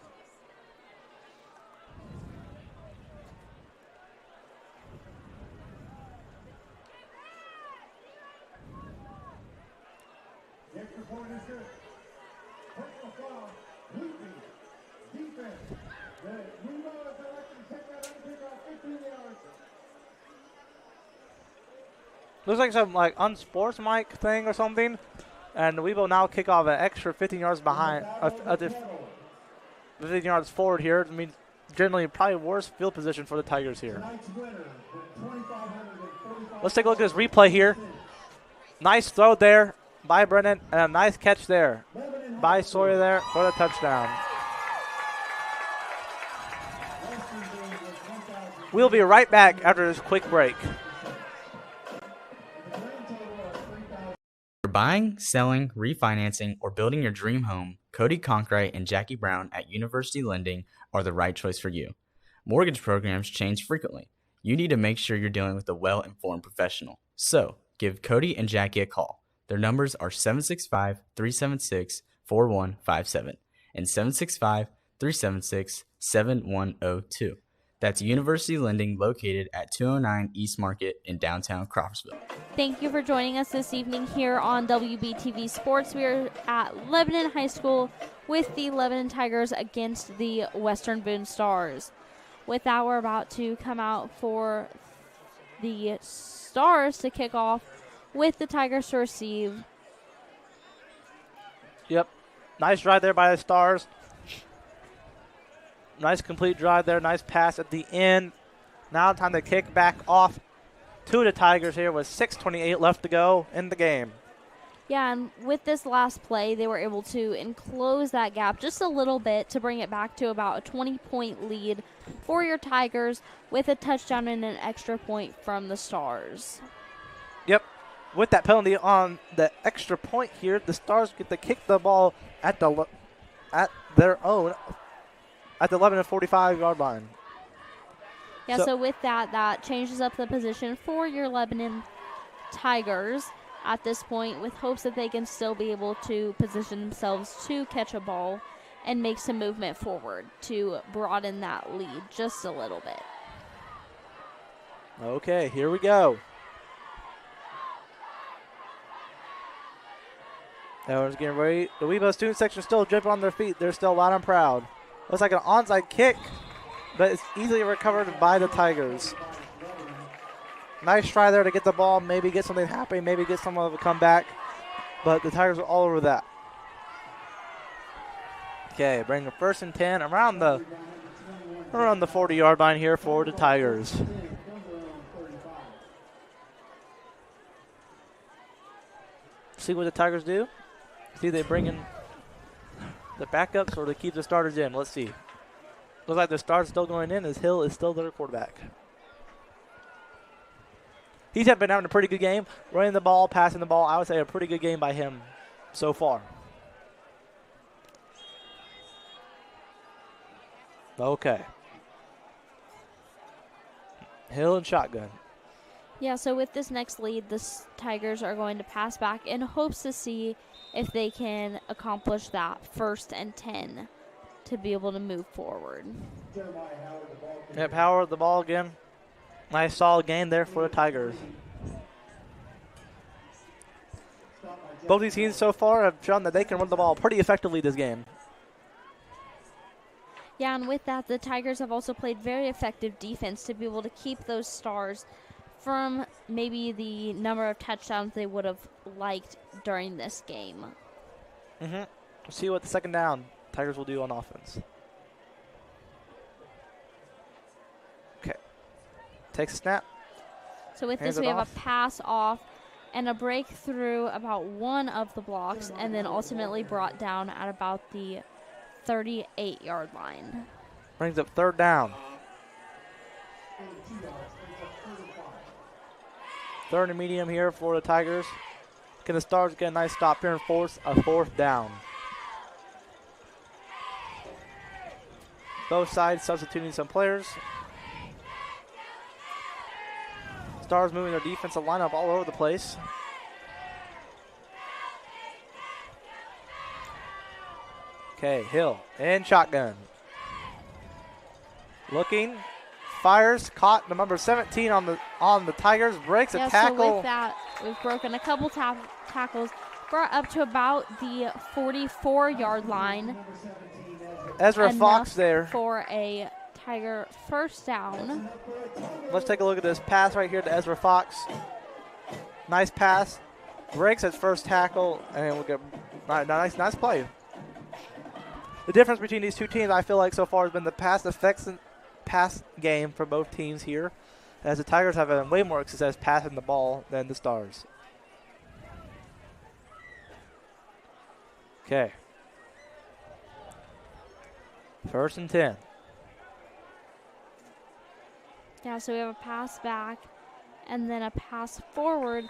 Looks like some unsportsmanlike thing or something, and we will now kick off an extra 15 yards behind, 15 yards forward here. I mean, generally probably worse field position for the Tigers here. Let's take a look at this replay here. Nice throw there by Brennan, and a nice catch there by Sawyer there for the touchdown. We'll be right back after this quick break. For buying, selling, refinancing, or building your dream home, Cody Conkright and Jackie Brown at University Lending are the right choice for you. Mortgage programs change frequently. You need to make sure you're dealing with a well-informed professional. So, give Cody and Jackie a call. Their numbers are 765-376-4157 and 765-376-7102. That's University Lending, located at 209 East Market in downtown Crawfordsville. Thank you for joining us this evening here on WBTV Sports. We are at Lebanon High School with the Lebanon Tigers against the Western Boone Stars. With that, we're about to come out for the Stars to kick off with the Tigers to receive. Yep. Nice drive there by the Stars. Nice complete drive there. Nice pass at the end. Now time to kick back off to the Tigers here with 6:28 left to go in the game. Yeah, and with this last play, they were able to enclose that gap just a little bit to bring it back to about a 20-point lead for your Tigers with a touchdown and an extra point from the Stars. Yep. With that penalty on the extra point here, the Stars get to kick the ball at their own at the 11 and 45-yard line. Yeah, so with that changes up the position for your Lebanon Tigers at this point, with hopes that they can still be able to position themselves to catch a ball and make some movement forward to broaden that lead just a little bit. Okay, here we go. Everyone's getting ready. The Webo student section is still jumping on their feet. They're still loud and proud. Looks like an onside kick, but it's easily recovered by the Tigers. Nice try there to get the ball, maybe get something happening, maybe get someone to come back, but the Tigers are all over that. Okay, bring the 1st and 10 around the 40-yard line here for the Tigers. See what the Tigers do. See if they bring in the backups or they keep the starters in. Let's see. Looks like the starters still going in as Hill is still their quarterback. He's been having a pretty good game, running the ball, passing the ball. I would say a pretty good game by him so far. Okay. Hill and shotgun. Yeah, so with this next lead, the Tigers are going to pass back in hopes to see if they can accomplish that 1st and 10 to be able to move forward. Yep, Howard the ball again. Nice solid game there for the Tigers. Both these teams so far have shown that they can run the ball pretty effectively this game. Yeah, and with that, the Tigers have also played very effective defense to be able to keep those Stars from maybe the number of touchdowns they would have liked during this game. We'll see what the second down Tigers will do on offense. Okay. Takes a snap. So with this, we have a pass off and a breakthrough about one of the blocks, and then ultimately brought down at about the 38-yard line. Brings up 3rd down. 3rd and medium here for the Tigers. Can the Stars get a nice stop here and force a 4th down? Both sides substituting some players. Stars moving their defensive lineup all over the place. Okay, Hill and shotgun. Looking, fires, caught the number 17 on the Tigers, breaks a tackle. So with that, we've broken a couple tackles, brought up to about the 44-yard line. Ezra Fox there for a Tiger 1st down. Let's take a look at this pass right here to Ezra Fox. Nice pass, breaks his first tackle, and we'll get nice play. The difference between these two teams, I feel like so far, has been the pass game for both teams here, as the Tigers have had way more success passing the ball than the Stars. Okay. 1st and 10. Yeah, so we have a pass back and then a pass forward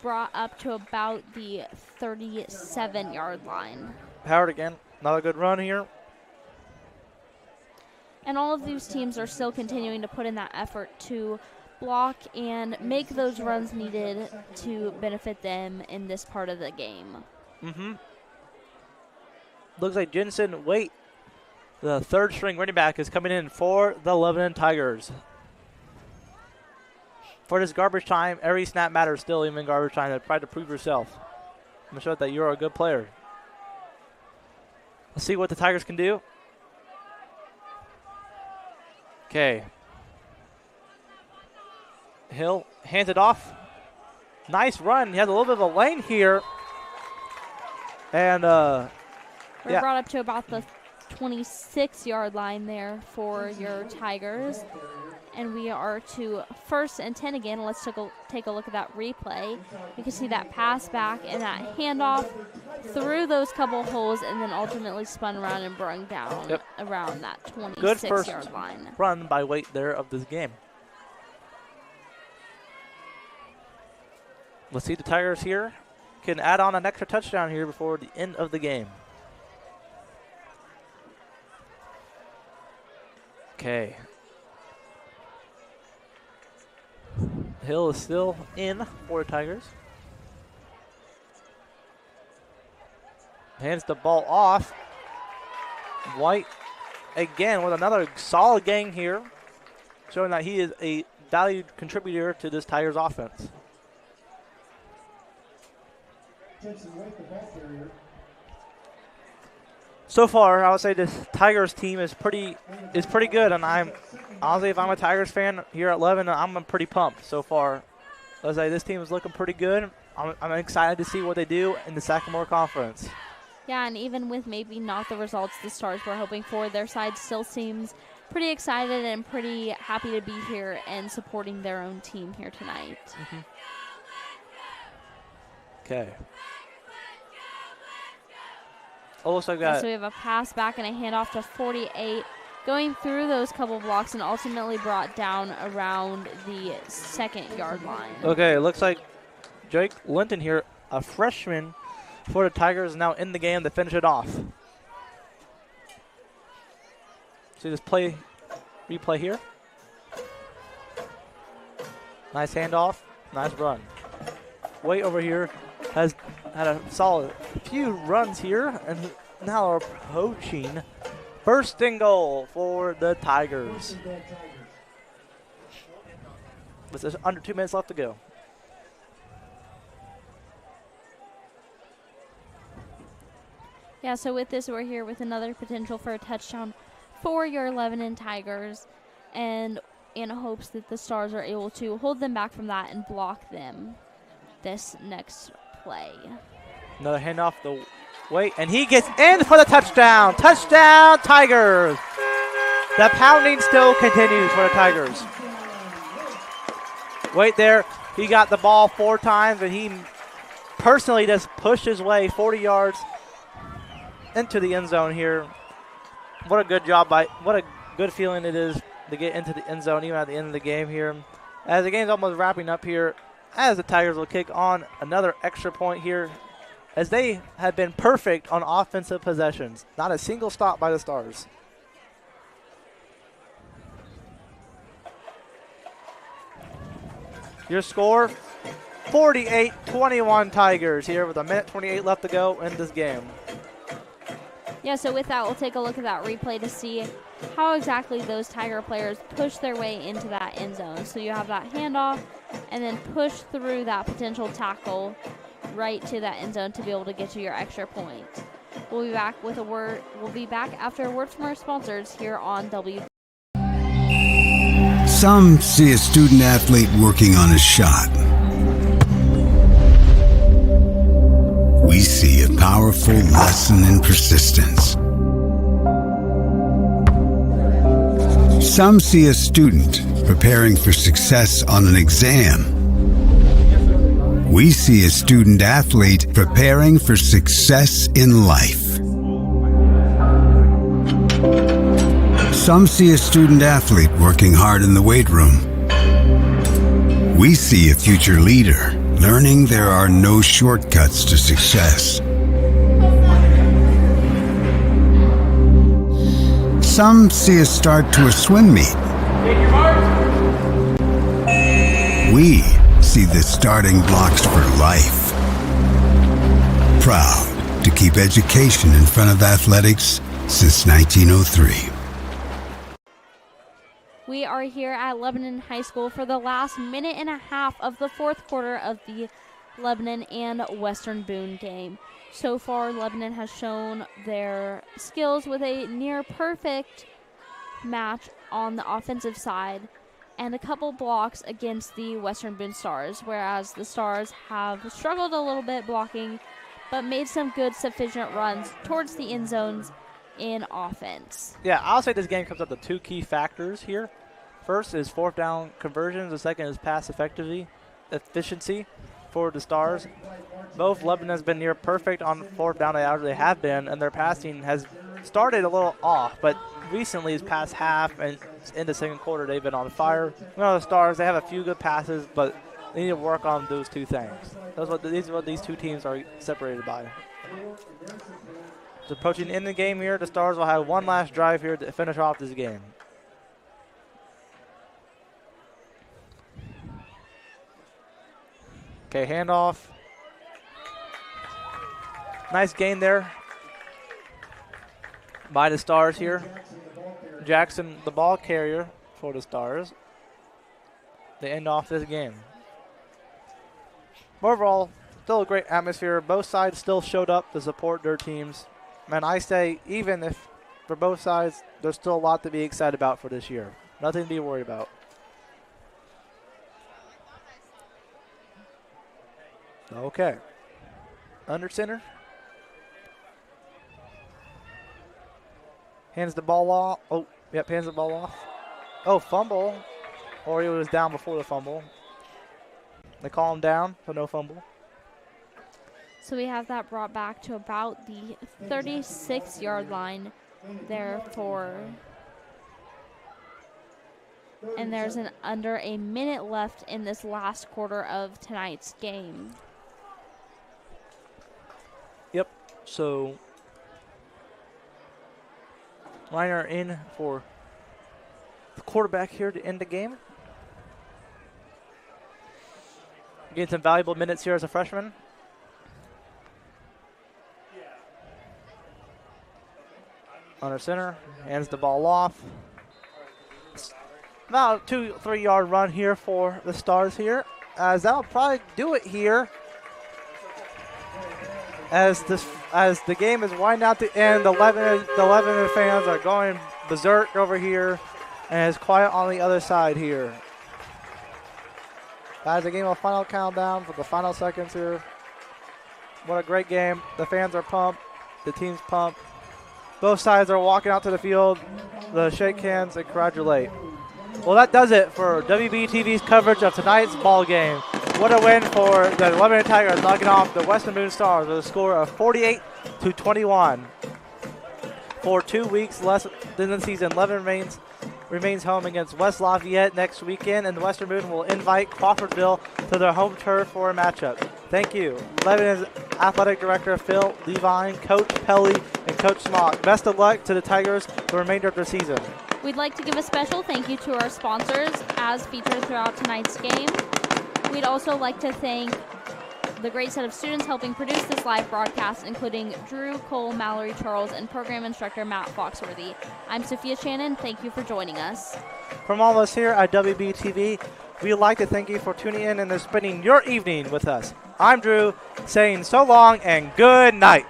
brought up to about the 37-yard line. Howard again. Another good run here. And all of these teams are still continuing to put in that effort to block and make those runs needed to benefit them in this part of the game. Looks like Jensen Waite, the third string running back, is coming in for the Lebanon Tigers. For this garbage time, every snap matters still, even in garbage time. Try to prove yourself. I'm going to show that you're a good player. Let's see what the Tigers can do. Okay. Hill hands it off. Nice run. He has a little bit of a lane here. And, we're brought up to about the 26-yard line there for your Tigers. And we are to 1st and 10 again. Let's take a look at that replay. You can see that pass back and that handoff through those couple holes and then ultimately spun around and brung down around that 26-yard line. Run by Waite there of this game. Let's see the Tigers here can add on an extra touchdown here before the end of the game. Okay. Hill is still in for the Tigers. Hands the ball off. White again with another solid game here, showing that he is a valued contributor to this Tigers offense. So far, I would say this Tigers team is pretty good, and honestly, if I'm a Tigers fan here at Lebanon, I'm pretty pumped so far. Let's say this team is looking pretty good. I'm excited to see what they do in the Sagamore Conference. Yeah, and even with maybe not the results the Stars were hoping for, their side still seems pretty excited and pretty happy to be here and supporting their own team here tonight. Okay. Also got. So we have a pass back and a handoff to 48, going through those couple blocks and ultimately brought down around the 2nd-yard line. Okay, it looks like Jake Linton here, a freshman for the Tigers, now in the game to finish it off. See this replay here. Nice handoff, nice run. Waite over here has had a solid few runs here, and now are approaching 1st and goal for the Tigers. With just under 2 minutes left to go. Yeah, so with this, we're here with another potential for a touchdown for your Lebanon Tigers, and in hopes that the Stars are able to hold them back from that and block them this next play. Another handoff the Waite, and he gets in for the touchdown. Touchdown, Tigers. The pounding still continues for the Tigers. Waite there, he got the ball 4 times, and he personally just pushed his way 40 yards into the end zone here. What a good job what a good feeling it is to get into the end zone even at the end of the game here. As the game's almost wrapping up here, as the Tigers will kick on another extra point here, as they have been perfect on offensive possessions. Not a single stop by the Stars. Your score, 48-21 Tigers here with 1:28 left to go in this game. Yeah, so with that, we'll take a look at that replay to see how exactly those Tiger players push their way into that end zone. So you have that handoff and then push through that potential tackle right to that end zone to be able to get you your extra point. We'll be back with a word. We'll be back after a word from our sponsors here on W. Some see a student athlete working on a shot. We see a powerful lesson in persistence. Some see a student preparing for success on an exam. We see a student athlete preparing for success in life. Some see a student athlete working hard in the weight room. We see a future leader learning there are no shortcuts to success. Some see a start to a swim meet. We see the starting blocks for life. Proud to keep education in front of athletics since 1903. We are here at Lebanon High School for the last minute and a half of the fourth quarter of the Lebanon and Western Boone game. So far, Lebanon has shown their skills with a near perfect match on the offensive side and a couple blocks against the Western Boone Stars, whereas the Stars have struggled a little bit blocking but made some good sufficient runs towards the end zones in offense. Yeah, I'll say this game comes up to two key factors here. First is fourth down conversions. The second is pass efficiency for the Stars. Both Lebanon has been near perfect on fourth down. They have been, and their passing has started a little off, but recently is past half and in the second quarter they've been on fire. The Stars, they have a few good passes, but they need to work on those two things. These are what these two teams are separated by. So approaching the end of the game here, the Stars will have one last drive here to finish off this game. Okay, handoff. Nice gain there by the Stars here. Jackson, the ball carrier for the Stars. They end off this game. Overall, still a great atmosphere. Both sides still showed up to support their teams. Man, I say even if for both sides, there's still a lot to be excited about for this year. Nothing to be worried about. Okay. Under center. Hands the ball off. Oh, yep, hands the ball off. Oh, fumble. Or he was down before the fumble. They call him down, so no fumble. So we have that brought back to about the 36-yard line there and there's under a minute left in this last quarter of tonight's game. Yep, so Reiner in for the quarterback here to end the game. Getting some valuable minutes here as a freshman. Under center, hands the ball off. About a 2-3 yard run here for the Stars here, as that'll probably do it here. As the game is winding out the end, the Lebanon fans are going berserk over here, and it's quiet on the other side here. As the game will final countdown for the final seconds here. What a great game. The fans are pumped. The team's pumped. Both sides are walking out to the field. The shake hands and congratulate. Well, that does it for WBTV's coverage of tonight's ball game. What a win for the Lebanon Tigers, knocking off the Western Boone Stars with a score of 48-21. For 2 weeks less than the season, Lebanon remains home against West Lafayette next weekend, and the Western Boone will invite Crawfordville to their home turf for a matchup. Thank you. Lebanon's Athletic Director Phil Levine, Coach Pelly, and Coach Smock. Best of luck to the Tigers for the remainder of their season. We'd like to give a special thank you to our sponsors as featured throughout tonight's game. We'd also like to thank the great set of students helping produce this live broadcast, including Drew, Cole, Mallory, Charles, and program instructor Matt Foxworthy. I'm Sophia Shannon. Thank you for joining us. From all of us here at WBTV, we'd like to thank you for tuning in and spending your evening with us. I'm Drew, saying so long and good night.